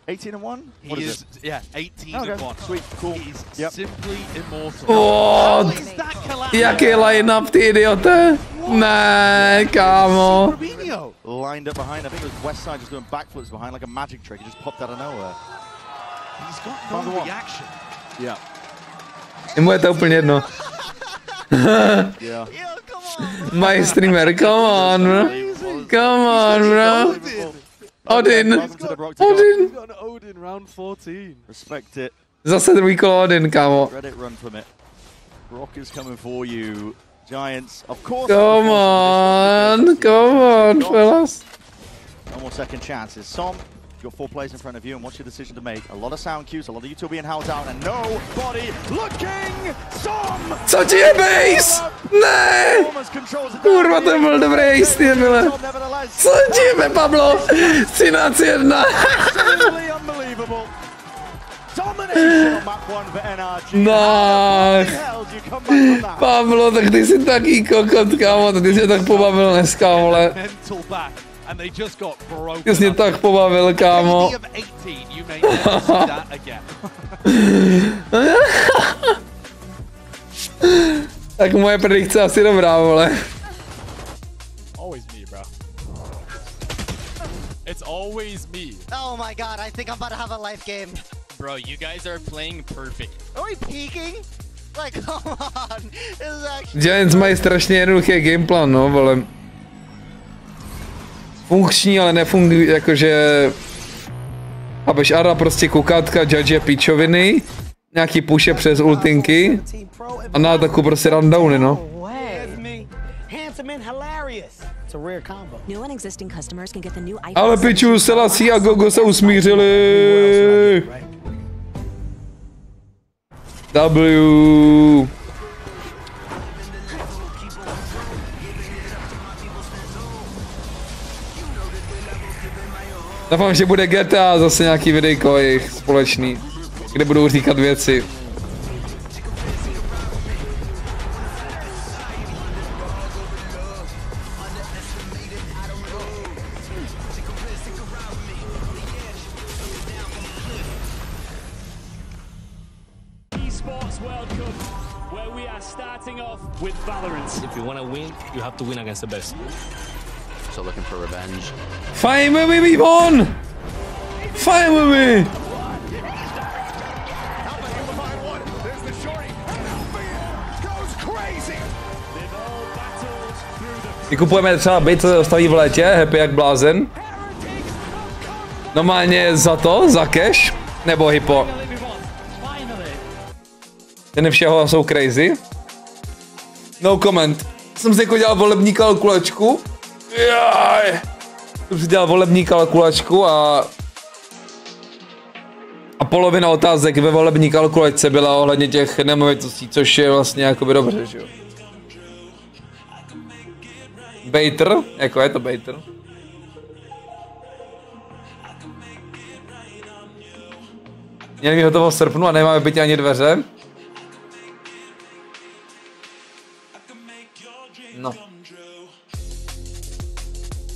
18-1? He is, yeah, 18-1. Sweet, cool. He's Yep. simply immortal. Oh, jaký line-up, ty idiote? Ne, kámo. Lined up behind, I think it was Westside just doing backflips behind like a magic trick. He just popped out of nowhere. He's got no reaction. Yeah. Jemu je to úplně jedno. Yeah. My streamer, come on, bro. Come on, bro. Odin. Odin. Odin round 14. Respect it. Zase druhý kolo Odin, kámo. Reddit run from it. Brock is coming for you. Giants, of course. Come on, fellas. No more second chances. s0m, you've got 4 players in front of you, and what's your decision to make? A lot of sound cues, a lot of you two being held down, and nobody looking. s0m! Co ti je base? Ne! Kurva, to byl dobrý ace, ty mile. Co ti je, Pablo? 13-1. Nah. Pablo, tak ty jsi taký kokot, kámo, ty jsi tak pobavil dneska, vole. Ty jsi mě tak pobavil, kámo. Tak moje predikce asi dobrá, vole. Always me, bro. It's always me. Oh my god, I think I'm about to have a life game. Bro, you guys are playing perfect. Are we peeking? Like, come on. This is actually... Giants mají strašně jednoduchý gameplan, no, vole. Funkční, ale nefungují, jakože... Abeš Ara prostě kukátka, judge píčoviny, nějaký puše přes ultinky a na ataku prostě rundowny, no. Ale piču, Selassie a Gogo se usmířili. W. Doufám, že bude GTA zase nějaký videjko jejich společný, kde budou říkat věci. With Valorant, if you want to win, you have to win against the best. So looking for revenge. Fine with me, Vaughn! Fine with me! My kupujeme třeba byt, co se dostaví v létě, happy jak blázen. Normálně za to, za cash, nebo hypo. Ten všeho jsou crazy. No comment. Jsem si jako dělal volební kalkulačku. Jaj. Jsem si dělal volební kalkulačku a polovina otázek ve volební kalkulačce byla ohledně těch nemovitostí, což je vlastně jakoby dobře, že jo. Baiter? Jako je to baiter? Měli mi hotovo v srpnu a nemáme bytě ani dveře. No.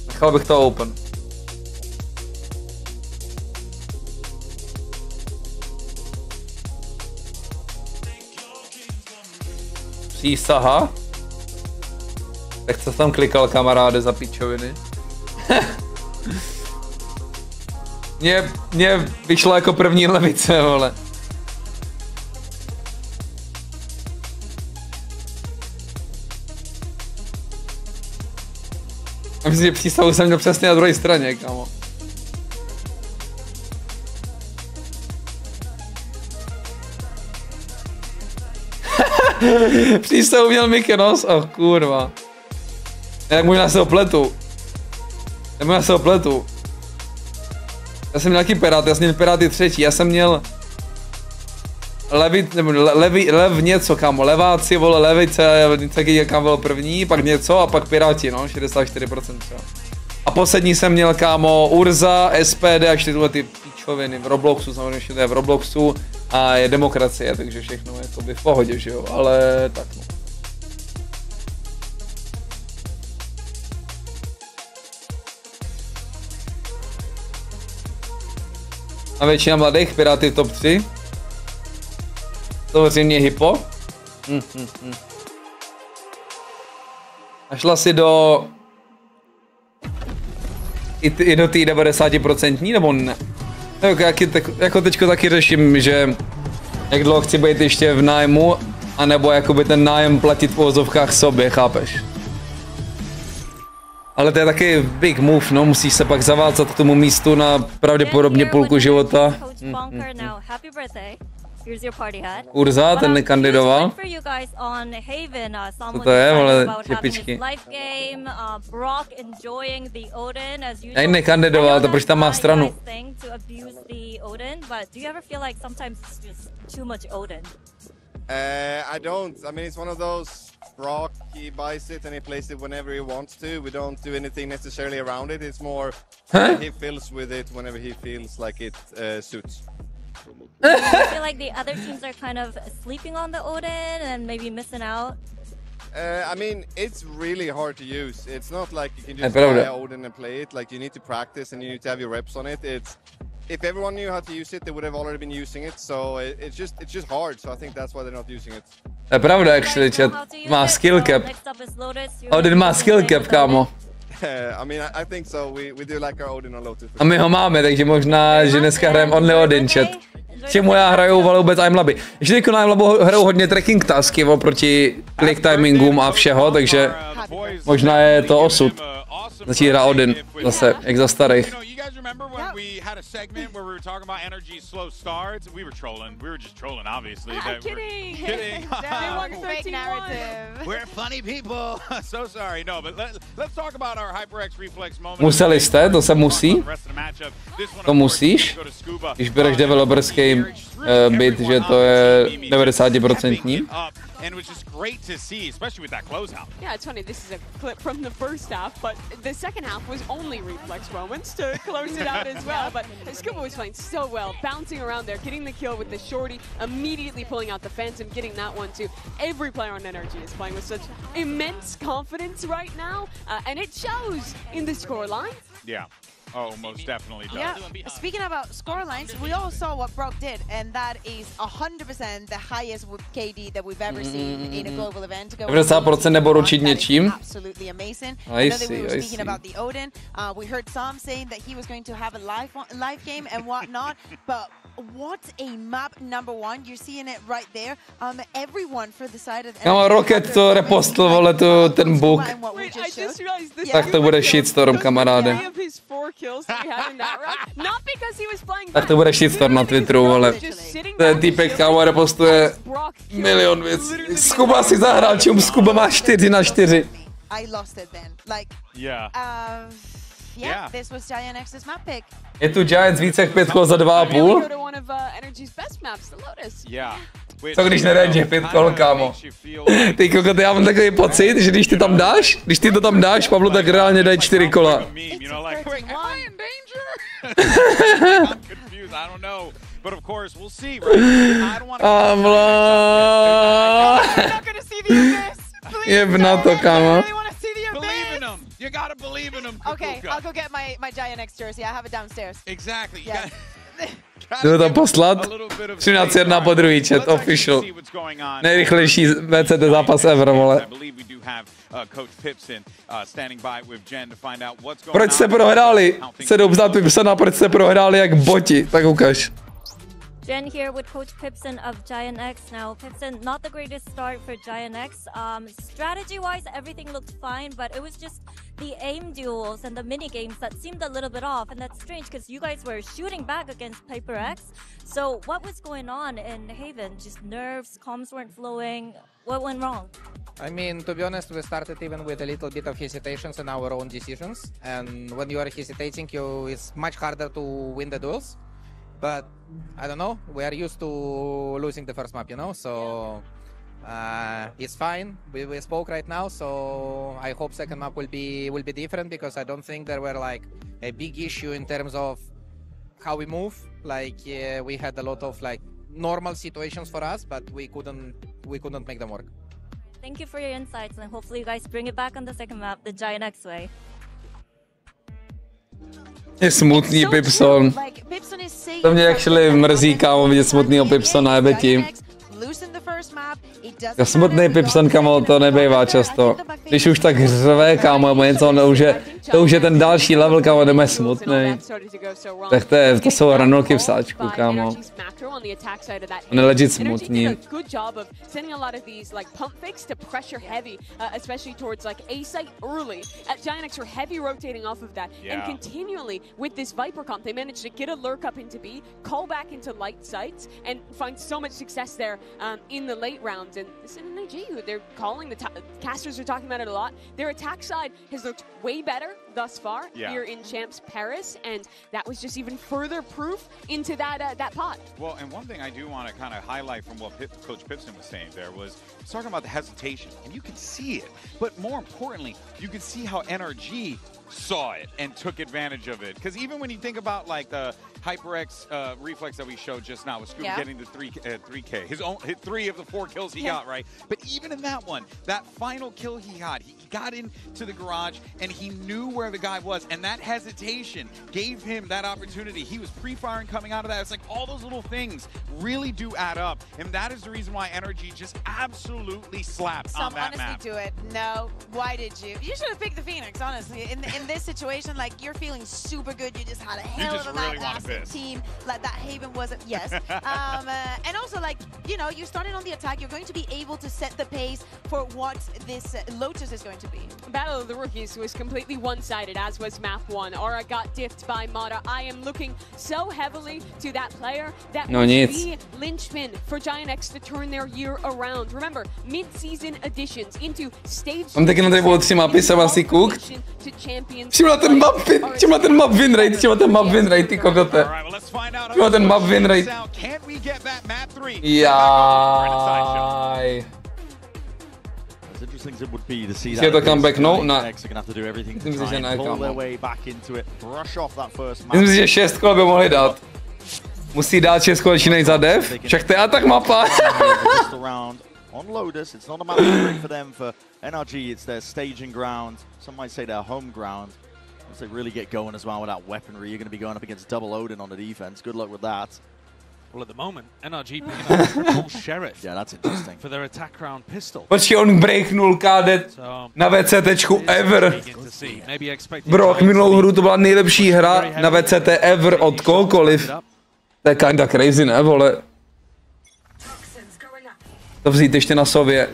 Nechal bych to open. Přísaha? Tak co tam klikal, kamaráde, za pičoviny? Mně vyšla jako první levice, vole. A myslím, že přístavu jsem měl přesně na druhé straně, kámo. Přístavu měl Mykonos, oh kurva. Tak možná se opletu. Já jsem měl nějaký pirát, já jsem měl piráty třetí, já jsem měl lev něco, kámo, leváci, vole, levice, taky kam byl první, pak něco a pak piráti, no, 64% třeba. A poslední jsem měl, kámo, Urza, SPD a tyhle ty píčoviny v Robloxu, samozřejmě všechno je v Robloxu a je demokracie, takže všechno je jakoby v pohodě, že jo, ale tak no. A většina mladých Piráty v top 3. Samozřejmě Hypo. A šla si do... I do té 90% nebo ne? Jako teďko taky řeším, že jak dlouho chci být ještě v nájmu, anebo jakoby ten nájem platit v uvozovkách sobě, chápeš? Ale to je taky big move, no, musíš se pak zavázat k tomu místu na pravděpodobně půlku života. Urza, ten nekandidoval. Co to je, ale typičky. Já nekandidoval, to proč tam má stranu? I don't. I mean, it's one of those. Brock, he buys it and he plays it whenever he wants to. We don't do anything necessarily around it. It's more he fills with it whenever he feels like it suits. Do you feel like the other teams are kind of sleeping on the Odin and maybe missing out? I mean, it's really hard to use. It's not like you can just buy Odin and play it. Like, you need to practice and you need to have your reps on it. If everyone knew how to use it, they would have already been using it. So it's just hard. So I think that's why they're not using it. To je pravda, actually, chat. Má skill cap. Odin má skill cap, kámo. I mean, I think so. We do like our Odin on Lotus. A my ho máme, takže možná, že dneska hrajeme only Odin, chat. Čemu já hraju vůbec imelaby. Ještě teďko na imelabu hraju hodně tracking tasky oproti click timingům a všeho, takže možná je to osud. Začít hrát Odin, zase, jak za starých. Remember when we had a segment where we were talking about NRG's slow starts? We were trolling. We were just trolling, obviously. Kidding. Kidding. Fake narrative. We're funny people. So sorry. No, but let's talk about our HyperX reflex moment. Museli jste? To se musí? To musíš? Když bereš developerský bit, že to je 90%. And it was just great to see, especially with that closeout. Yeah, it's funny. This is a clip from the first half, but the second half was only reflex moments to close it out as well. But Scuba was playing so well, bouncing around there, getting the kill with the shorty, immediately pulling out the Phantom, getting that one too. Every player on NRG is playing with such immense confidence right now, and it shows in the scoreline. Yeah. Oh, most definitely does. Yeah. Speaking about scorelines, we all saw what Brock did, and that is 100% the highest KD that we've ever seen in a global event. 90% nebo ručit něčím. Absolutely amazing. I know that we were see. speaking about the Odin. We heard s0m saying that he was going to have a live game and whatnot, but what a map #1. You're seeing it right there. Everyone for the side of the Rocket to repostl, vole, ten book. Tak to bude shitstorm, kamaráde. Tak to bude shitstorm na Twitteru, vole. Ten týpek, kámo, repostuje milion věcí. Scuba si zahrál, čím Scuba má 4/4. I lost it then. Like, yeah, this was Giant X's map pick. Je tu Giants více jak 5 kol za 2,5? Co když nedáš 5 kol, kámo? Ty kokot, já mám takový pocit, že když ty to tam dáš, Pavlo, tak reálně dají 4 kola. But of course, we'll see, right? I don't want to. Jeb na to, kámo. Believe in them. You gotta believe in them. Okay, I'll go get my Giant X jersey. I have it downstairs. Exactly. Yeah. Jdu to poslat? 13-1 po druhý chat, official. Nejrychlejší VCT zápas ever, vole. Proč jste prohráli? 7 za vypsaná, proč jste prohráli jak boti, tak ukaž. Jen here with Coach Pipson of Giant X. Now, Pipson, not the greatest start for Giant X. Strategy-wise, everything looked fine, but it was just the aim duels and the mini-games that seemed a little bit off, and that's strange because you guys were shooting back against Piper X. So what was going on in Haven? Just nerves, comms weren't flowing. What went wrong? I mean, to be honest, we started even with a little bit of hesitations in our own decisions, and when you are hesitating, it's much harder to win the duels. But I don't know, we are used to losing the first map, you know, so it's fine. We spoke right now, so I hope second map will be different, because I don't think there were like a big issue in terms of how we move. Like we had a lot of like normal situations for us, but we couldn't make them work. Thank you for your insights, and hopefully you guys bring it back on the second map, the Giant X way. Je smutný Pipson. To mě actually mrzí, kámo, vidět smutnýho Pipsona, jebe tím. Smutný Pipson, kámo, to nebejvá často. Když už tak řve, kámo, nebo něco, to už je ten další level, kámo, jdeme smutný. Tak to jsou hranolky v sáčku, kámo. On je legit smutný. In the late rounds, and this is NRG who they're calling the casters are talking about it a lot. Their attack side has looked way better thus far here in Champs Paris, and that was just even further proof into that pot. Well, and one thing I do want to kind of highlight from what Coach Pipson was saying there was he's talking about the hesitation, and you can see it. But more importantly, you can see how NRG saw it and took advantage of it. Because even when you think about like the HyperX reflex that we showed just now with Scooby getting the 3K, his 3 of the 4 kills he got, right? But even in that one, that final kill he got into the garage and he knew where the guy was, and that hesitation gave him that opportunity. He was pre-firing coming out of that. It's like all those little things really do add up, and that is the reason why NRG just absolutely slapped on that map. Honestly, do it. No, why did you? You should have picked the Phoenix, honestly. In this situation, like, you're feeling super good. You just had a hell of a map team. Like, that Haven was, yes. And also, like, you know, you started on the attack. You're going to be able to set the pace for what this Lotus is going to be. Battle of the Rookies was completely one-sided, as was map 1. Aura got diffed by Mada. I am looking so heavily to that player that was the linchpin for Giant X to turn their year around. Remember, mid-season additions into stage... Mám taky na tady bylo 3 mapy, jsem asi kouk. Všimla ten map win rate, ty kokote. Všimla ten map win rate. Jaj. Je to comeback, no? Ne. Myslím si, že ne, kámo. Myslím si, že 6 kol by mohli dát. Musí dát 6 kol začínají za dev? Však to je atak mapa. On Lotus, it's not a map for them. For NRG, it's their staging ground. Some might say their home ground. Once they really get going as well with that weaponry, you're going to be going up against double Odin on the defense. Good luck with that. Well, at the moment, NRG picking up full Sheriff. Yeah, that's interesting. For their attack round pistol. Počkej, on breaknul KD na VCTčku ever. Bro, minulou hru to byla nejlepší hra na VCT ever od kohokoliv. To je kinda crazy, ne, vole? To vzít ještě na Sově.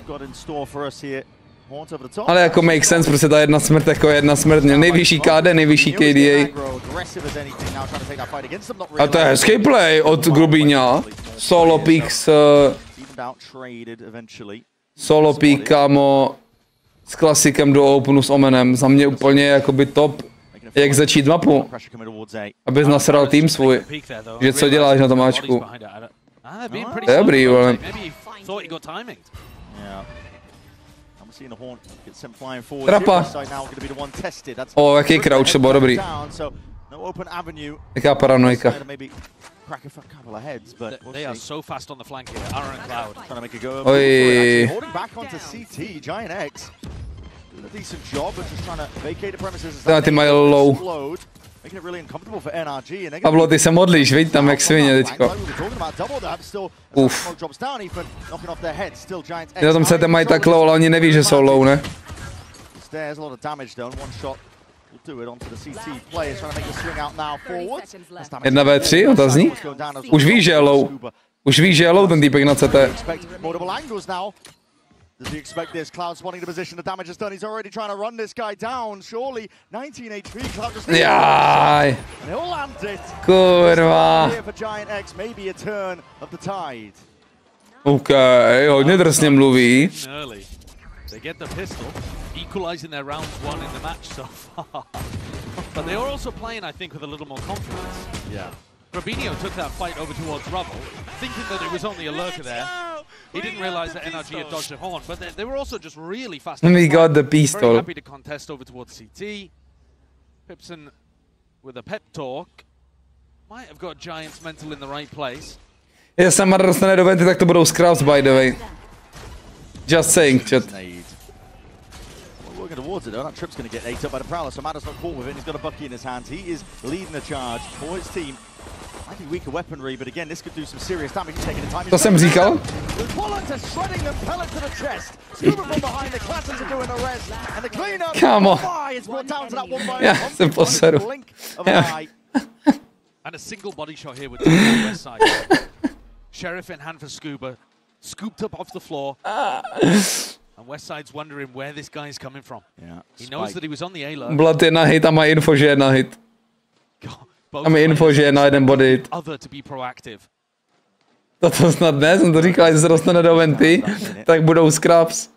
Ale jako make sense, prostě ta jedna smrt jako jedna smrt. Nejvyšší KD, nejvyšší KDA. A to je hezký play od Grubíňa. Solo pick Solo pick, kámo, s klasikem do openu s Omenem. Za mě úplně jakoby top, jak začít mapu. Abys nasral tým svůj. Že co děláš na tom Ačku. To je dobrý, vole. Trapa. O, jaký crouch, to bylo dobrý. Jaká paranojka. Oj. Ty mají low. Pablo, ty se modlíš, viď tam jak svině teďko. Uf. Ty na tom CT mají tak low, ale oni neví, že jsou low, ne? 1v3, otazník? Už ví, že je low. Už ví, že je low ten týpek na CT. Does he expect this? Cloud spawning the position, the damage is done. He's already trying to run this guy down. Surely 19 HP. Cloud just Jaj. And he'll land it. Kurva. Here for Giant X, maybe a turn of the tide. OK, hodně drsně mluví. They get the pistol, equalizing their round 1 in the match so far. But they are also playing, I think, with a little more confidence. Yeah. Robinho took that fight over towards Rubble, thinking that it was only a lurker there. He didn't realize that NRG had dodged a horn, but they were also just really fast. And he got the pistol. Very happy to contest over towards CT. Pipson with a pep talk. Might have got Giants mental in the right place. Jestli Mada dostane do venty, tak to budou scraps, by the way. Just saying, chat. working towards it though. That trip's going to get ate up by the Prowler, so Maddo's not caught with it. He's got a bucky in his hands. He is leading the charge for his team. Might be weaker weaponry, but again, this could do some serious damage. He's taking the time. To jsem říkal. Bullets are shredding them, pellet to the chest. Scuba from behind, the Classics are doing the rest. And the cleanup. Kámo. It's brought down to that one by Já jsem poseru. And a single body shot here with the west side. Sheriff in hand for Scuba. Scooped up off the floor. And Westside's wondering where this guy's coming from. Yeah. He knows that he was on the A-lurk. Blood je na hit a má info, že je na hit. A má info, že je na jeden body hit. To snad ne, jsem to říkal, že se dostane do venty, tak budou scraps.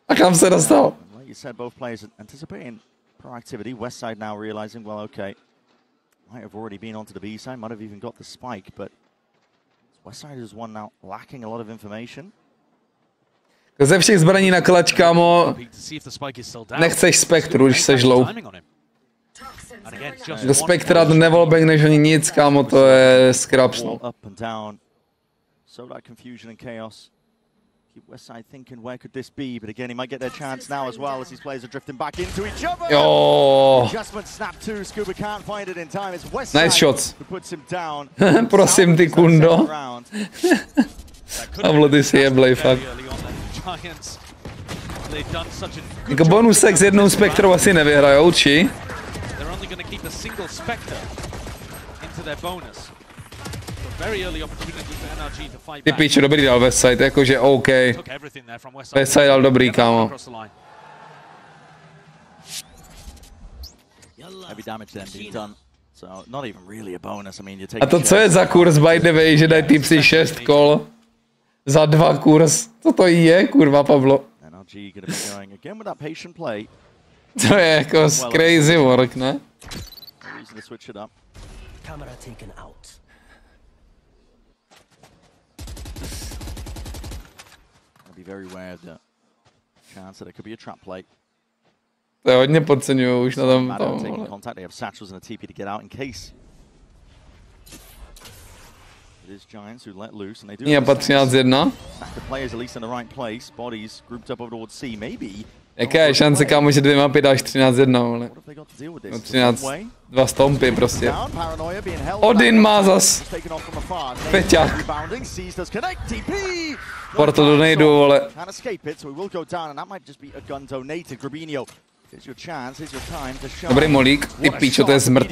A kam se dostal? Like you said, both players anticipating proactivity. Westside now realizing, well, okay, might have already been onto the B side, might have even got the spike, but Westside is one now lacking a lot of information. Ze všech zbraní na klač, kámo, nechceš spektru, když seš low. Do spektra to nevolběhneš ani nic, kámo, to je scraps. So that confusion and chaos. Keep Westside thinking, where could this be? But again, he might get their chance now as well as these players are drifting back into each other. Jo. Adjustment snap too. Scuba can't find it in time. It's Westside nice shots. who puts him down. Prosím ty, kundo. Pavlo, ty si jeblej, fakt. Jako bonusek s jednou spektrou asi nevyhrajou, či? Ty píčo, dobrý dal Westside, jakože OK. Westside dal dobrý, kámo. A to co je za kurz, by the way, že dají tipsy 6 kol za 2 kurz? Co to je, kurva, Pavlo? To je jako crazy work, ne? Very aware of the chance that it could be a trap play. To je hodně podceňuju už na tom. Taking contact, they have satchels and a TP to get out in case. It is Giants who let loose and they do. Je 13-1. The players at least in the right place. Bodies grouped up over towards C, maybe. Jaká je šance, kámo, že 2 mapy dáš 13-1, vole. 13-2 stompy prostě. Odin má zas. Peťák. Porto do nejdu, vole. Dobrý molík, ty píčo, to je smrt.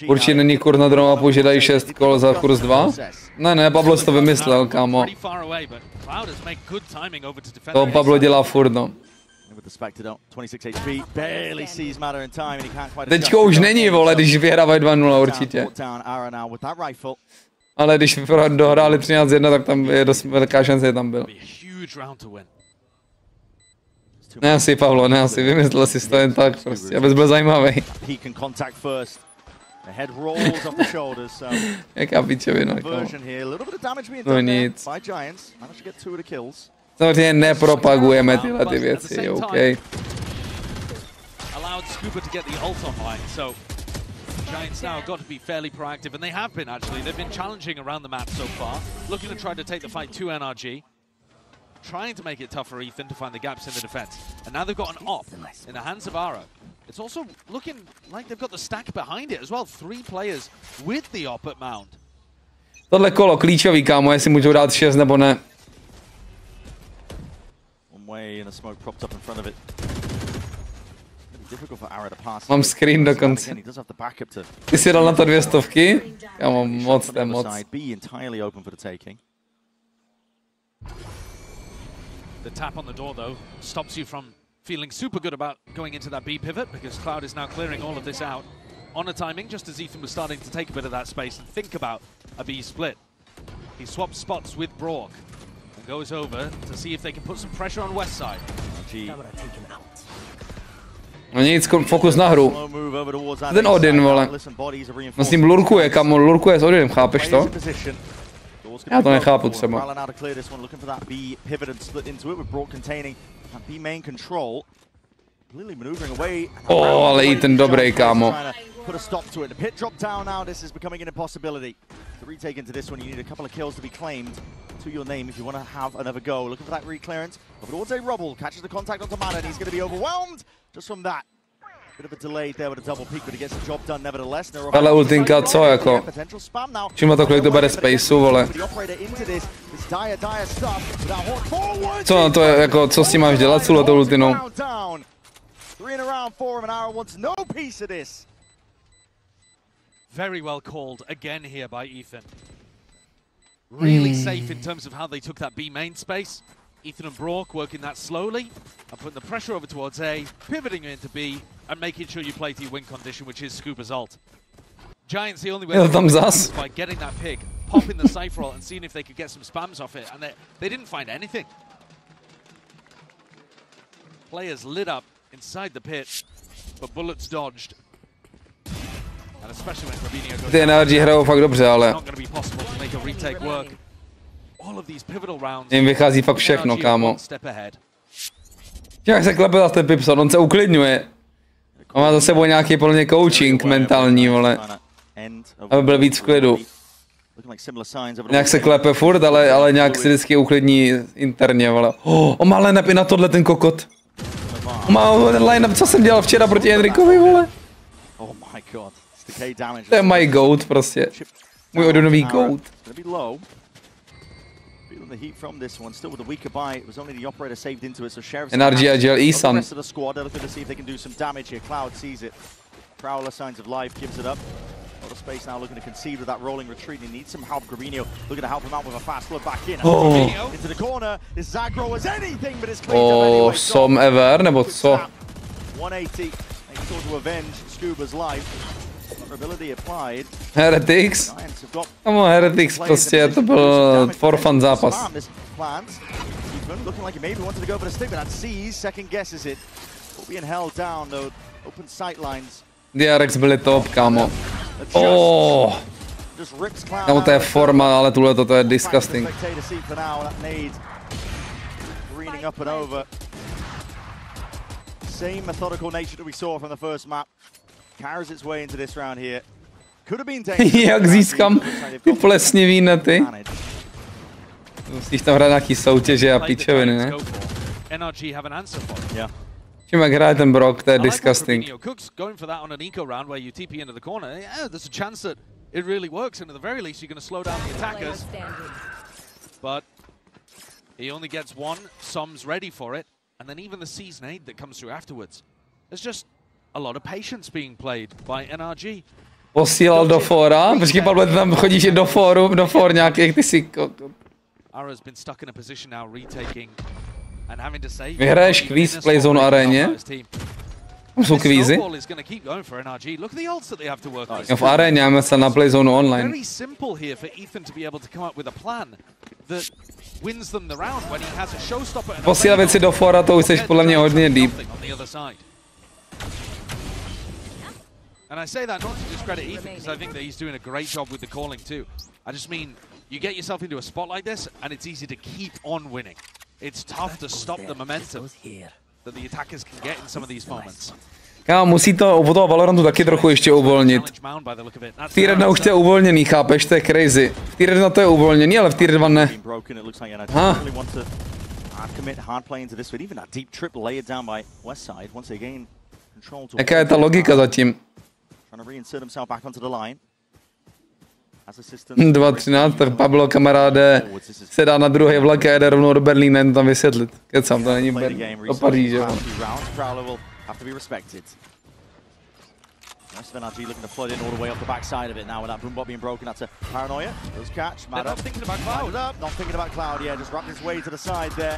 Určitě není kurz na druhou mapu, že dají 6 kol za kurz 2? Ne, Pablo si to vymyslel, kámo. To Pablo dělá furt, no. Teďko už není, vole, když vyhrávají 2-0 určitě. Ale když dohráli 13-1, tak tam je dost velká šance, že tam byl. Ne asi, Pavlo, ne asi, vymyslel si to jen tak prostě, abys byl zajímavý. Jaká pičovina, kámo. No nic. Samozřejmě nepropagujeme tyhle ty věci, OK. Giants now got to be fairly proactive, and they have been actually. They've been challenging around the map so far, looking to try to take the fight to NRG, trying to make it tough for Ethan to find the gaps in the defense. And now they've got an op in the hands of Aro. It's also looking like they've got the stack behind it as well. 3 players with the op at Mound. Tohle kolo klíčový, kámo, jestli můžou dát 6 nebo ne. Mám screen dokonce. Ty jsi dal na to 200? Já mám moc, to je moc. The tap on the door though stops you from feeling super good about going into that B pivot because Cloud is now clearing all of this out on a timing just as Ethan was starting to take a bit of that space and think about a B split. He swaps spots with Brock and goes over to see if they can put some pressure on Westside. No nic, fokus na hru. Ten Odin, vole. No s ním lurkuje, kamo, lurkuje s Odinem, chápeš to? Já to nechápu třeba. Ale i ten dobrý, kámo. The retake into this one, you need a couple of kills to be claimed to your name if you want to have another go. Looking for that re-clearance. But towards a Rubble, catches the contact onto Mana, and he's going to be overwhelmed just from that. Bit of a delay there with a double peak, but he gets the job done nevertheless. Ale ultinka co jako? Čím to kolik to bere spaceu, vole? Co na to je, jako, co s tím máš dělat, s tou ultinou? Very well called again here by Ethan. Really safe in terms of how they took that B main space. Ethan and Brock working that slowly and putting the pressure over towards A, pivoting into B, and making sure you play to your win condition, which is Scuba's ult. Giants, the only way to is by getting that pick, popping the Cypher ult, and seeing if they could get some spams off it, and they didn't find anything. Players lit up inside the pit, but bullets dodged. And especially when Robinho goes Ty NRG hrajou fakt dobře, ale jim vychází fakt všechno, kámo. Jak se klepe za ten Pipson, on se uklidňuje. On má za sebou nějaký plně coaching mentální, vole. Aby byl víc v klidu. Nějak se klepe furt, ale nějak se vždycky uklidní interně, vole. On má line-up i na tohle, ten kokot. On má line-up, co jsem dělal včera proti Henrikovi, vole. To je my goat prostě. Můj odunový goat. NRG a Gel E-Sun. Space now looking to concede with that rolling retreat. He needs some help. Grabinho looking to help him out with a fast look back in. Into the corner. Is Zagro as anything but his cleaned up anyway. s0m ever, nebo co? 180. Making sure to avenge Scuba's life. Ability applied. Heretics? Kamo, Heretics prostě, to byl for fun zápas. Looking like he maybe wanted to go for the stick, but that sees, second guesses it. Being held down though, open sightlines. DRX byli top, kámo. Kámo, to je forma, ale tuhle to je disgusting. Same methodical nature that we saw from the first map carries its way into this round here. Could have been dangerous. Jak získám ty plesnivý nety? Musíš tam hrát nějaký soutěže a pičoviny, ne? NRG have an answer for it. Yeah. Čím jak hraje ten Brock, to je disgusting. Cook's going for that on an eco round where you TP into the corner. Yeah, there's a chance that it really works, and at the very least you're going to slow down the attackers. But he only gets one. s0m's ready for it, and then even the C's nade that comes through afterwards. There's just a lot of patience being played by NRG. Posílal do fora? Počkej, Pavle, ty tam chodíš do foru, do for nějakých, ty si... Ara's been stuck in a position now retaking and having to save. Vyhraješ kvíz v Playzone aréně? Tam jsou kvízy? Jo, v aréně, máme se na Playzone online. Very simple here for Ethan to be able to come up with a plan that wins them the round when he has a showstopper. Posílat věci do fora, to už jsi podle mě hodně deep. And I say that not to discredit Ethan, because I think that he's doing a great job with the calling too. I just mean, you get yourself into a spot like this, and it's easy to keep on winning. It's tough to stop the momentum that the attackers can get in some of these moments. Kámo, musí to u toho Valorantu taky trochu ještě uvolnit. V tier 1 už to je uvolněný, chápeš, to je crazy. V tier 1 to je uvolněný, ale v tier 2 ne. Jaká je ta logika zatím? 2.13, tak Pablo, kamaráde, se dá na druhý vlak a jede rovnou do Berlína, jen tam vysvětlit. Kecám, to není Berlín, do Paříže. Rest of NRG looking to flood in all the way up the backside of it now with that boom bot being broken. That's a paranoia. Those catch. Mad up. Thinking about Cloud. Not thinking about Cloud, yeah. Just wrapped his way to the side there.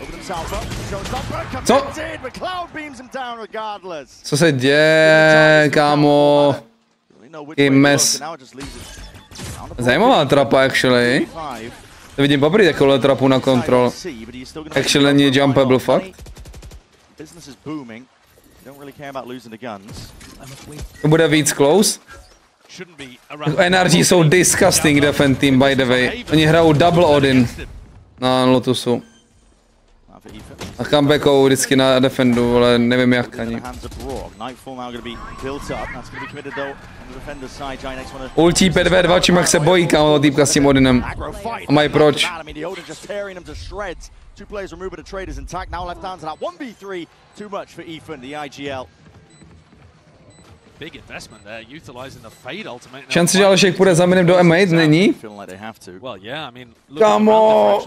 Open himself up. Showstopper committed, but Cloud beams him down regardless. Co se děje, kámo? Mes. Zajímavá trapa, actually. To vidím poprvé takovou trapu na kontrol. Actually není jumpable, fakt. Business is booming. Don't really care about losing the guns. To bude víc close. NRG jsou disgusting defense team, by the way. Oni hrajou double Odin na Lotusu. A comebackou vždycky na defendu, ale nevím jak ani. Ultí 5v2, čím jak se bojí, kámo, týpka s tím Odinem. A mají proč. Šance, že Alešek půjde za minem do M8 není? Kámo!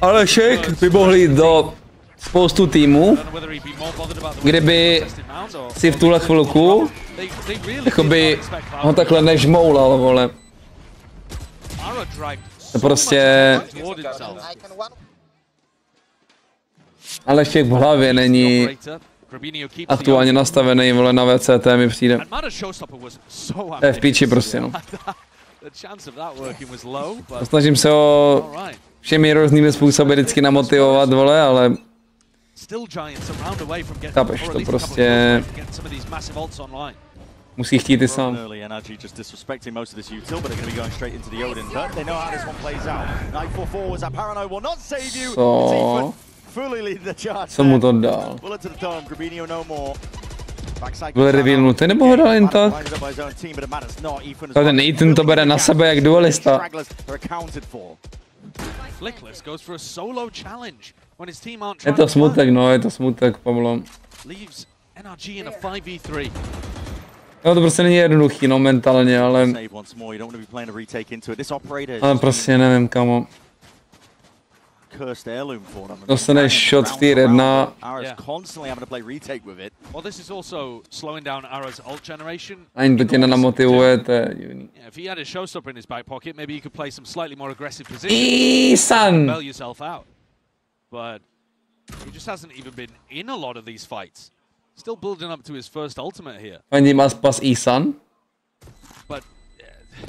Alešek by mohl jít do spoustu týmů, kdyby si v tuhle chvilku jakoby ho takhle nežmoulal, vole. To prostě... Alešek v hlavě není aktuálně nastavený, vole, na VCT mi přijde. To je v píči prostě, no. Snažím se ho všemi různými způsoby vždycky namotivovat, vole, ale... Chápeš, to prostě... Musí chtít i sám. Co? Co mu to dal? Byl revealnutý nebo ho dal jen tak? Ten Nathan to bere na sebe jak duelista. Je to smutek, no, je to smutek, Pavlo. No to prostě není jednoduchý, no, mentálně, ale prostě nevím, kamo. Dostaneš shot v tier 1. Ani to tě nenamotivuje, to je divný. Isan! Fandím Aspas Isan.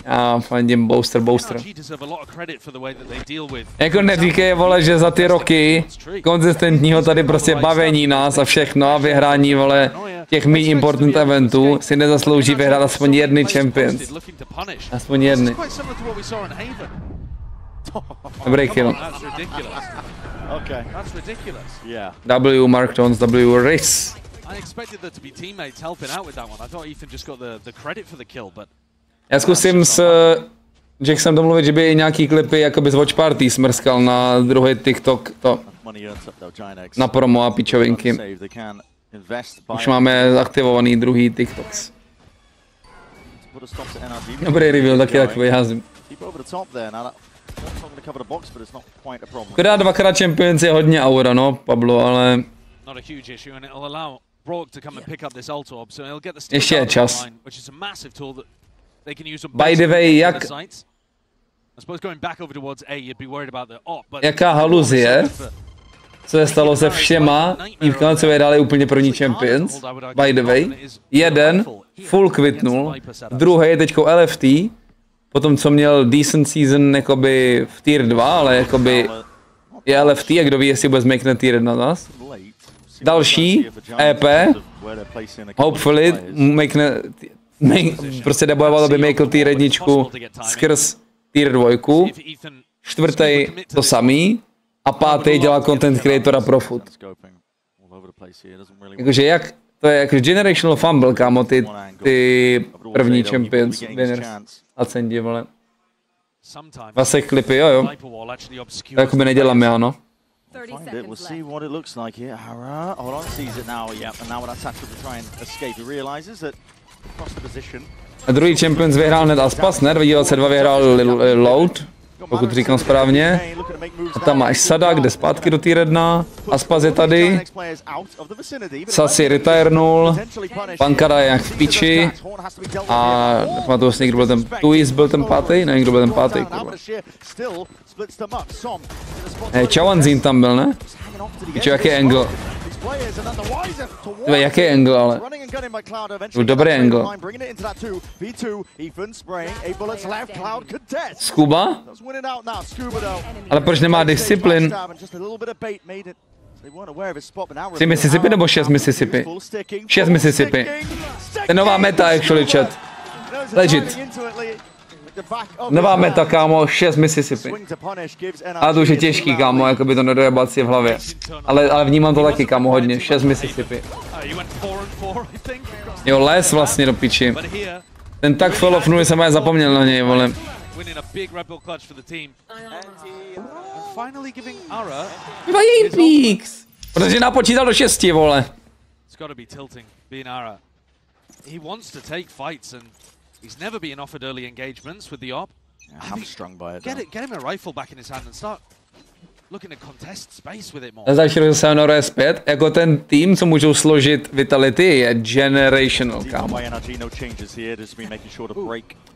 Já fandím Booster. Jako neříkej, vole, že za ty roky konzistentního tady prostě bavení nás a všechno a vyhrání, vole, těch mých important eventů si nezaslouží vyhrát aspoň jedny Champions. Aspoň jedny. Dobrý kill. W Marktons, W Race. Já zkusím s Jacksem domluvit, že by i nějaký klipy jakoby z Watch Party smrskal na druhý TikTok to. Na promo a pičovinky. Už máme aktivovaný druhý TikToks. Dobrý reveal, taky takový házím. Kodá dvakrát Champions je hodně aura, no, Pablo, ale... Ještě je čas. By the way, jaká haluzie, co se stalo se všema týmkama, co vyhráli úplně první Champions, by the way, jeden full quitnul, druhý je teďko LFT, potom co měl decent season jakoby v tier 2, ale jakoby je LFT a kdo ví, jestli bude zmakne tier 1 zás. Další, EP, hopefully, prostě debojoval, aby makl tier 1 skrz tier 2, čtvrtý to samý a pátý dělá content creatora pro food. Jakože jak, to je jako generational fumble, kámo, ty první Champions winners. A cendi, vole. VASEK klipy, jo. To jakoby nedělám já, no. A druhý Champions vyhrál hned Aspas, ne? 2022 vyhrál Load, pokud říkám správně. A tam máš Sada, kde zpátky do tier 1. Aspas je tady. Sasi retirenul. Pankara je jak v piči. A nepamatuji si, kdo byl ten... Tuis byl ten pátý? Ne, kdo byl ten pátý, kurva. Chawanzin tam byl, ne? Pičo, jaký angle. Tyve, jaký angle, ale. Byl dobrý angle. Scuba? Ale proč nemá disciplin? 3 Mississippi nebo 6 Mississippi? 6 Mississippi. To je nová meta, actually, chat. Legit. Nová meta, kámo, 6 Mississippi. A to už je těžký, kámo, jakoby to nedojebat si v hlavě. Ale vnímám to taky, kámo, hodně, 6 Mississippi. Jo, les vlastně do piči. Ten tak full of nuly jsem aj zapomněl na něj, vole. Dva Peaks! Protože napočítal do 6, vole. He wants to take fights and he's never been offered early engagements with the op. Hamstrung by it. Get him a rifle back in his hand and start looking to contest space with it more. Další rok se NRG zpět, jako ten tým, co můžou složit Vitality, je generational, kámo.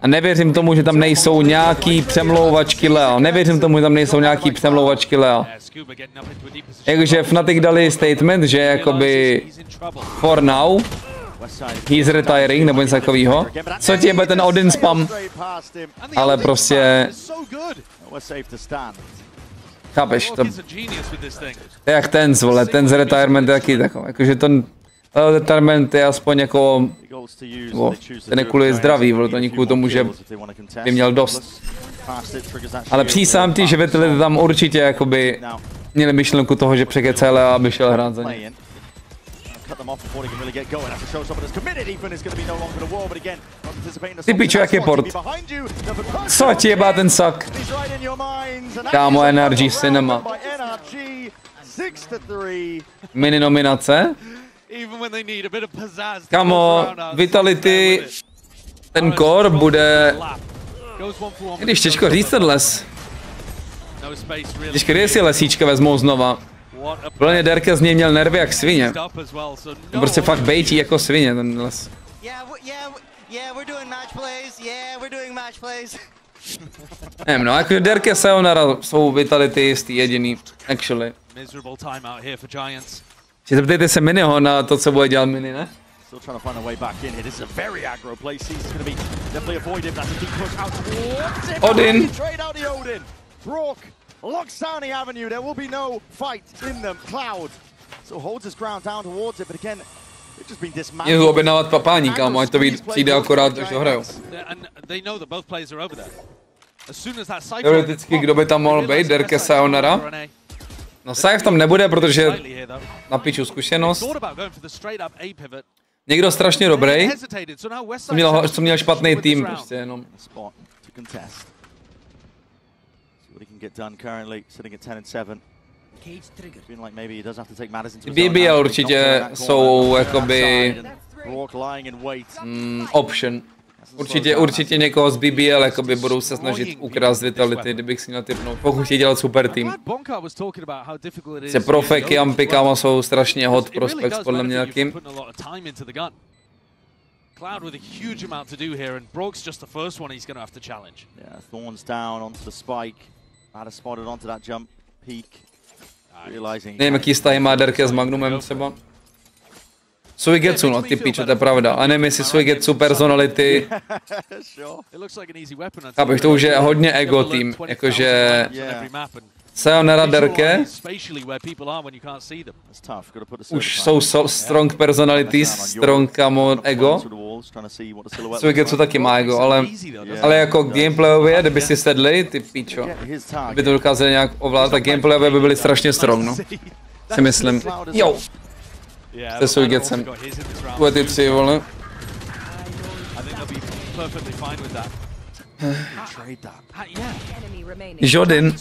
A nevěřím tomu, že tam nejsou nějaký přemlouvačky Leo. Nevěřím tomu, že tam nejsou nějaký přemlouvačky Leo. Jakože Fnatic dali statement, že jakoby for now he's retiring, nebo něco takovýho. Co ti jebe ten Odin spam? Ale prostě... Chápeš, to je jak ten vole, ten z retirement je taky takový, jakože ten retirement je aspoň jako, ten je kvůli zdraví, vole, to kvůli tomu, že by měl dost. Ale přísám ti, že Vitality tam určitě jakoby měli myšlenku toho, že překecel a aby šel hrát za ně. Ty pičo, jak je port? Co ti jebá ten sak? Kámo, NRG s0m. Mini nominace? Kámo, Vitality, ten core bude... Když těžko říct ten les. Těžko, když si lesíčka vezmou znova. Plně Derke z něj měl nervy jak svině. Prostě fakt bejtí jako svině ten les. Nevím, no, jako Derke s0m jsou Vitality jistý jediný, actually. Zeptejte se Miniho na to, co bude dělat Mini, ne? Odin! Locks down the avenue, there will be no fight in them. Cloud so holds his ground down towards it, but again, it's just been dismantled. Měl objednávat papání, kámo, ať to přijde akorát, až ho hrajou. Teoreticky, kdo by tam mohl být? Derke s0m. No Saif tam nebude, protože na piču zkušenost. Někdo strašně dobrý, co měl špatný tým, prostě jenom. BBL určitě jsou jakoby option. Určitě někoho z BBL jakoby budou se snažit ukrást Vitality, kdybych si měl tipnout, pokud chtějí dělat super tým. Profeky, Ampy, kámo, jsou strašně hot prospects podle mě jakým. Cloud with a huge amount to do here, and Brog's just the first one he's going to have to challenge. Yeah, Thorns down onto the spike. Had spotted onto that jump peak. Realizing. Nevím, jaký vztahy má Derke s Magnumem třeba. Suigetsu, no, ty pičo, to je pravda. A nevím, jestli Suigetsu personality. Chápeš, to už je hodně ego tým, jakože... s0m, Derke už jsou strong personalities, strong kamo ego. Suigetsu taky má ego, ale jako gameplayově, kdyby si sedli, ty pičo, kdyby to dokázali nějak ovládat, tak gameplayově by byli strašně strong, no. Si myslím. Jo! Se Suigetsem. Tvoje ty 3, vole. Jodin.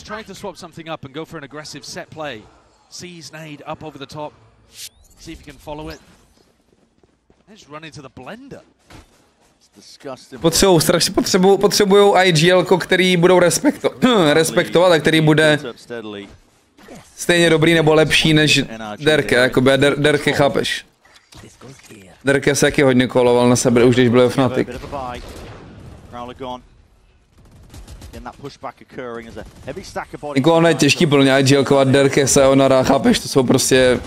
Potřebujou IGL, který budou respektovat a který bude stejně dobrý nebo lepší než Derke, jakoby Derke, chápeš. Derke se taky hodně koloval na sebe, už když byl Fnatic. Jako ono je těžký plně IGL-kovat Derke, s0m, chápeš, to jsou prostě...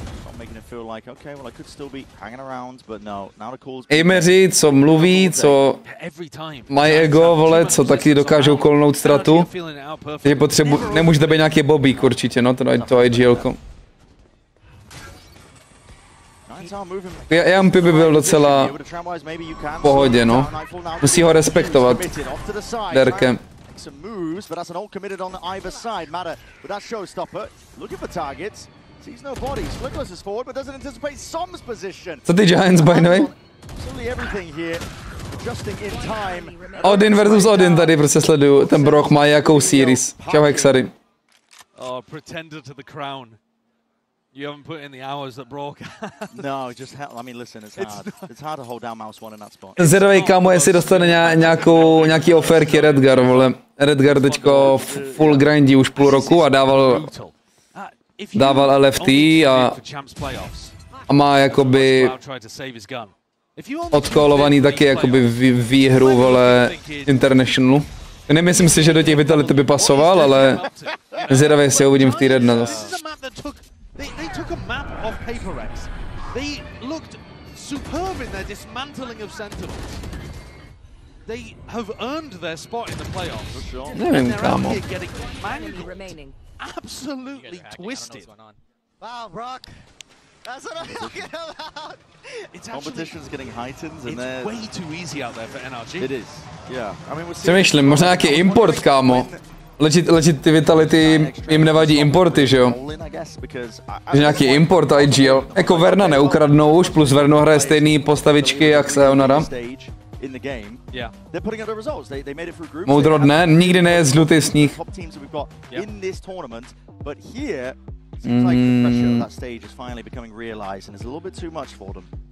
Aimeři, co mluví, co mají ego, vole, co taky dokážou kolnout ztratu. Takže nemůžete být nějaký bobík určitě, no, to IGL-ko. Jampy by byl docela v pohodě, no. Musí ho respektovat, Derkem. Co ty Giants, by the way? Odin versus Odin tady prostě sleduju. Ten Brock má jakou series. Čau Hexary. Oh, pretender to the crown. You haven't put in the hours that Brock. No, just I mean, listen, it's hard. It's hard to hold down mouse one in that spot. Zedovej kámo, jestli dostane nějaký oferky Redgar, vole. Redgar teďko full grindí už půl roku a dával LFT a má jakoby odkolovaný taky jakoby výhru, vole, International. Nemyslím si, že do těch vitality by pasoval, ale zvědavě si ho uvidím v té redne zase. They took a map of Paper Rex. They looked superb in their dismantling of Sentinels. They have earned their spot in the playoffs. Nevím, kámo. Absolutely twisted. Wow, Brock. That's what I'm talking about. Competition's getting heightened and it's way too easy out there for NRG. It is. Yeah. I mean, Přemýšlím, možná nějaký import, kámo. Legit ty vitality jim nevadí importy, že jo? Že nějaký import IGL. Jako Verna neukradnou už, plus Verno hraje stejný postavičky jak Sayonara. Moudrod ne, nikdy neje zlutý sníh.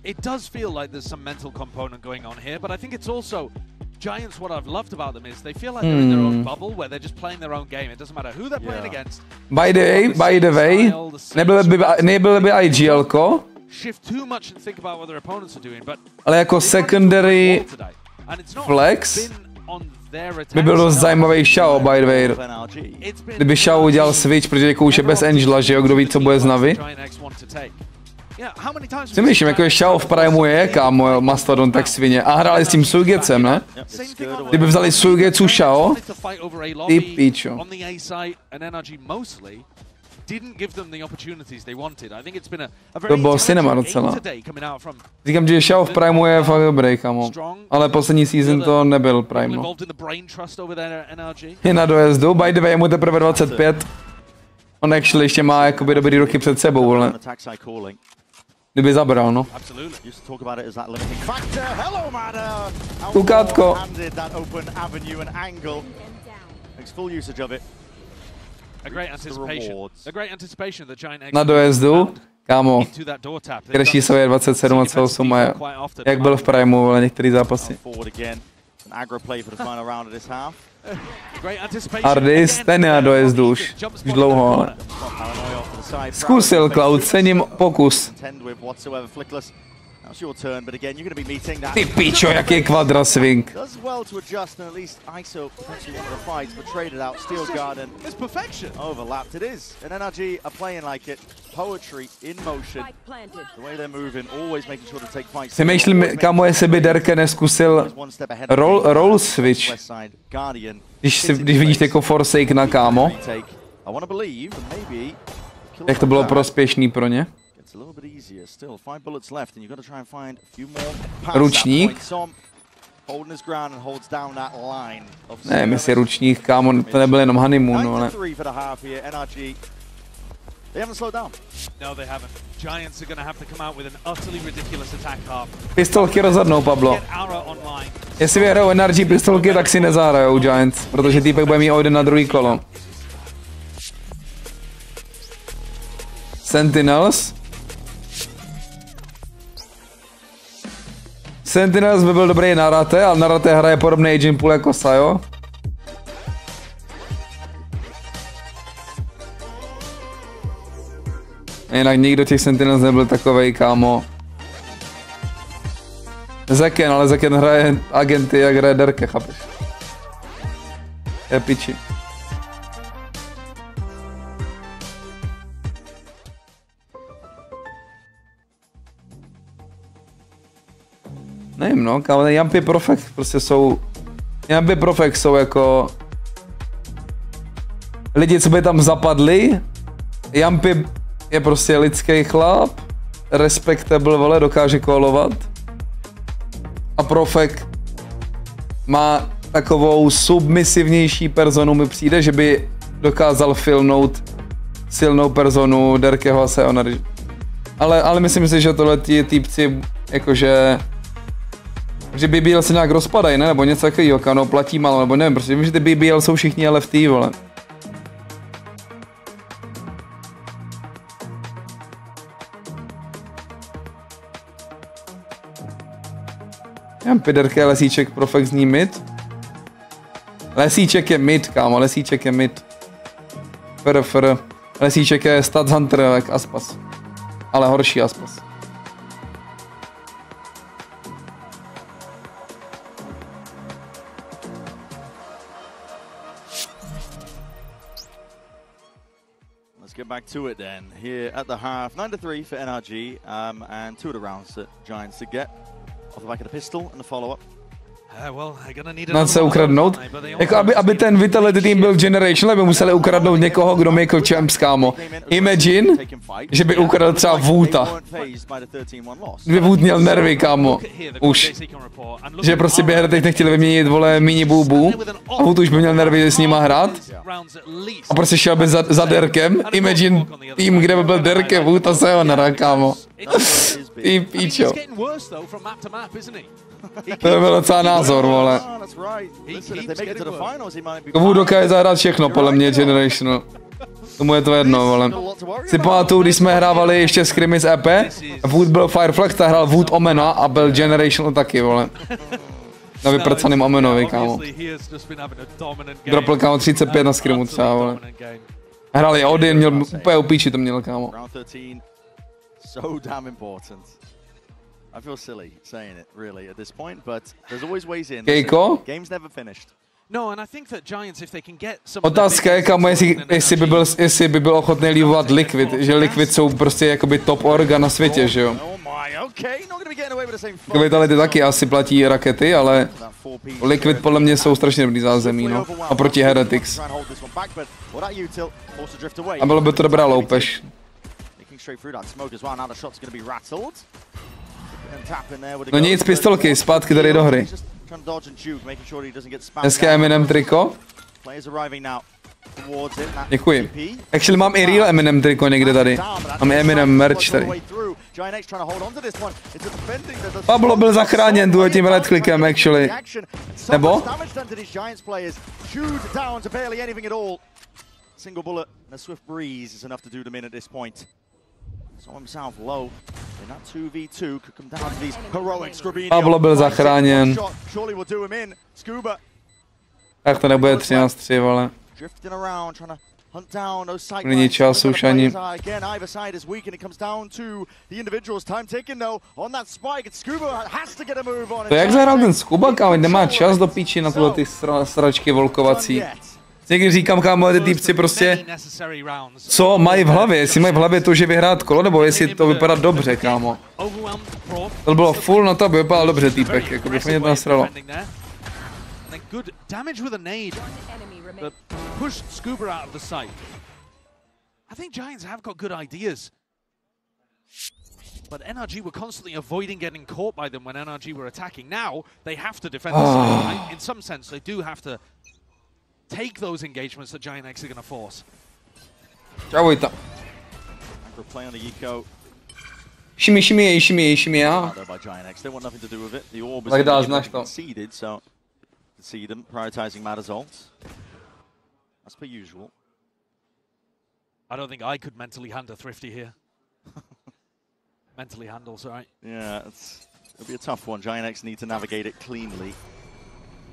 It does feel like there's some mental component going on here, but I think it's also Giants, what I've loved about them is they feel like they're in their own bubble where they're just playing their own game. It doesn't matter who they're playing against. By the way, nebyl by IGL-ko, shift too much and think about what their opponents are doing, but ale jako secondary flex by byl dost zajímavý Shao, by the way. Kdyby Shao udělal switch, protože jako už je bez Angela, že jo, kdo ví, co bude z Navi. Si myslím, jako je Shao v Primeu je, kámo, Mastodon, tak svině. A hráli s tím Suigecem, ne? Kdyby vzali Suigecu Shao, ty píčo. To bylo cinema docela. Říkám, že Shao v Primeu je fakt dobrý, kámo. Ale poslední season to nebyl Prime, no. Je na dojezdu, by the way, je mu teprve 25. On actually ještě má jakoby dobrý roky před sebou, ale kdyby zabral, no. Kukátko. Na dojezdu, kámo, Crashy je 27,8 a jak byl v Primeu, ale některý zápasy. Ardis, ten je na dojezdu už dlouho, ale zkusil Cloud, cením pokus. Ty pičo, jaký je kvadra swing. Přemýšlím, kámo, jestli by Derke neskusil roll switch. Když vidíš jako Forsake na kámo. Jak to bylo prospěšný pro ně. Ručník. Ne, myslí ručník, kámo, to nebyl jenom honeymoon, ale... Pistolky rozhodnou, Pablo. Jestli vyhrajou NRG pistolky, tak si nezahrajou Giants, protože týpek bude mít Odin na druhý kolo. Sentinels. Sentinels by byl dobrý na Rate, ale na Rate hraje podobný agent pool jako Sayo. Jinak nikdo těch Sentinels nebyl takovej, kámo. Zeken, ale Zeken hraje agenty jak hraje Derke, chápeš? Je piči. Nevím, no, kámo, Jampy Profek prostě jsou... Jampy Profek jsou jako... Lidi, co by tam zapadli. Jampy je prostě lidský chlap. respectable, vole, dokáže kolovat. A Profek má takovou submisivnější personu, mi přijde, že by dokázal filnout silnou personu Derkeho a s0m. Ale myslím si, že tohle ti týpci, jakože... že BBL se nějak rozpadají, ne? Nebo něco takového, kano, platí málo, nebo nevím, protože vím, že ty BBL jsou všichni LFT, vole. Piderke, Lesíček, Profek zní mid. Lesíček je mid, kámo, Lesíček je mid. Fr. Lesíček je stats hunter, jak Aspas. Ale horší Aspas. Let's get back to it then. Here at the half, 9-3 for NRG, and 2 of the rounds that Giants to get. Off the back of the pistol and the follow-up. Nám se ukradnout. Jako aby ten Vitality team byl Generation, by museli ukradnout někoho, kdo make champs, kámo. Imagine, že by ukradl třeba Woota. Kdyby Woot měl nervy, kámo. Už. Že prostě by teď nechtěli vyměnit, vole, mini bubu. A Woot už by měl nervy s nima hrát. A prostě šel by za Derkem. Imagine tým, kde by byl Derke, Woot a s0m, kámo. Ty píčo. To je byl docela názor, vole. Komu dokáže zahrát všechno, podle mě, Generational. Tomu je to jedno, vole. Si pamatuju, když jsme hrávali ještě scrimy z EP, Wood byl Fireflag, tak hrál Wood Omena a byl Generational taky, vole. Na vypracaným Omenovi, kámo. Dropl, kámo, 35 na scrimu třeba, vole. Hrál je Odin, měl úplně upíči, to měl, kámo. I feel silly saying it, really, at this point, but there's always ways in. Kejko? Game's never finished. No, and I think that Giants, if they can get some. Otázka je, kámo, jestli by byl ochotný líbovat Liquid, že Liquid jsou prostě jakoby top orga na světě, že jo? Vitality taky asi platí rakety, ale Liquid podle mě jsou strašně dobrý zázemí, no. A proti Heretics. A bylo by to dobrá loupež. No nic, pistolky, zpátky tady do hry. Hezké Eminem triko. Děkuji. Actually mám i real Eminem triko někde tady. Mám i Eminem merch tady. Pablo byl zachráněn tím red clickem, actually. Nebo? Single bullet and a swift breeze is enough to do them in at this point. Saw himself low. In that 2v2 could come down to these heroic Scribinio. Pablo byl zachráněn. Tak to nebude 13-3, vole. Není čas už ani. To jak zahrál ten Scuba, kámo, nemá čas do píči na tyhle ty sračky volkovací. Někdy říkám, kámo, ty týpci prostě, co mají v hlavě, jestli mají v hlavě to, že vyhrát kolo, nebo jestli to vypadá dobře, kámo. To bylo full na to, aby vypadal dobře týpek, jako by mě to nasralo. But NRG were constantly avoiding getting caught by them when NRG were attacking. Now they have to defend the side, right? In some sense, they do have to take those engagements that Giant X are going to force. Čavojta. Shimmy, já. Tak dál, znáš to. See them prioritizing Mad assaults. As per usual. I don't think I could mentally handle Thrifty here. Mentally handles, right? Yeah, it'll be a tough one. Giant X need to navigate it cleanly.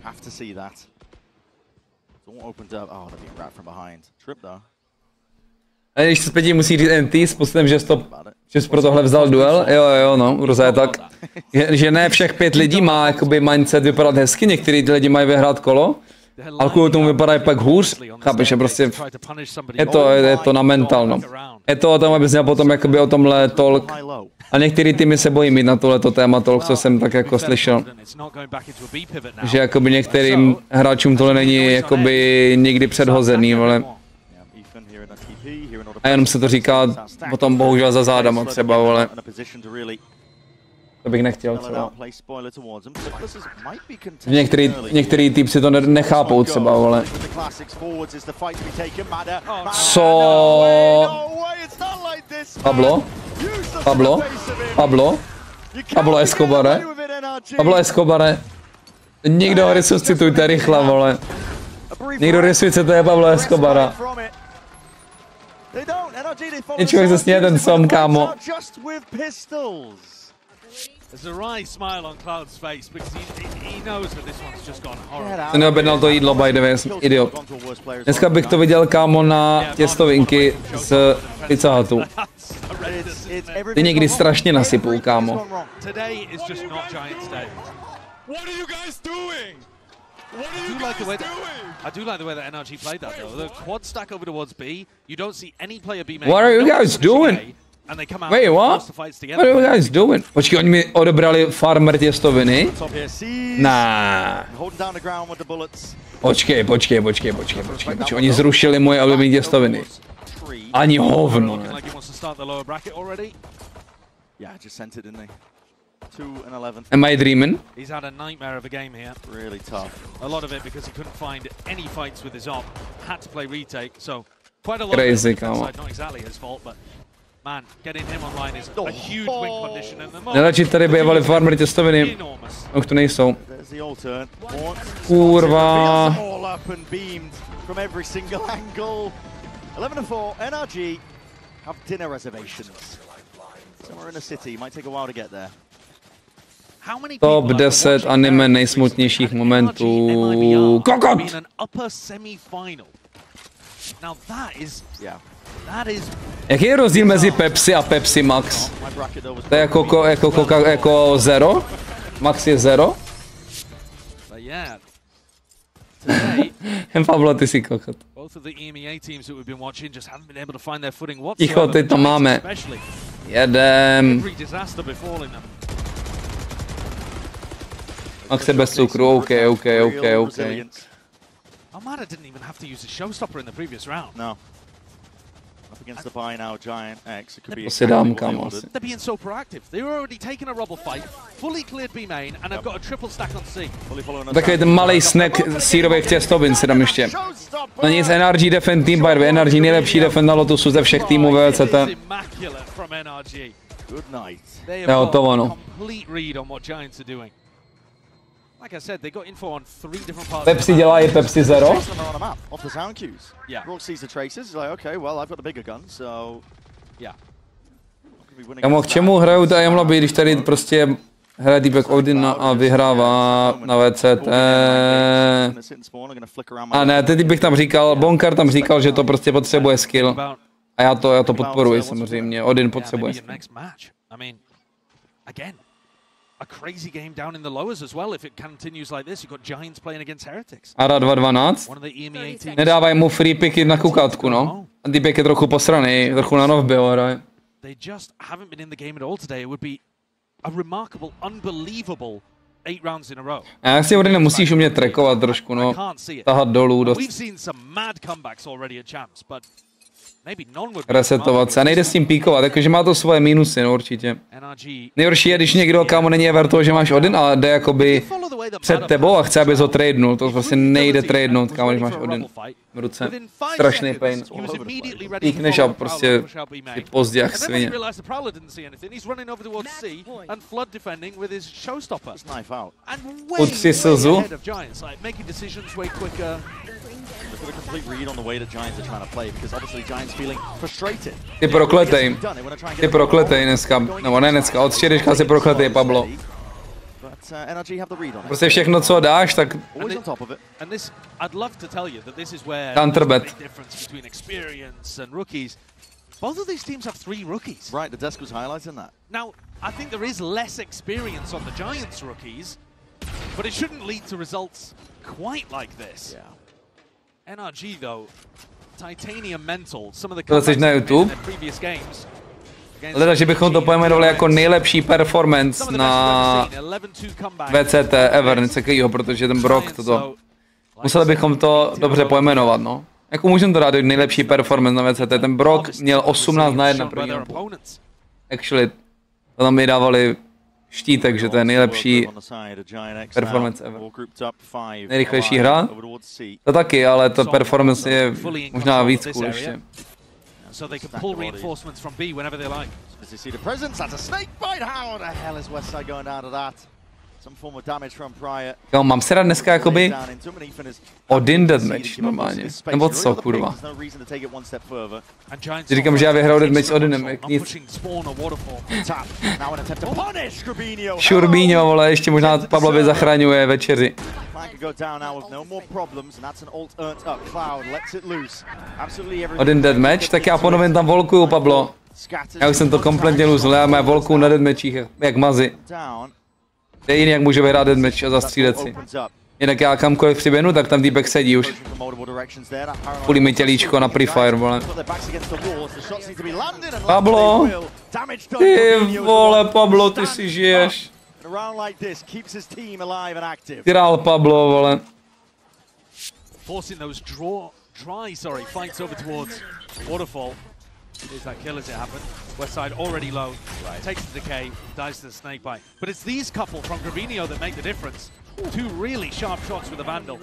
Have to see that. It's all opened up. Oh, they're being wrapped from behind. Trip though. A když se zpětí musí říct NT s pocitem, že jsi pro tohle vzal duel, jo, no, Urza je tak. Že ne všech 5 lidí má jakoby mindset vypadat hezky, některý ty lidi mají vyhrát kolo, ale kvůli tomu vypadají pak hůř, chápeš, že prostě je to na mental, no. Je to o tom, abys měl potom jakoby o tomhle talk. A některý týmy se bojí mít na tohleto téma talk, co jsem tak jako slyšel. Že jakoby některým hráčům tohle není jakoby nikdy předhozený, vole. A jenom se to říká potom bohužel za zádama třeba, ale to bych nechtěl třeba. Některý typ si to nechápou třeba, ale... Co? Pablo Escobare. Někdo ho resuscitujte rychle, vole. Někdo resuscituje Pablo Escobara. Něčeho se sněje ten s0m, kámo. Jsem neobjednal to jídlo, by the way, jsem idiot. Dneska bych to viděl, kámo, na těstovinky z Pizza Hutu. Ty někdy strašně nasypou, kámo. I do like the way that NRG played that though. The quad stack over towards B. You don't see any player B. What are you guys doing? Wait, what? What are you guys doing? Počkej, oni mi odebrali farmer těstoviny? Nah. Počkej. Oni zrušili moje oblíbené těstoviny. Ani hovno, ne. Am I dreaming? He's had a nightmare of a game here. Really tough. A lot of it because he couldn't find any fights with his op. Had to play retake, so quite a lot Crazy, of it not exactly his fault, but man, getting him online is a huge win condition in the moment. Neradši tady bývali farmery těstoviny. Už tu nejsou. Kurva. 11-4, NRG have dinner reservations. Somewhere in the city, might take a while to get there. Top 10 anime nejsmutnějších momentů. Kokot! Jaký je rozdíl mezi Pepsi a Pepsi Max? To je jako Zero? Max je Zero? Pablo, ty jsi kokot. Ticho, teď to máme. Jedem. Max je bez cukru, OK. Armada didn't even have to use a showstopper in the previous round. No. Up against the buy now giant X, it could be. They're being so proactive. They were already taking a rubble fight, fully cleared B main, and have got a triple stack on C. Takový ten malý snack sírových těstovin si dám ještě. No nic, NRG defend team by the NRG nejlepší defend na Lotusu ze všech týmů VCT. Je hotovo, no. Like I said, they got info on 3 different parts. Pepsi dělá i Pepsi Zero. Off the sound cues. Yeah. Rock sees the traces. He's like, okay, well, I've got the bigger gun, so yeah. Kámo, k čemu hrajou ta Jamlaby, když tady prostě hraje týpek Odin a vyhrává na VCT. A ne, teď bych tam říkal, Bonkar tam říkal, že to prostě potřebuje skill. A já to podporuji samozřejmě. Odin potřebuje skill. A crazy game down in the lowers as well. If it continues like this, you've got Giants playing against Heretics. Ara 2-12. Nedávají mu free picky na kukátku, no. A týpek je trochu posraný, trochu na nov byl, right? They just haven't been in the game at all today. It would be a remarkable, unbelievable 8 rounds in a row. A jak si Odin musíš umět trackovat trošku, no. Tahat dolů dost. We've seen some mad comebacks already at Champs, but resetovat se a nejde s tím píkovat, jakože má to svoje mínusy, no určitě. Nejhorší je, když někdo, kámo, není ever toho, že máš Odin, ale jde jakoby před tebou a chce, abys ho tradenul, to prostě nejde tradenout, kámo, když máš Odin v ruce. Strašný pain. Píkneš a prostě je pozdě jak svině. Utři slzu. Ty prokletej dneska, nebo ne dneska, od včerejška si prokletej, Pablo. Prostě všechno, co dáš, tak counterbet. Both of these teams have 3 rookies. Right, the desk was highlighting that. Now, I think there is less experience on the Giants rookies, but it shouldn't lead to results quite like this. Yeah. NRG though, Titanium Mental, some of the comebacks in the previous games. Leda, že bychom to pojmenovali jako nejlepší performance na VCT ever, něco takového, protože ten Brock toto. Museli bychom to dobře pojmenovat, no. Jako můžeme to dát do nejlepší performance na VCT. Ten Brock měl 18 na 1 první. Actually, to tam mi dávali štítek, že to je nejlepší performance ever. Nejrychlejší hra? To taky, ale to performance je možná víc cool ještě. So they can pull reinforcements from B whenever they like. As you see the presence, that's a snake bite. How the hell is Westside going down to that? Some form of damage from Prior. Jo, mám se rád dneska jakoby Odin deathmatch normálně. Nebo co, kurva. Říkám, že já vyhrál deathmatch s Odinem, jak nic. Šurbíňo, vole, ještě možná Pablovi zachraňuje večeři. Odin deathmatch, tak já ponovím tam volkuju, Pablo. Já už jsem to kompletně luzl, já mám volku na deathmatchích, jak mazy. To je jiný, jak může vyhrát deathmatch a zastřílet si. Jinak já kamkoliv přiběhnu, tak tam týpek sedí už. Půlí mi tělíčko na prefire, vole. Pablo! Ty vole, Pablo, ty si žiješ. Král Pablo, vole. Here's that kill as it happened. Westside already low, takes the decay, dies to the snake bite. But it's these couple from Gravino that make the difference. Two really sharp shots with the Vandal.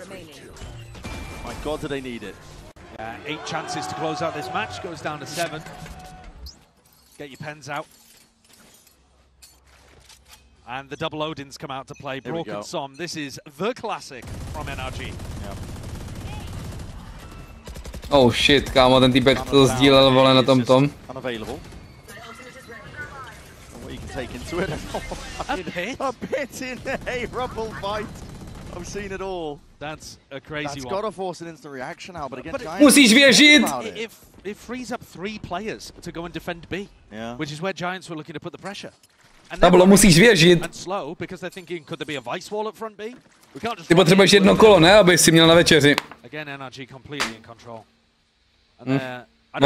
My God, do they need it? 8 chances to close out this match, goes down to 7. Get your pens out. And the double Odins come out to play. Brock and s0m. This is the classic from NRG. Yep. Oh shit, kámo, ten týpek to sdílel, vole, na tom tom. A bit in a rumble fight. I've seen it all. That's a crazy one. That's got to force an instant reaction now, but again, musíš věřit! It frees up 3 players to go and defend B, which is where Giants were looking to put the pressure. Pablo, musíš věřit. Ty potřebuješ jedno kolo, ne, aby si měl na večeři.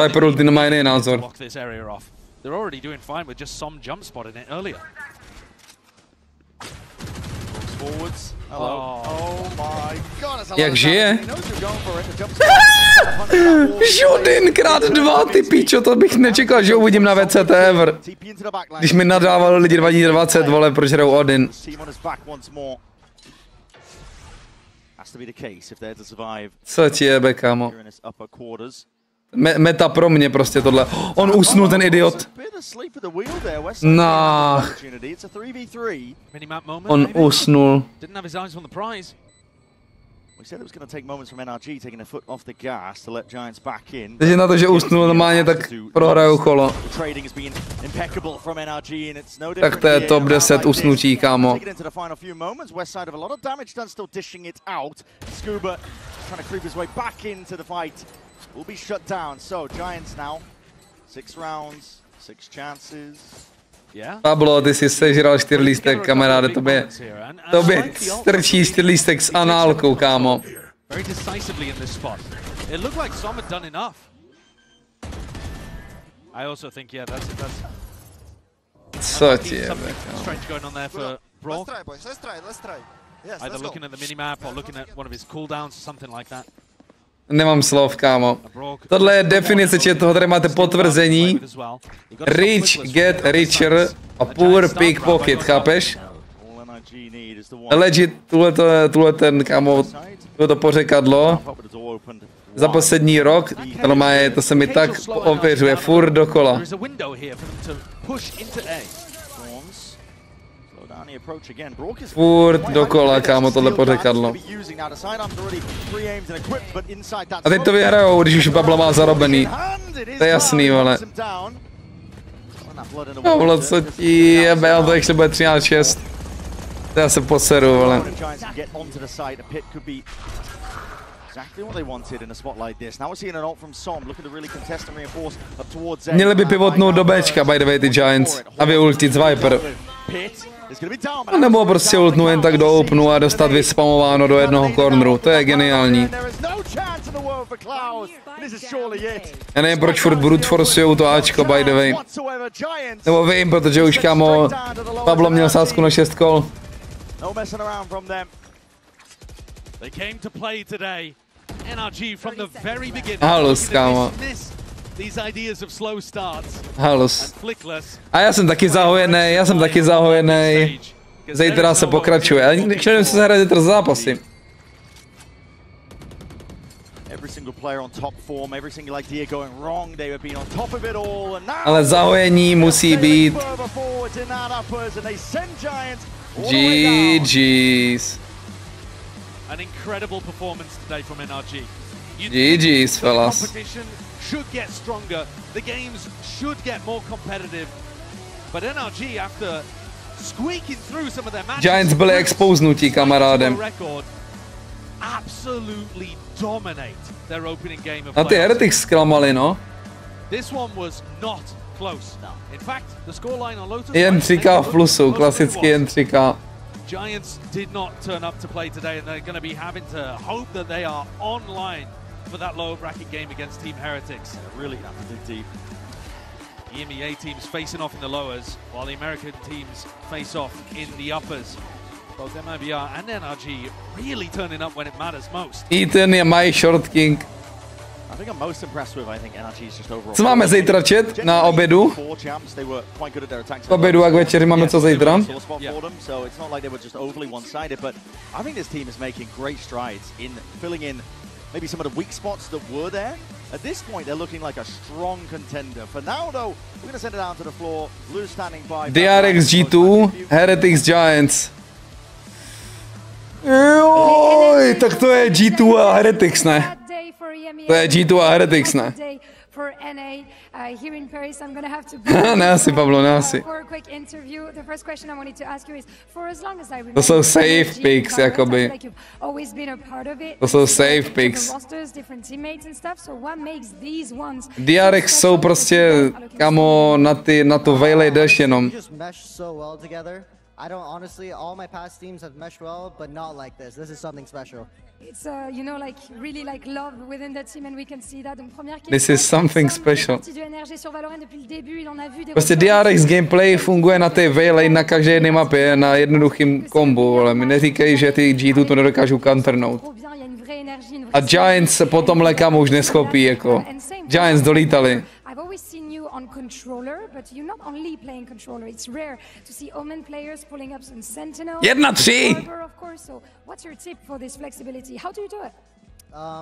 Viper ulti nemá jiný názor. Jak žije? Žudin krát 2, ty píčo, to bych nečekal, že uvidím na VCT ever. Když mi nadávali lidi 2020, vole, proč hrajou Odin. Co ti jebe, kámo? Meta pro mě prostě tohle. On usnul, ten idiot. Nah. On usnul. Takže na to, že usnul normálně, tak prohrajou kolo. Tak to je top 10 usnutí, kámo. Will be shut down. So Giants now 6 rounds, 6 chances. Pablo, ty si sežral 4 lístek, kamaráde, tobě strčí 4 lístek s análkou, kámo. Very decisively in this spot. It looked like s0m had done enough. I also think, yeah, that's co ti jebe, strange going on there for Brock. Let's try. Yes, either looking at the minimap or looking at one of his cooldowns or something like that. Nemám slov, kámo. Tohle je definice, že toho tady máte potvrzení. Rich get richer a poor pickpocket, chápeš? Legit, tuhle ten, kámo, to pořekadlo. Za poslední rok, to se mi tak ověřuje, furt dokola. Furt dokola, kámo, tohle pořekadlo. A teď to vyhrajou, když už Pablo má zarobený. To je jasný, vole. Pablo, co ti jebe, on to ještě bude 13-6. To já se poseru, vole. Měli by pivotnout do Bčka, by the way, ty Giants. A vyultit z Viper. A nebo prostě ultnu jen tak do openu a dostat vyspamováno do jednoho corneru. To je geniální. Já nevím, proč furt brute forcujou to Ačko, by the way. Nebo vím, protože už, kámo, Pablo měl sázku na 6 kol. They came to play today. NRG from the very beginning. Halus, kámo. These ideas of slow starts. Halus. A já jsem taky zahojený, Zítra se pokračuje. A nevím, co se hraje zítra zápasy. Ale zahojení musí být. GG's. An incredible performance today from NRG. GG's, fellas. Competition should get stronger. The games should get more competitive. But NRG, after squeaking through some of their matches, Giants byli expoznutí kamarádem. Absolutely dominate their opening game of A ty Heretics zklamali, no. This one was not close. In fact, the scoreline on Lotus Jen 3K v plusu, klasicky jen 3K. Giants did not turn up to play today, and they're going to be having to hope that they are online for that lower bracket game against Team Heretics. Really have to dig deep. The EMEA teams facing off in the lowers, while the American teams face off in the uppers. Both MIBR and NRG really turning up when it matters most. Ethan je my short king. I think I'm most impressed with, I think NRG is just overall. Co máme zítra chat na obědu? K obědu a k večeri máme co zítra? So it's not like they were just overly one-sided, but I think this team is making great strides in filling in maybe some of the weak spots that were there. At this point, they're looking like a strong contender. For now, though, we're going to send it down to the floor. Blue standing by. DRX G2, Heretics Giants. Joj, tak to je G2 a Heretics, ne? To je G2 a Heretics, ne? For NA here in Paris, I'm gonna have to. Ne asi, Pablo, ne asi. For a quick interview, the first question I wanted to ask you is, for as long as I remember, To jsou safe picks, jakoby. like you've always been a part of it. To jsou safe picks. Rosters, different teammates and stuff. So what makes these ones? DRX jsou prostě, kamo, na tu Veiley jdeš jenom. Just mesh so well together. I don't honestly, all my past teams have meshed well, but not like this. This is something special. It's you know, like really like love within the team, and we can see that. Donc première question. This is something special. Du NRG sur Valorant depuis le début, il en a vu des. Prostě DRX gameplay funguje na té Veiley na každé jedné mapě, na jednoduchým kombu, ale mi neříkají, že ty G2 to nedokážou counternout. A Giants se potom lekam už neschopí, jako. Giants dolítali. I've always seen you on controller, but you're not only playing controller. It's rare to see Omen players pulling up some Sentinel. 1-3. Of course. So, what's your tip for this flexibility? How do you do it?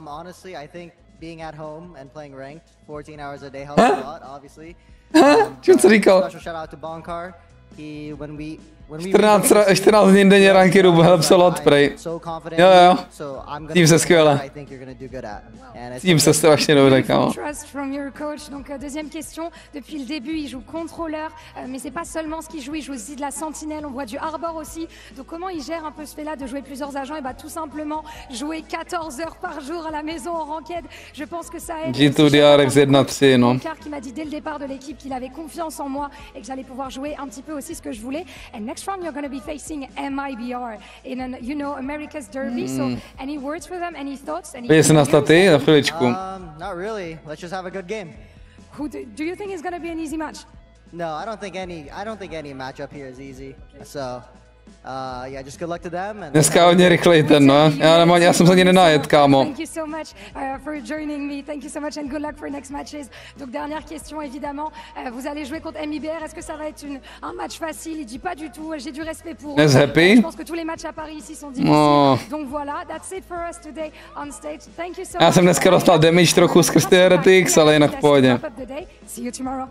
Honestly, I think being at home and playing ranked 14 hours a day helps a lot, obviously. Co říkal? Special shout out to Bonkar. When we 14 dní denně rankedu, helps a lot, prej. Jo. Tím se skvěle. Tím se strašně dobře, kámo. Trust from your coach. Donc deuxième question, depuis le début, il joue contrôleur, mais c'est pas seulement ce qu'il joue, il joue aussi de la sentinelle, on voit du harbor aussi. Donc comment il gère un peu ce fait-là de jouer plusieurs agents? Et bah tout simplement jouer 14 heures par jour à la maison en ranked. Je pense que ça aide. G2 DRX 1-3, non. Car qui m'a dit dès le départ de l'équipe qu'il avait confiance en moi et que j'allais pouvoir jouer un petit peu aussi ce que je voulais. And next round you're going to be facing MIBR in an, you know, America's Derby. So any words for them? Any thoughts? Pojď na staty, na chviličku. Not really. Let's just have a good game. Who do you think is going to be an easy match? No, I don't think any matchup here is easy. So yeah, just good luck to them. Dneska hodně rychlej ten, no. Já jsem se ani nenajet, kámo. Thank you so much for joining me. Thank you so much and good luck for next matches. Donc dernière question évidemment, vous allez jouer contre MIBR. Est-ce que ça va être un match facile? Il dit pas du tout. J'ai du respect pour eux. Je pense que tous les matchs à Paris ici sont difficiles. Donc voilà, that's it for us today on stage. Thank you so much. Já jsem dneska dostal damage trochu skrz ty Heretics, ale jinak v pohodě. See you tomorrow.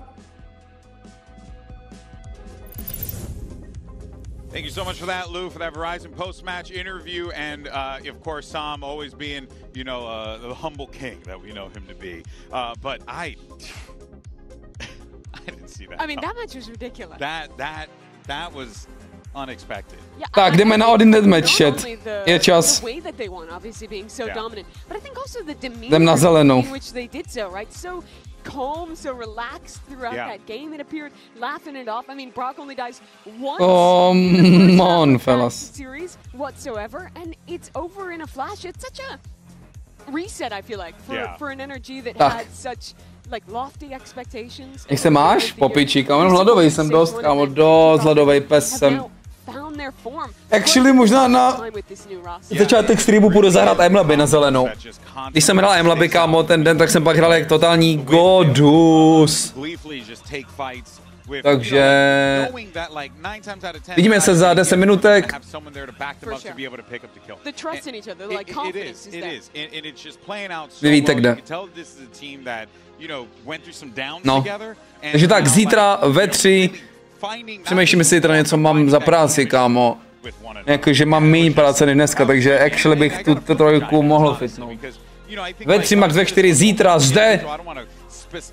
Thank you so much for that, Lou, for that Verizon post-match interview, and of course, s0m always being, you know, the humble king that we know him to be. But I didn't see that. I mean, that match was ridiculous. That was unexpected. Yeah, Tak, jdeme na Odin Deathmatch chat. Je čas. The way that they won, obviously being so dominant, but I think also the Jdem na zelenou. demeanor in which they did so, right? So calm, so relaxed throughout that game. It appeared, laughing it off. I mean, Brock only dies once Come on, fellas. series whatsoever, and it's over in a flash. It's such a reset, I feel like, for an NRG that had such like lofty expectations. Jak se máš? Popičí, kámo, hladovej jsem dost, kámo, dost hladovej pes jsem. their form. Actually, možná na začátek streamu půjdu zahrát M-Laby na zelenou. Když jsem hrál M-Laby, kámo, ten den, tak jsem pak hrál jak totální godus. Takže vidíme se za 10 minutek. Vy víte kde. No. Takže tak, zítra ve 3 přemýšlím si zítra něco mám za práci, kámo. Jakože mám méně práce než dneska, takže actually bych tu trojku mohl fitnout. Ve 3 max ve 4 zítra zde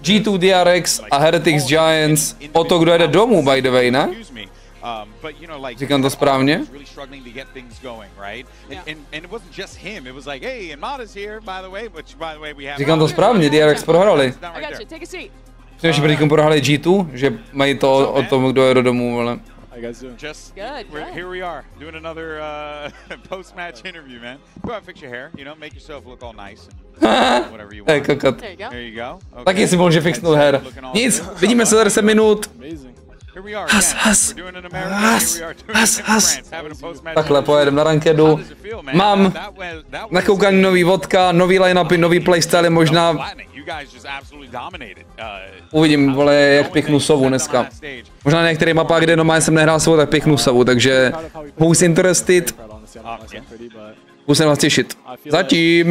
G2 DRX a Heretics Giants o to, kdo jede domů, by the way, ne? Říkám to správně? Říkám to správně, DRX prohrali. Přemýšlím, že bychom prohrali G2, že mají to o tom, kdo jede domů, ale... Just here we are doing another post-match interview, man. Go out and fix your hair, you know, make yourself look all nice and whatever you want. There you go. Okay. Taky si mohl, že fixnul hair. Nic, vidíme se za 10 minut. Has. Takhle pojedeme na rankedu. Mám nakoukání nový vodka, nový line-upy, nový playstyle, možná... Uvidím, vole, jak pěknu sovu dneska. Možná na některých mapách, kde normálně jsem nehrál sovu, tak pěknu sovu, takže... Who's interested? Musím vás těšit. Zatím...